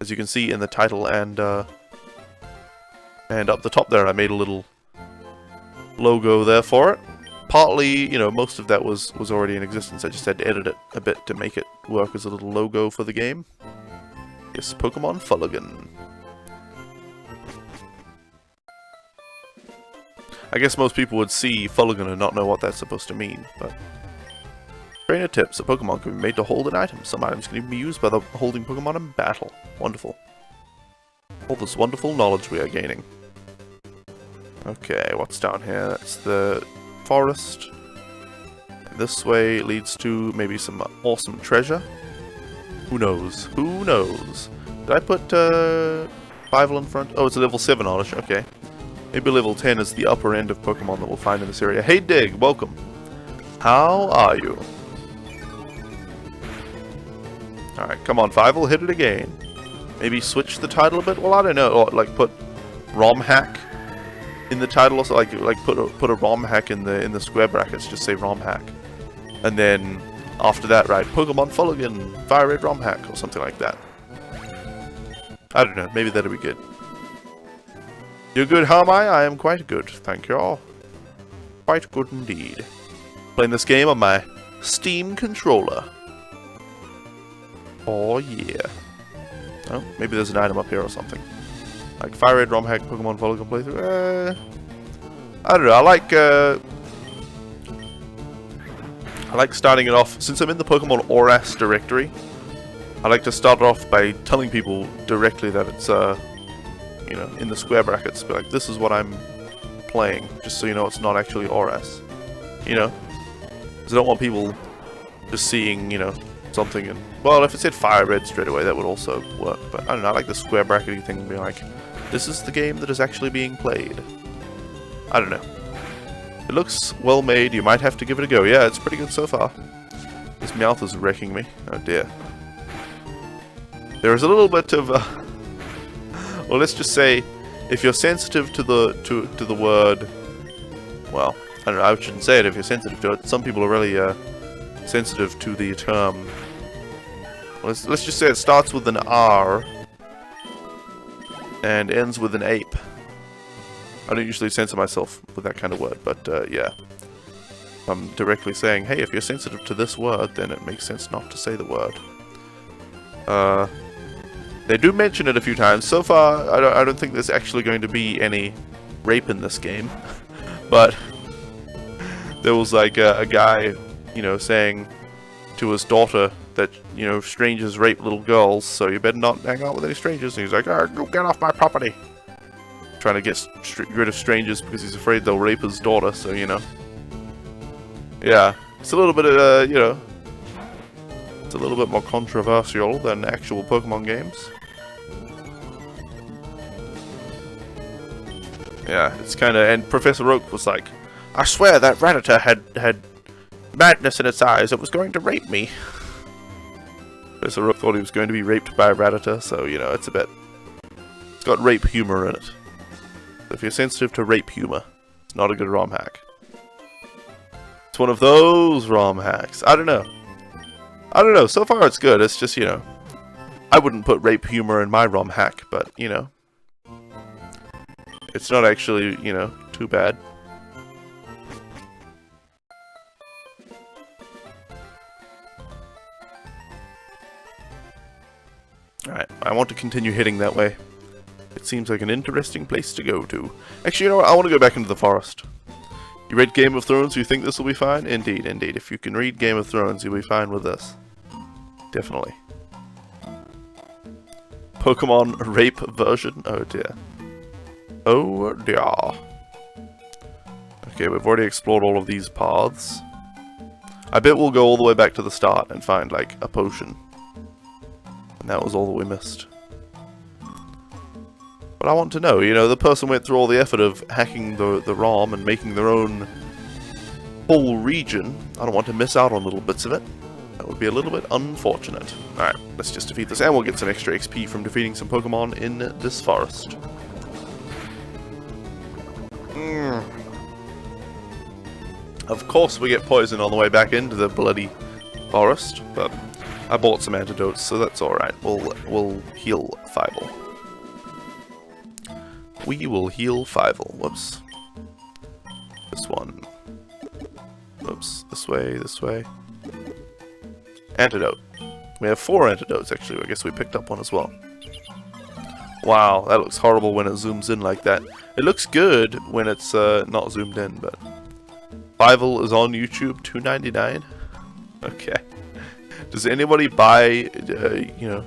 As you can see in the title and up the top there, I made a little logo there for it. Partly, you know, most of that was already in existence. I just had to edit it a bit to make it work as a little logo for the game. Yes, Pokemon Fuligin. I guess most people would see Fuligin and not know what that's supposed to mean, but... Trainer tips. A Pokemon can be made to hold an item. Some items can even be used by the holding Pokemon in battle. Wonderful. All this wonderful knowledge we are gaining. Okay, what's down here? That's the forest. And this way leads to maybe some awesome treasure. Who knows? Who knows? Did I put Fievel in front? Oh, it's a level 7 Oddish. Okay. Maybe level 10 is the upper end of Pokemon that we'll find in this area. Hey Dig, welcome. How are you? Alright, come on, Fievel, hit it again. Maybe switch the title a bit? Well, I don't know. Or, like, put ROM hack in the title. Also, like put a ROM hack in the square brackets. Just say ROM hack. And then, after that, right, Pokemon Fuligin, FireRed ROM hack, or something like that. I don't know. Maybe that'll be good. You're good, how am I? I am quite good, thank you all. Quite good indeed. Playing this game on my Steam controller. Oh yeah. Oh, maybe there's an item up here or something. Like FireRed, romhack, Pokemon Fuligin playthrough. I don't know, I like starting it off, since I'm in the Pokemon ORAS directory, I like to start off by telling people directly that it's, you know, in the square brackets, be like, this is what I'm playing, just so you know it's not actually ORAS. You know? Because I don't want people just seeing, you know, something and, well, if it said FireRed straight away, that would also work, but I don't know, I like the square brackety thing to be like, this is the game that is actually being played. I don't know. It looks well made, you might have to give it a go. Yeah, it's pretty good so far. This Meowth is wrecking me. Oh dear. There is a little bit of, well, let's just say, if you're sensitive to the word, well, I don't know, I shouldn't say it if you're sensitive to it. Some people are really sensitive to the term. Let's just say it starts with an R and ends with an ape. I don't usually censor myself with that kind of word, but yeah. I'm directly saying, hey, if you're sensitive to this word, then it makes sense not to say the word. They do mention it a few times. So far, I don't think there's actually going to be any rape in this game. But there was like a guy, you know, saying to his daughter that, you know, strangers rape little girls, so you better not hang out with any strangers. And he's like, oh, go get off my property. Trying to get rid of strangers because he's afraid they'll rape his daughter, so, you know. Yeah, it's a little bit of, you know, it's a little bit more controversial than actual Pokemon games. Yeah, it's kind of, and Professor Oak was like, I swear that Rattata had madness in its eyes, it was going to rape me. Professor Oak thought he was going to be raped by a Rattata, so, you know, it's a bit, it's got rape humor in it. If you're sensitive to rape humor, it's not a good ROM hack. It's one of those ROM hacks. I don't know. I don't know. So far it's good. It's just, you know, I wouldn't put rape humor in my ROM hack, but, you know, it's not actually, you know, too bad. Alright, I want to continue hitting that way. It seems like an interesting place to go to. Actually, you know what? I want to go back into the forest. You read Game of Thrones, you think this will be fine? Indeed, indeed. If you can read Game of Thrones, you'll be fine with this. Definitely. Pokemon rape version? Oh dear. Oh dear. Okay, we've already explored all of these paths. I bet we'll go all the way back to the start and find, like, a potion. And that was all that we missed. But I want to know, you know, the person went through all the effort of hacking the ROM and making their own whole region. I don't want to miss out on little bits of it. That would be a little bit unfortunate. Alright, let's just defeat this, and we'll get some extra XP from defeating some Pokemon in this forest. Of course we get poison on the way back into the bloody forest, but I bought some antidotes, so that's alright. We'll heal Fievel. We will heal Fievel. Whoops. This one. Whoops. This way, this way. Antidote. We have 4 antidotes, actually. I guess we picked up one as well. Wow, that looks horrible when it zooms in like that. It looks good when it's not zoomed in, but... Fievel is on YouTube, $2.99? Okay. Does anybody buy, you know,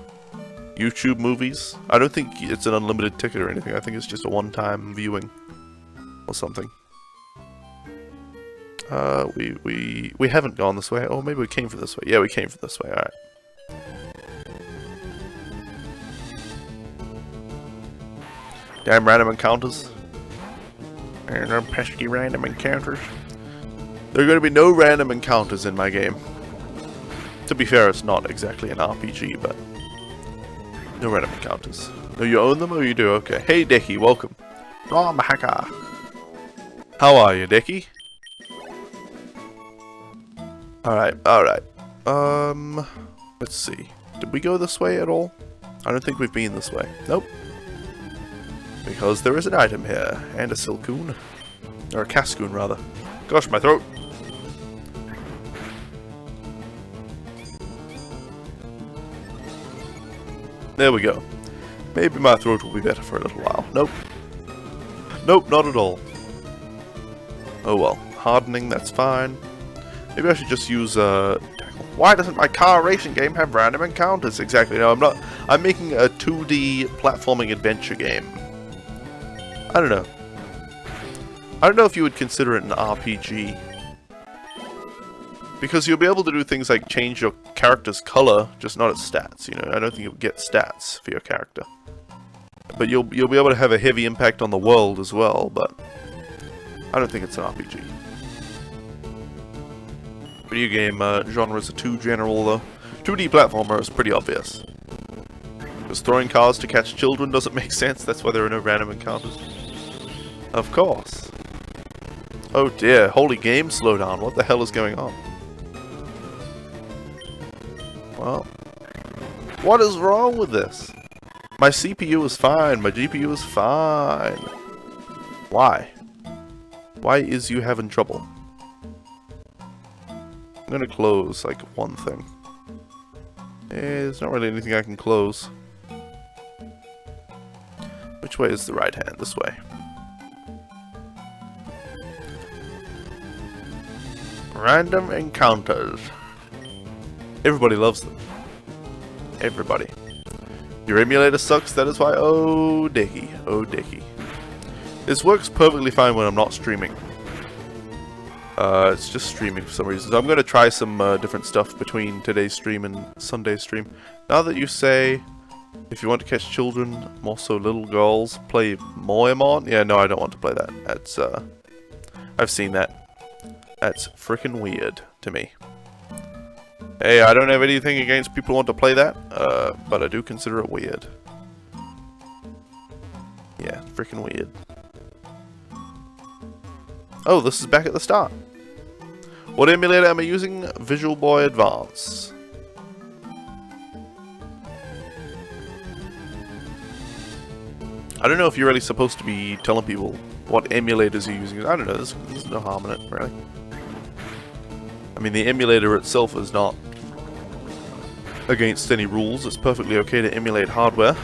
YouTube movies? I don't think it's an unlimited ticket or anything. I think it's just a one-time viewing or something. We haven't gone this way. Oh, maybe we came from this way. Yeah, we came from this way. Alright. Damn random encounters. And them pesky random encounters. There are going to be no random encounters in my game. To be fair, it's not exactly an RPG, but... no random encounters. No, you own them or you do? Okay. Hey, Decky, welcome. Romhacker. How are you, Decky? Alright, alright. Let's see. Did we go this way at all? I don't think we've been this way. Nope. Because there is an item here, and a silcoon. Or a cascoon, rather. Gosh, my throat! There we go. Maybe my throat will be better for a little while. Nope. Nope, not at all. Oh well. Hardening, that's fine. Maybe I should just use, tackle. Why doesn't my car racing game have random encounters? Exactly, no, I'm not. I'm making a 2D platforming adventure game. I don't know. I don't know if you would consider it an RPG. Because you'll be able to do things like change your character's color, just not its stats, you know. I don't think you'll get stats for your character. But you'll be able to have a heavy impact on the world as well, but I don't think it's an RPG. Video game genres are too general though. 2D platformer is pretty obvious. Because throwing cars to catch children doesn't make sense, that's why there are no random encounters. Of course. Oh dear, holy game slowdown, what the hell is going on? Well, what is wrong with this? My CPU is fine, my GPU is fine. Why? Why is you having trouble? I'm gonna close, like, one thing. There's not really anything I can close. Which way is the right hand? This way. Random encounters. Everybody loves them. Everybody. Your emulator sucks, that is why. Oh, dicky. Oh, dicky. This works perfectly fine when I'm not streaming. It's just streaming for some reason. So I'm going to try some different stuff between today's stream and Sunday's stream. Now that you say, if you want to catch children, more so little girls, play Moemon. Yeah, no, I don't want to play that. That's, I've seen that. That's freaking weird to me. Hey, I don't have anything against people who want to play that, but I do consider it weird. Yeah, freaking weird. Oh, this is back at the start. What emulator am I using? Visual Boy Advance. I don't know if you're really supposed to be telling people what emulators you're using. I don't know, there's no harm in it, really. I mean, the emulator itself is not against any rules. It's perfectly okay to emulate hardware.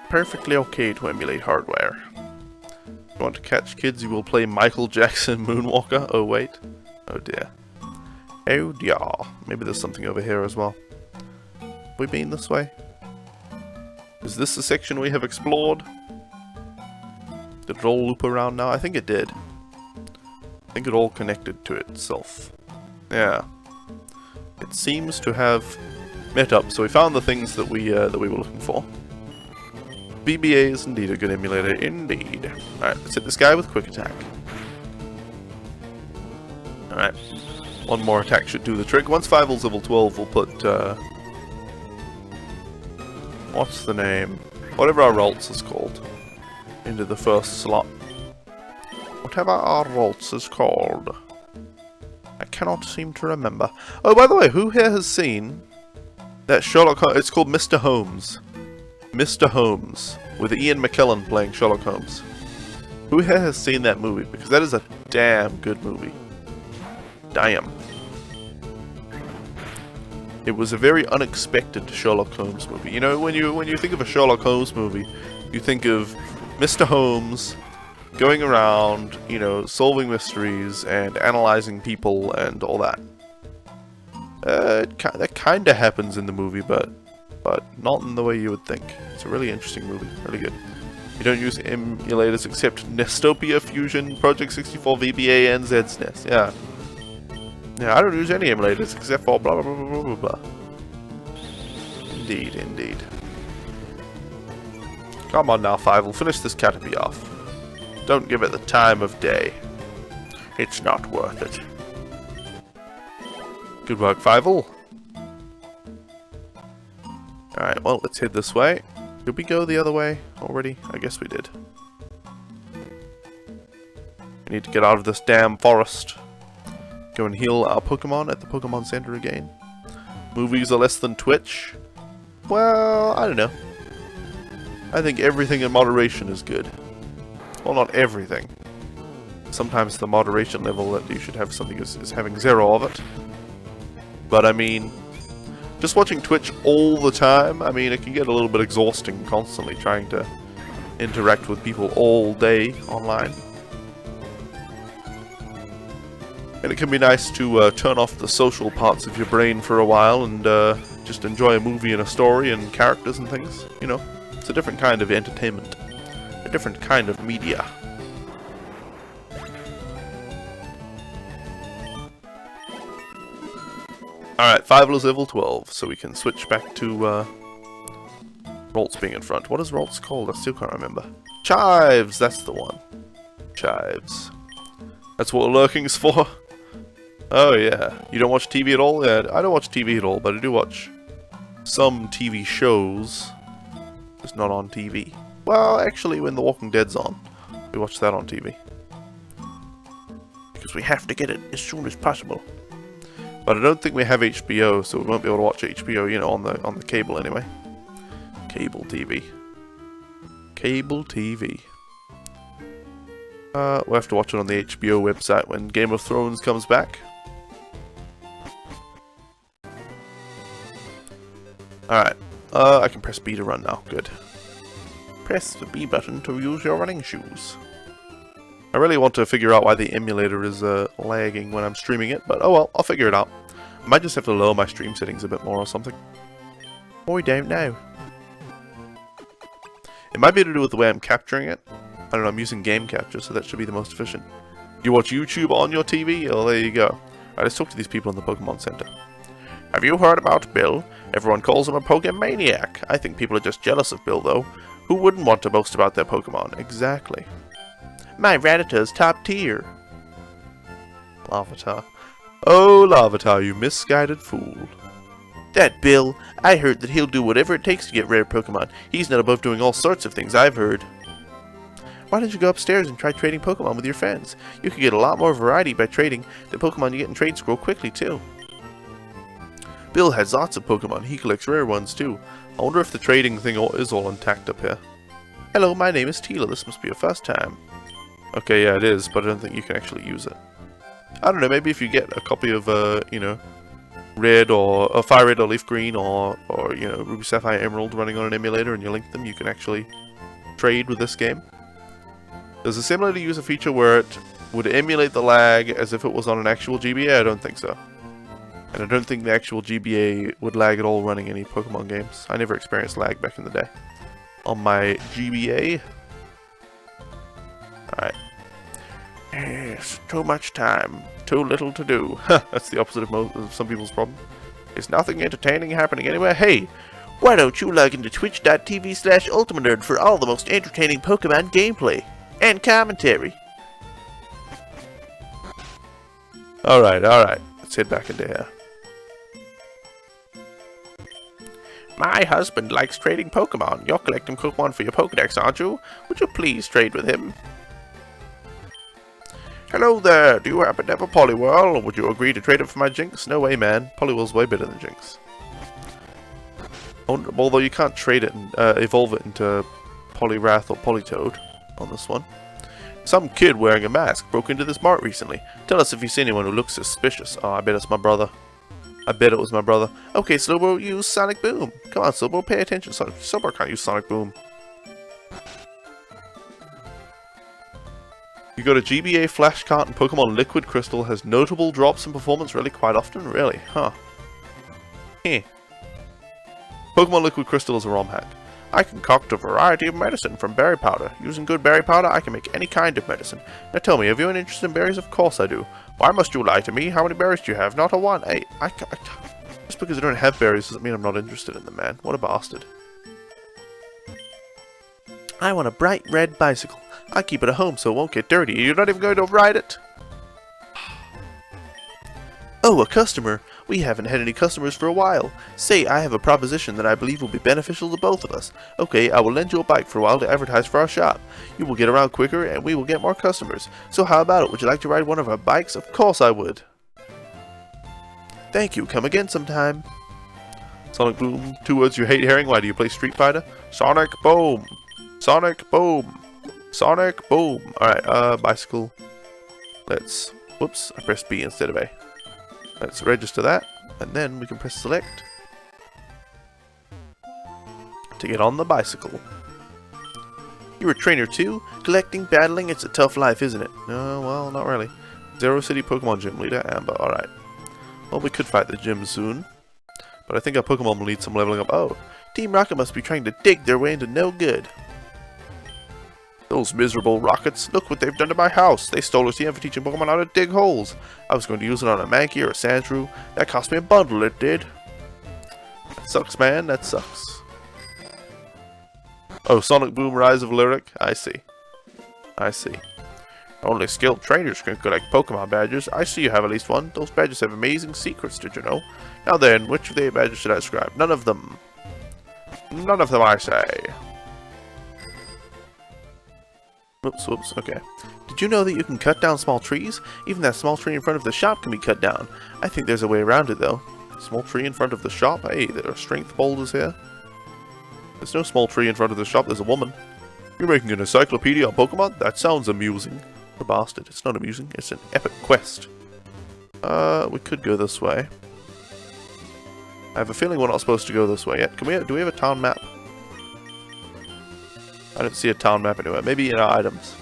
Perfectly okay to emulate hardware. If you want to catch kids, you will play Michael Jackson Moonwalker. Oh, wait. Oh, dear. Oh, dear. Maybe there's something over here as well. Have we been this way? Is this the section we have explored? Did it all loop around now? I think it did. I think it all connected to itself. Yeah. It seems to have met up. So we found the things that we were looking for. VBA is indeed a good emulator, indeed. Alright, let's hit this guy with quick attack. Alright. One more attack should do the trick. Once Fievel's level 12, we'll put, what's the name? Whatever our Ralts is called. Into the first slot. Whatever our Ralts is called. I cannot seem to remember. Oh, by the way, who here has seen that Sherlock Holmes? It's called Mr. Holmes. Mr. Holmes, with Ian McKellen playing Sherlock Holmes. Who here has seen that movie? Because that is a damn good movie. Damn. It was a very unexpected Sherlock Holmes movie. You know, when you think of a Sherlock Holmes movie, you think of Mr. Holmes going around, you know, solving mysteries and analyzing people and all that. That kind of happens in the movie, but not in the way you would think. It's a really interesting movie, really good. You don't use emulators except Nestopia, Fusion, Project 64, VBA, and ZSNES. Yeah. Yeah, I don't use any emulators except for blah blah blah blah blah blah. Indeed, indeed. Come on now, Fievel, finish this Caterpie off. Don't give it the time of day. It's not worth it. Good work, Fievel. Alright, well, let's head this way. Did we go the other way already? I guess we did. We need to get out of this damn forest. Go and heal our Pokemon at the Pokemon Center again. Movies are less than Twitch? Well, I don't know. I think everything in moderation is good. Well, not everything. Sometimes the moderation level that you should have something is having 0 of it. But I mean, just watching Twitch all the time, I mean, it can get a little bit exhausting constantly trying to interact with people all day online. And it can be nice to turn off the social parts of your brain for a while and just enjoy a movie and a story and characters and things. You know, it's a different kind of entertainment. A different kind of media. Alright, 5 is level 12, so we can switch back to Roltz being in front. What is Roltz called? I still can't remember. Chives! That's the one. Chives. That's what lurking's for? Oh yeah. You don't watch TV at all? Yeah, I don't watch TV at all, but I do watch some TV shows. It's not on TV. Well, actually, when The Walking Dead's on, we watch that on TV. Because we have to get it as soon as possible. But I don't think we have HBO, so we won't be able to watch HBO, you know, on the cable anyway. Cable TV. Cable TV. We'll have to watch it on the HBO website when Game of Thrones comes back. Alright. I can press B to run now. Good. Press the B button to use your running shoes. I really want to figure out why the emulator is lagging when I'm streaming it, but oh well, I'll figure it out. I might just have to lower my stream settings a bit more or something. Or I don't know. It might be to do with the way I'm capturing it. I don't know, I'm using game capture, so that should be the most efficient. You watch YouTube on your TV? Oh, there you go. Alright, let's talk to these people in the Pokemon Center. Have you heard about Bill? Everyone calls him a Pokemaniac. I think people are just jealous of Bill, though. Who wouldn't want to boast about their Pokemon? Exactly. My Rattata's top tier. Larvitar. Oh, Larvitar, you misguided fool. That Bill, I heard that he'll do whatever it takes to get rare Pokemon. He's not above doing all sorts of things, I've heard. Why don't you go upstairs and try trading Pokemon with your friends? You can get a lot more variety by trading. The Pokemon you get in trades grow quickly, too. Bill has lots of Pokemon. He collects rare ones, too. I wonder if the trading thing is all intact up here. Hello, my name is Tila. This must be your first time. Okay, yeah, it is, but I don't think you can actually use it. I don't know, maybe if you get a copy of, you know, Red or FireRed or Leaf Green or, you know, Ruby Sapphire Emerald running on an emulator and you link them, you can actually trade with this game. Does a simulator use a feature where it would emulate the lag as if it was on an actual GBA? I don't think so. And I don't think the actual GBA would lag at all running any Pokemon games. I never experienced lag back in the day. On my GBA. Alright. Yes, too much time. Too little to do. That's the opposite of some people's problem. Is nothing entertaining happening anywhere? Hey, why don't you log into twitch.tv/ultimanerd for all the most entertaining Pokemon gameplay and commentary? Alright, alright. Let's head back into here. My husband likes trading Pokemon. You're collecting Pokemon for your Pokedex, aren't you? Would you please trade with him? Hello there. Do you happen to have a Poliwhirl? Would you agree to trade it for my Jinx? No way, man. Poliwhirl's way better than Jinx. Although you can't trade it and evolve it into Poliwrath or Politoed on this one. Some kid wearing a mask broke into this mart recently. Tell us if you see anyone who looks suspicious. Oh, I bet it's my brother. I bet it was my brother. Okay, Slowbro, use Sonic Boom. Come on, Slowbro, pay attention. Slowbro can't use Sonic Boom. You go to GBA, Flash Cart, and Pokemon Liquid Crystal has notable drops in performance really quite often? Really? Huh. Heh. Pokemon Liquid Crystal is a ROM hack. I concoct a variety of medicine from berry powder. Using good berry powder, I can make any kind of medicine. Now tell me, have you an interest in berries? Of course I do. Why must you lie to me? How many berries do you have? Not a one. Hey, just because I don't have berries doesn't mean I'm not interested in them, man. What a bastard. I want a bright red bicycle. I keep it at home so it won't get dirty. You're not even going to ride it? Oh, a customer. We haven't had any customers for a while. Say, I have a proposition that I believe will be beneficial to both of us. Okay, I will lend you a bike for a while to advertise for our shop. You will get around quicker and we will get more customers. So how about it? Would you like to ride one of our bikes? Of course I would. Thank you. Come again sometime. Sonic Boom. 2 words you hate hearing. Why do you play Street Fighter? Sonic Boom. Sonic boom. Sonic boom. Alright, bicycle. Let's... Whoops, I pressed B instead of A. Let's register that, and then we can press select to get on the bicycle. You're a trainer too? Collecting, battling, it's a tough life, isn't it? No, well, not really. Zero City Pokemon Gym Leader, Amber, alright. Well, we could fight the gym soon. But I think our Pokemon will need some leveling up. Oh, Team Rocket must be trying to dig their way into no good. Those miserable rockets, look what they've done to my house. They stole a TM for teaching Pokemon how to dig holes. I was going to use it on a Mankey or a Sandshrew. That cost me a bundle, it did. That sucks, man, that sucks. Oh, Sonic Boom Rise of Lyric? I see. I see. Only skilled trainers can collect Pokemon badges. I see you have at least one. Those badges have amazing secrets, did you know? Now then, which of the badges should I describe? None of them. None of them, I say. Whoops, whoops, okay. Did you know that you can cut down small trees? Even that small tree in front of the shop can be cut down. I think there's a way around it, though. Small tree in front of the shop? Hey, there are strength boulders here. There's no small tree in front of the shop, there's a woman. You're making an encyclopedia on Pokemon? That sounds amusing. The bastard. It's not amusing, it's an epic quest. We could go this way. I have a feeling we're not supposed to go this way yet. Do we have a town map? I don't see a town map anywhere. Maybe in our items.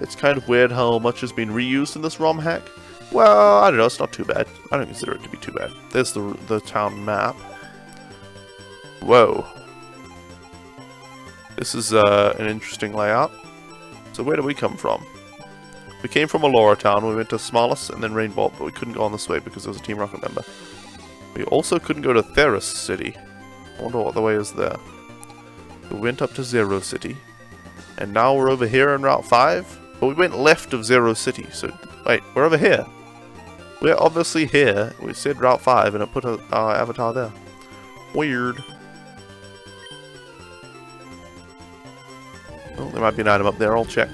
It's kind of weird how much has been reused in this ROM hack. Well, I don't know, it's not too bad. I don't consider it to be too bad. There's the town map. Whoa. This is an interesting layout. So where do we come from? We came from Allura Town, we went to Smallus and then Rainbow, but we couldn't go on this way because there was a Team Rocket member. We also couldn't go to Theros City. I wonder what the way is there. We went up to Zero City. And now we're over here on Route 5. But we went left of Zero City, so... Wait, we're over here. We're obviously here. We said Route 5 and it put our avatar there. Weird. Oh, there might be an item up there, I'll check.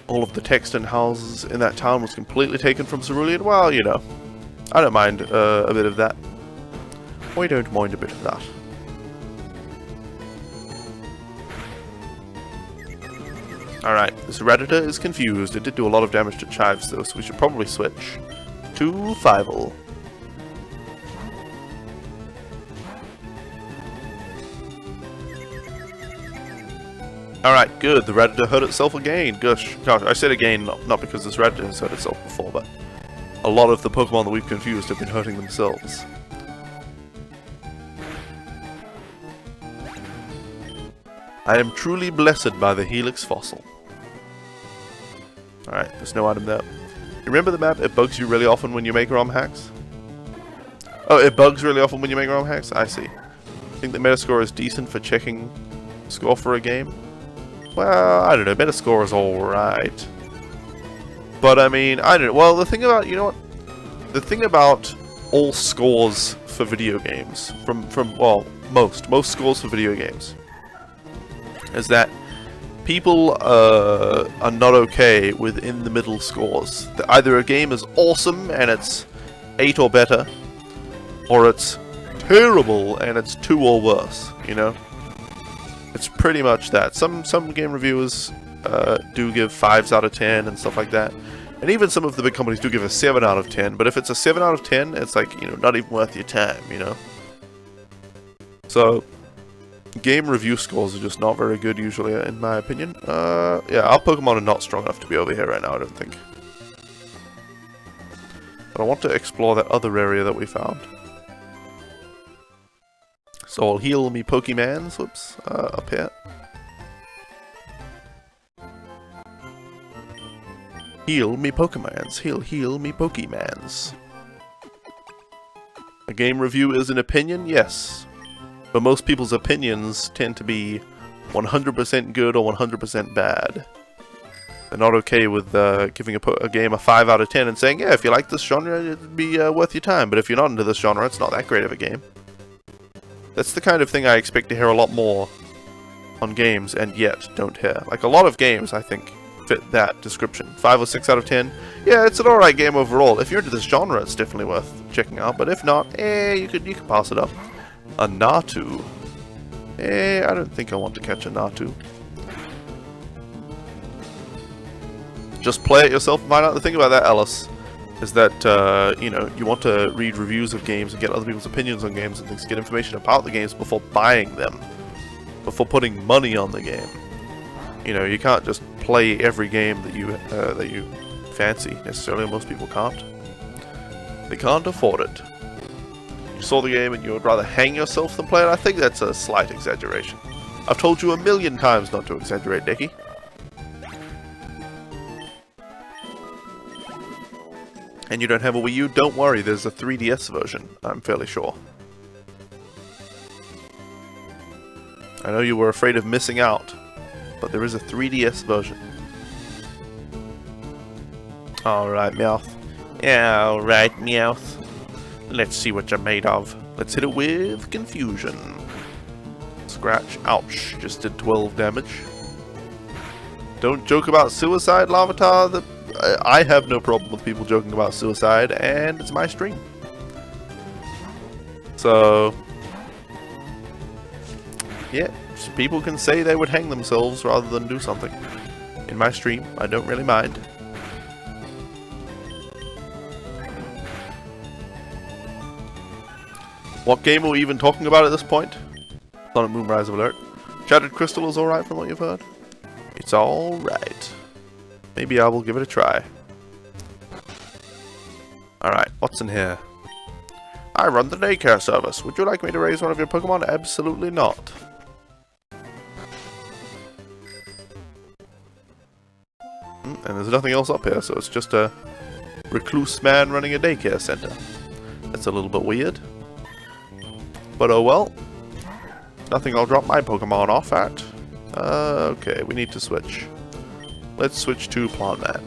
All of the text and houses in that town was completely taken from Cerulean. Well, you know, I don't mind a bit of that. I don't mind a bit of that. Alright, this Redditor is confused. It did do a lot of damage to Chives though, so we should probably switch to Fievel. Alright, good. The Redditor hurt itself again. Gosh, I said again, not because this Redditor has hurt itself before, but a lot of the Pokemon that we've confused have been hurting themselves. I am truly blessed by the Helix Fossil. Alright, there's no item there. You remember the map? It bugs you really often when you make ROM hacks? Oh, it bugs really often when you make ROM hacks? I see. I think the Metascore is decent for checking score for a game. Well, I don't know. Metascore is alright. But I mean, I don't know. Well, the thing about, you know what? The thing about all scores for video games, well, most scores for video games, is that people are not okay with in the middle scores. That either a game is awesome and it's 8 or better, or it's terrible and it's 2 or worse, you know? It's pretty much that. Some game reviewers do give 5s out of 10 and stuff like that. And even some of the big companies do give a 7 out of 10, but if it's a 7 out of 10, it's like, you know, not even worth your time, you know? So, game review scores are just not very good usually, in my opinion. Yeah, our Pokemon are not strong enough to be over here right now, I don't think. But I want to explore that other area that we found. So I'll heal me Pokemans, whoops, up here. Heal me Pokemans, heal me Pokemans. A game review is an opinion, yes. But most people's opinions tend to be 100% good or 100% bad. They're not okay with giving a game a 5 out of 10 and saying, yeah, if you like this genre, it'd be worth your time. But if you're not into this genre, it's not that great of a game. That's the kind of thing I expect to hear a lot more on games, and yet don't hear. Like, a lot of games, I think, fit that description. 5 or 6 out of 10. Yeah, it's an alright game overall. If you're into this genre, it's definitely worth checking out. But if not, you could pass it up. A Natu. I don't think I want to catch a Natu. Just play it yourself and find out. The thing about that, Ellis, is that, you know, you want to read reviews of games and get other people's opinions on games and things, get information about the games before buying them, before putting money on the game. You know, you can't just play every game that you fancy, necessarily. Most people can't. They can't afford it. You saw the game and you would rather hang yourself than play it? I think that's a slight exaggeration. I've told you a million times not to exaggerate, Dickie. And you don't have a Wii U? Don't worry, there's a 3DS version, I'm fairly sure. I know you were afraid of missing out, but there is a 3DS version. Alright, Meowth. Alright, Meowth. Let's see what you're made of. Let's hit it with Confusion. Scratch. Ouch. Just did 12 damage. Don't joke about suicide, Lavatar. I have no problem with people joking about suicide, and it's my stream. So, yeah, people can say they would hang themselves rather than do something. In my stream, I don't really mind. What game are we even talking about at this point? Sonic Moonrise Alert. Shattered Crystal is alright from what you've heard? It's alright. Maybe I will give it a try. Alright, what's in here? I run the daycare service. Would you like me to raise one of your Pokemon? Absolutely not. And there's nothing else up here, so it's just a recluse man running a daycare center. That's a little bit weird. But oh well. Nothing I'll drop my Pokemon off at. Okay, we need to switch. Let's switch to Plant Man.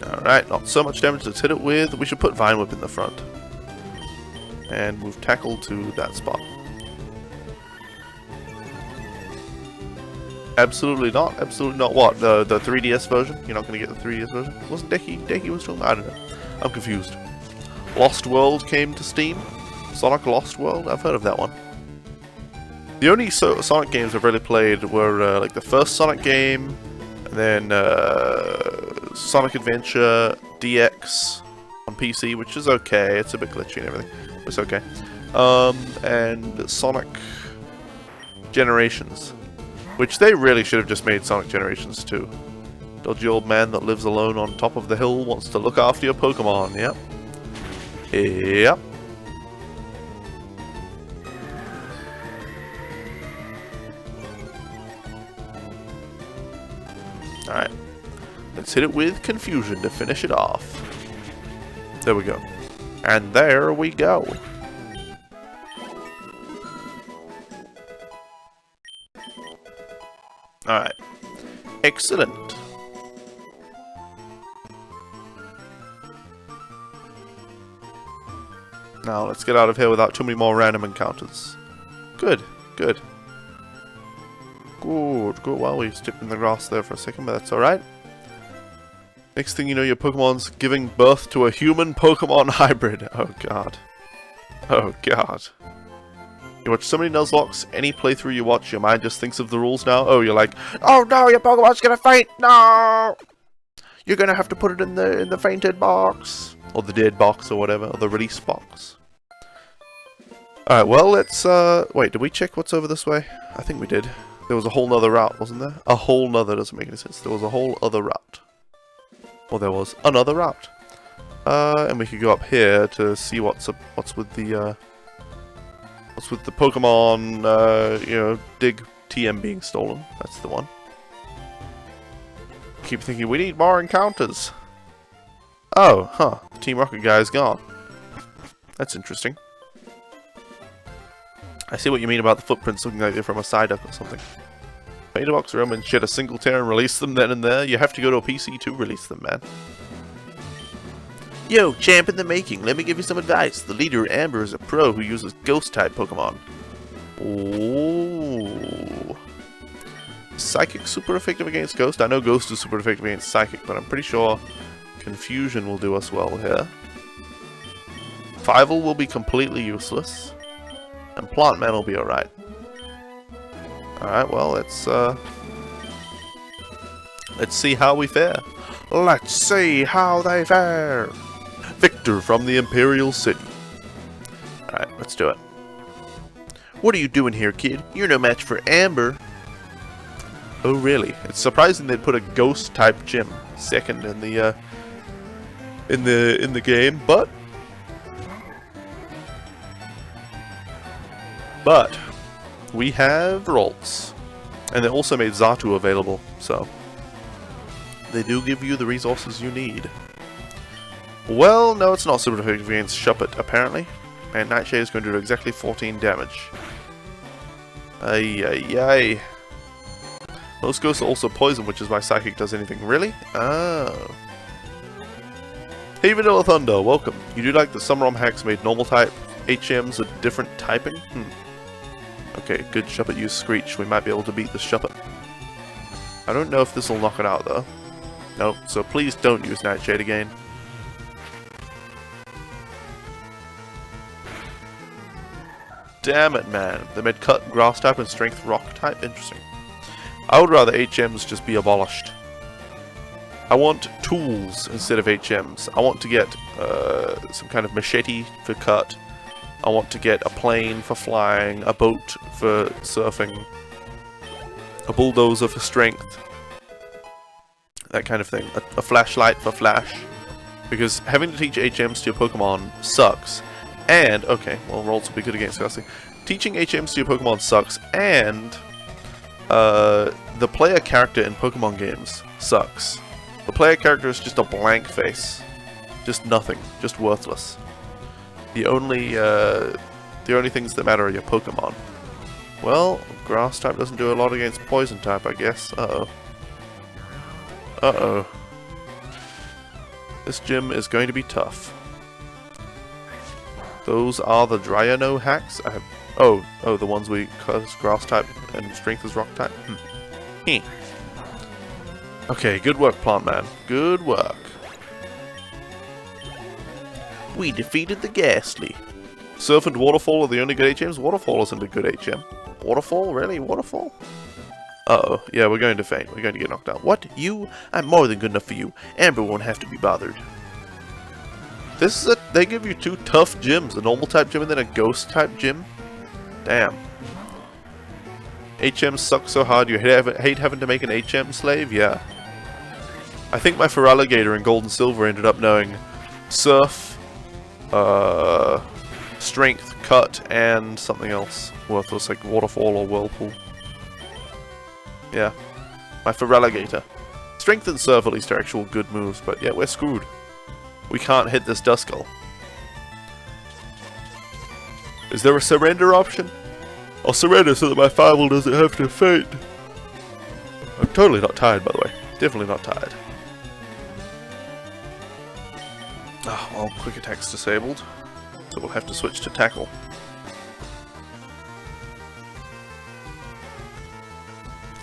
Alright, not so much damage. Let's hit it with... We should put Vine Whip in the front. And move Tackle to that spot. Absolutely not. Absolutely not what? The 3DS version? You're not going to get the 3DS version? Wasn't Deki was talking? I don't know. I'm confused. Lost World came to Steam. Sonic Lost World? I've heard of that one. The only Sonic games I've really played were like the first Sonic game, and then Sonic Adventure DX on PC, which is okay. It's a bit glitchy and everything. It's okay. And Sonic Generations, which they really should have just made Sonic Generations 2. Dodgy old man that lives alone on top of the hill wants to look after your Pokemon. Yep. Yep. Alright. Let's hit it with Confusion to finish it off. There we go. And there we go. Alright. Excellent. Now let's get out of here without too many more random encounters. Good, good. Good, good. Well, we stepped in the grass there for a second, but that's alright. Next thing you know, your Pokemon's giving birth to a human Pokemon hybrid. Oh god. Oh god. You watch so many Nuzlockes, any playthrough you watch, your mind just thinks of the rules now. Oh, you're like, oh no, your Pokemon's gonna faint! No! You're gonna have to put it in the fainted box. Or the dead box or whatever, or the release box. Alright, well, let's, wait, did we check what's over this way? I think we did. There was a whole nother route, wasn't there? A whole nother doesn't make any sense. There was a whole other route. Or there was another route. And we could go up here to see what's with the Pokemon, you know, Dig TM being stolen. That's the one. Keep thinking, we need more encounters. Oh, huh. The Team Rocket guy is gone. That's interesting. I see what you mean about the footprints looking like they're from a Psyduck or something. Paint a box room and shed a single tear and release them then and there. You have to go to a PC to release them, man. Yo, champ in the making, let me give you some advice. The leader, Amber, is a pro who uses Ghost-type Pokemon. Ooh. Psychic super effective against Ghost? I know Ghost is super effective against Psychic, but I'm pretty sure Confusion will do us well here. Fivel will be completely useless. And Plant Man will be alright. Alright, well, let's see how we fare. Let's see how they fare! Victor from the Imperial City. Alright, let's do it. What are you doing here, kid? You're no match for Amber. Oh, really? It's surprising they'd put a ghost-type gym second in the game, but we have Roltz, and they also made Zatu available, so they do give you the resources you need. Well, no, it's not super effective against Shuppet, apparently, and Nightshade is going to do exactly 14 damage. Ay ay ay. Most ghosts are also poison, which is why Psychic does anything. Really? Oh. Hey Vanilla Thunder, welcome. You do like the some ROM hacks made normal type HMs with different typing? Okay, good Shuppet use Screech. We might be able to beat this Shuppet. I don't know if this will knock it out though. Nope, so please don't use Nightshade again. Damn it, man. They made Cut, Grass type, and Strength Rock type? Interesting. I would rather HMs just be abolished. I want tools instead of HMs. I want to get some kind of machete for cut. I want to get a plane for flying, a boat for surfing, a bulldozer for strength, that kind of thing. A flashlight for flash. Because having to teach HMs to your Pokemon sucks. And, okay, well, Rolls will be good against Gusty. Teaching HMs to your Pokemon sucks, and the player character in Pokemon games sucks. The player character is just a blank face. Just nothing. Just worthless. The only things that matter are your Pokemon. Well, Grass type doesn't do a lot against Poison type, I guess. Uh-oh. Uh-oh. This gym is going to be tough. Those are the Dryono hacks. I have. Oh, the ones we cause Grass type and Strength is Rock type. Okay, good work, Plant Man. Good work. We defeated the Ghastly. Surf and Waterfall are the only good HMs. Waterfall isn't a good HM. Waterfall? Really? Waterfall? Uh-oh. Yeah, we're going to faint. We're going to get knocked out. What? You? I'm more than good enough for you. Amber won't have to be bothered. This is they give you two tough gyms. A normal type gym and then a ghost type gym. Damn. HMs suck so hard you hate having to make an HM slave? Yeah. I think my Feraligatr in Gold and Silver ended up knowing Surf, Strength, Cut, and something else worthless like Waterfall or Whirlpool. Yeah. My Feraligatr. Strength and Surf at least are actual good moves, but yeah, we're screwed. We can't hit this Duskull. Is there a surrender option? I'll surrender so that my Fivel doesn't have to faint. I'm totally not tired, by the way. Definitely not tired. Ah, well, Quick Attack's disabled, so we'll have to switch to Tackle.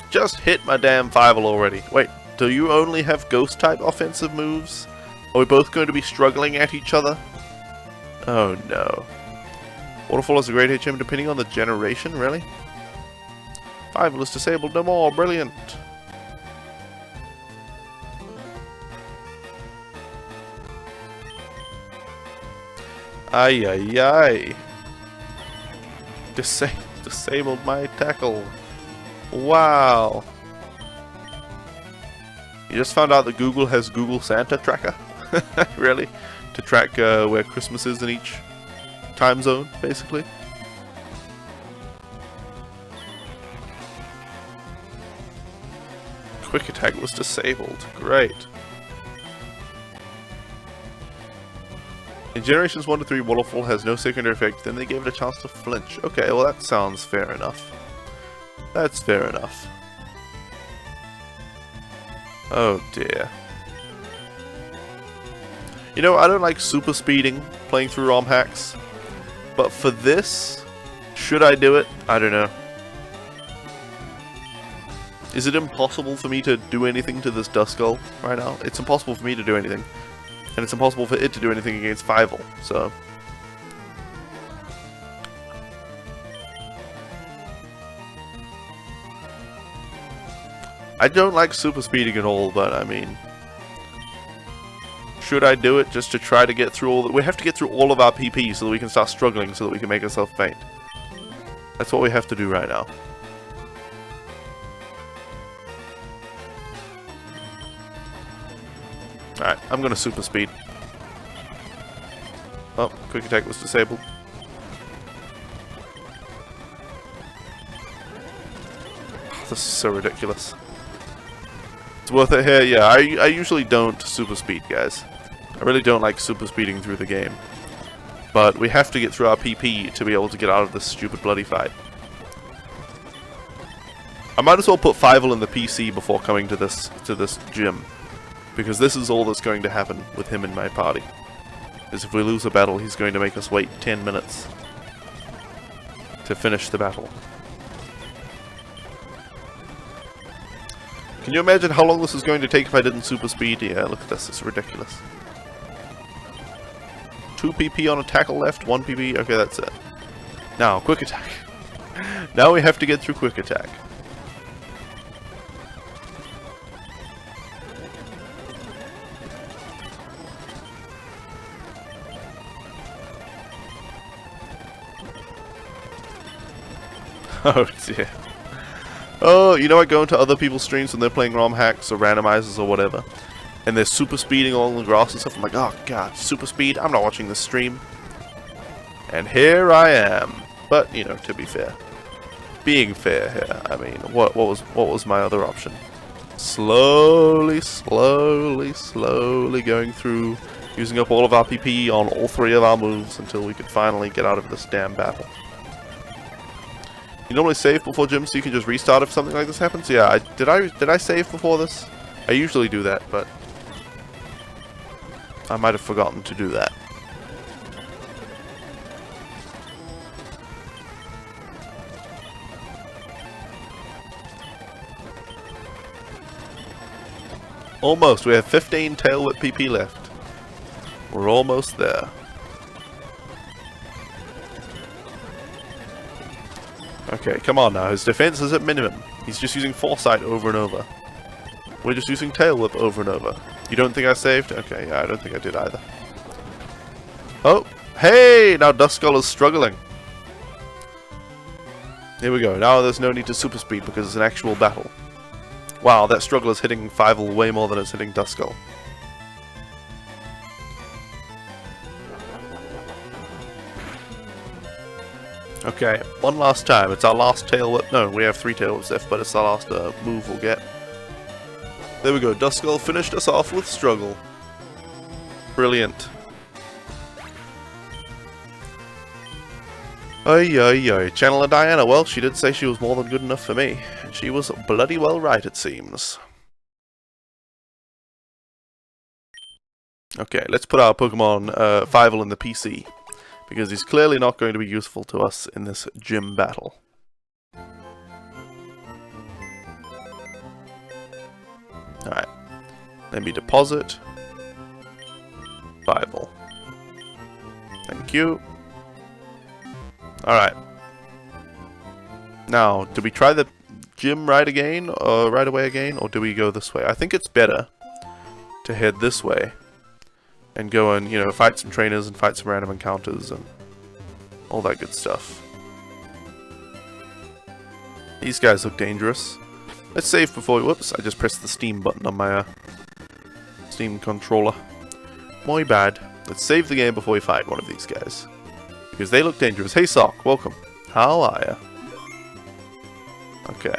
Just hit my damn Fivel already. Wait, do you only have Ghost-type offensive moves? Are we both going to be struggling at each other? Oh no. Waterfall is a great HM depending on the generation, really? Fivel is disabled no more, brilliant! Ay ay ay! Disabled my tackle. Wow! You just found out that Google has Google Santa Tracker? Really? To track where Christmas is in each time zone, basically. Quick Attack was disabled. Great. In Generations 1 to 3, Waterfall has no secondary effect, then they gave it a chance to flinch. Okay, well that sounds fair enough. That's fair enough. Oh dear. You know, I don't like super speeding playing through ROM hacks, but for this, should I do it? I don't know. Is it impossible for me to do anything to this Duskull right now? It's impossible for me to do anything. And it's impossible for it to do anything against Fievel, so... I don't like super speeding at all, but I mean... Should I do it just to try to get through all the... We have to get through all of our PP so that we can start struggling so that we can make ourselves faint. That's what we have to do right now. Alright, I'm gonna super speed. Oh, quick attack was disabled. This is so ridiculous. It's worth it here? Yeah, I usually don't super speed, guys. I really don't like super speeding through the game. But we have to get through our PP to be able to get out of this stupid bloody fight. I might as well put Fievel in the PC before coming to this gym. Because this is all that's going to happen with him in my party. Is if we lose a battle, he's going to make us wait 10 minutes to finish the battle. Can you imagine how long this is going to take if I didn't super speed? Yeah, look at this, it's ridiculous. 2 PP on a tackle left, 1 PP, okay, that's it. Now, quick attack. Now we have to get through quick attack. Oh dear. Oh, you know I go into other people's streams when they're playing ROM hacks or randomizers or whatever, and they're super speeding along the grass and stuff. I'm like, oh god, super speed? I'm not watching this stream. And here I am. But, you know, to be fair. Being fair here, I mean, what was my other option? Slowly going through, using up all of our PP on all 3 of our moves until we could finally get out of this damn battle. You normally save before gym so you can just restart if something like this happens? Yeah, did I save before this? I usually do that, but I might have forgotten to do that. Almost. We have 15 tail whip PP left. We're almost there. Okay, come on now. His defense is at minimum. He's just using Foresight over and over. We're just using Tail Whip over and over. You don't think I saved? Okay, yeah, I don't think I did either. Oh, hey! Now Duskull is struggling. Here we go. Now there's no need to super speed because it's an actual battle. Wow, that struggle is hitting Fievel way more than it's hitting Duskull. Okay, one last time. It's our last tail whip. No, we have 3 tail whips left, but it's our last move we'll get. There we go. Duskull finished us off with struggle. Brilliant. Oy, oy, oy. Channeler Diana. Well, she did say she was more than good enough for me. And she was bloody well right, it seems. Okay, let's put our Pokemon Fievel in the PC. Because he's clearly not going to be useful to us in this gym battle. Alright. Let me deposit. Fievel. Thank you. Alright. Now, do we try the gym right again, or right away again, or do we go this way? I think it's better to head this way. And go and, you know, fight some trainers and fight some random encounters and all that good stuff. These guys look dangerous. Let's save before we... Whoops, I just pressed the Steam button on my Steam controller. My bad. Let's save the game before we fight one of these guys. Because they look dangerous. Hey Sock, welcome. How are ya? Okay.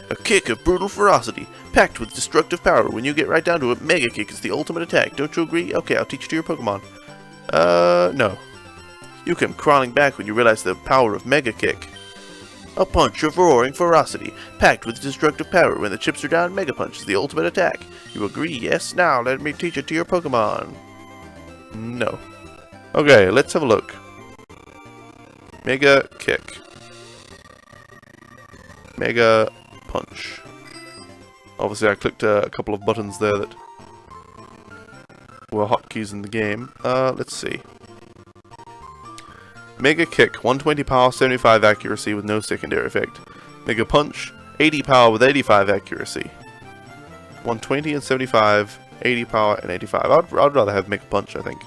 A kick of brutal ferocity, packed with destructive power. When you get right down to it, Mega Kick is the ultimate attack. Don't you agree? Okay, I'll teach it to your Pokemon. No. You come crawling back when you realize the power of Mega Kick. A punch of roaring ferocity, packed with destructive power. When the chips are down, Mega Punch is the ultimate attack. You agree? Yes? Now, let me teach it to your Pokemon. No. Okay, let's have a look. Mega Kick. Mega Punch. Obviously I clicked a couple of buttons there that were hotkeys in the game. Let's see. Mega Kick, 120 power, 75 accuracy with no secondary effect. Mega Punch, 80 power with 85 accuracy. 120 and 75, 80 power and 85. I'd rather have Mega Punch, I think.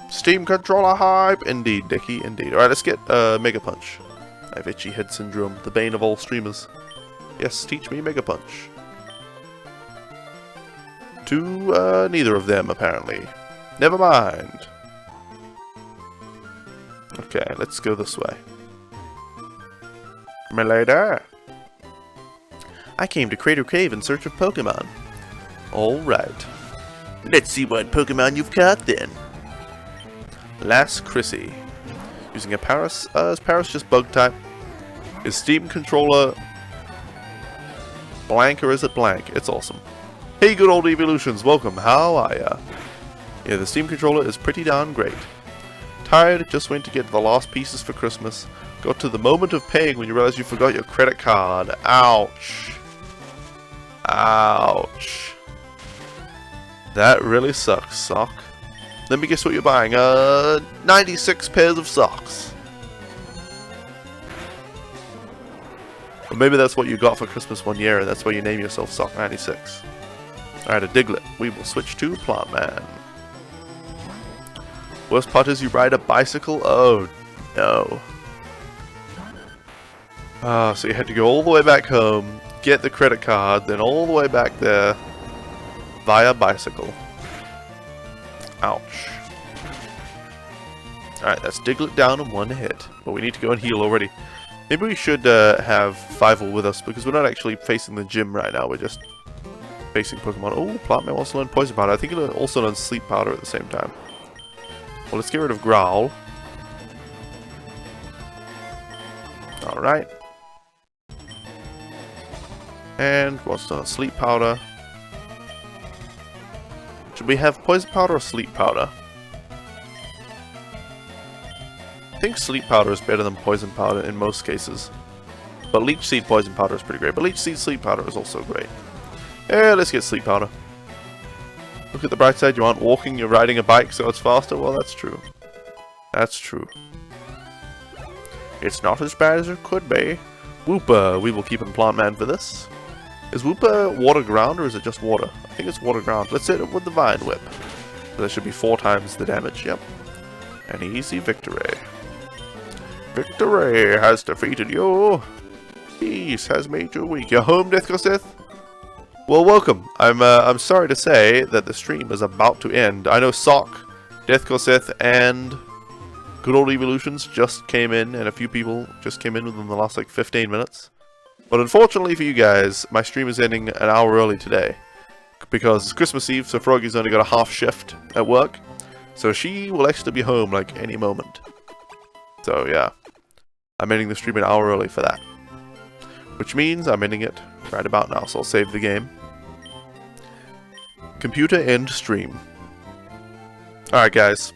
Steam controller hype! Indeed, Dickie, indeed. Alright, let's get Mega Punch. I have itchy head syndrome, the bane of all streamers. Yes, teach me Mega Punch. To neither of them, apparently. Never mind. Okay, let's go this way. Milady? I came to Crater Cave in search of Pokemon. Alright. Let's see what Pokemon you've caught then. Last Chrissy. Using a Paris. Is Paris just bug type? Is Steam controller blank or is it blank? It's awesome. Hey good old Evolutions, welcome, how are ya? Yeah, the Steam controller is pretty darn great. Tired, just went to get the last pieces for Christmas. Got to the moment of paying when you realize you forgot your credit card. Ouch. Ouch. That really sucks, sock. Let me guess what you're buying. 96 pairs of socks. Or maybe that's what you got for Christmas one year and that's why you name yourself Sock 96. Alright, a Diglett. We will switch to Plant-Man. Worst part is you ride a bicycle? Oh, no. So you had to go all the way back home, get the credit card, then all the way back there via bicycle. Ouch. Alright, that's Diglett down in one hit. But we need to go and heal already. Maybe we should have Fievel with us, because we're not actually facing the gym right now, we're just facing Pokemon. Oh, Plant-Man wants to learn Poison Powder. I think it'll also learn Sleep Powder at the same time. Well, let's get rid of Growl. Alright. And what's done? Sleep Powder. Should we have Poison Powder or Sleep Powder? I think Sleep Powder is better than Poison Powder in most cases. But Leech Seed Poison Powder is pretty great. But Leech Seed Sleep Powder is also great. Yeah, let's get Sleep Powder. Look at the bright side, you aren't walking, you're riding a bike, so it's faster. Well, that's true. That's true. It's not as bad as it could be. Wooper, we will keep in Plant-Man for this. Is Wooper water ground or is it just water? I think it's water ground. Let's hit it with the Vine Whip. That should be 4 times the damage, yep. An easy victory. Victory has defeated you. Peace has made you weak. You're home, Deathcoseth? Well, welcome. I'm sorry to say that the stream is about to end. I know Sock, Deathcoseth, and Good Old Evolutions just came in, and a few people just came in within the last, like, 15 minutes. But unfortunately for you guys, my stream is ending an hour early today. Because it's Christmas Eve, so Froggy's only got a half shift at work. So she will actually be home, like, any moment. So, yeah. I'm ending the stream an hour early for that. Which means I'm ending it right about now, so I'll save the game. Computer end stream. Alright guys,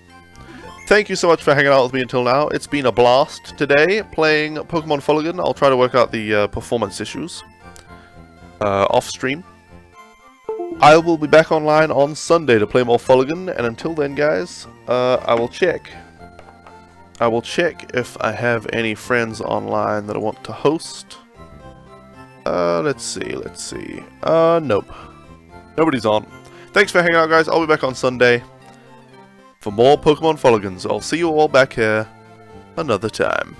thank you so much for hanging out with me until now. It's been a blast today playing Pokemon Fuligin. I'll try to work out the performance issues off stream. I will be back online on Sunday to play more Fuligin, and until then guys, I will check if I have any friends online that I want to host. Let's see. Nope. Nobody's on. Thanks for hanging out, guys. I'll be back on Sunday for more Pokemon Fuligins. I'll see you all back here another time.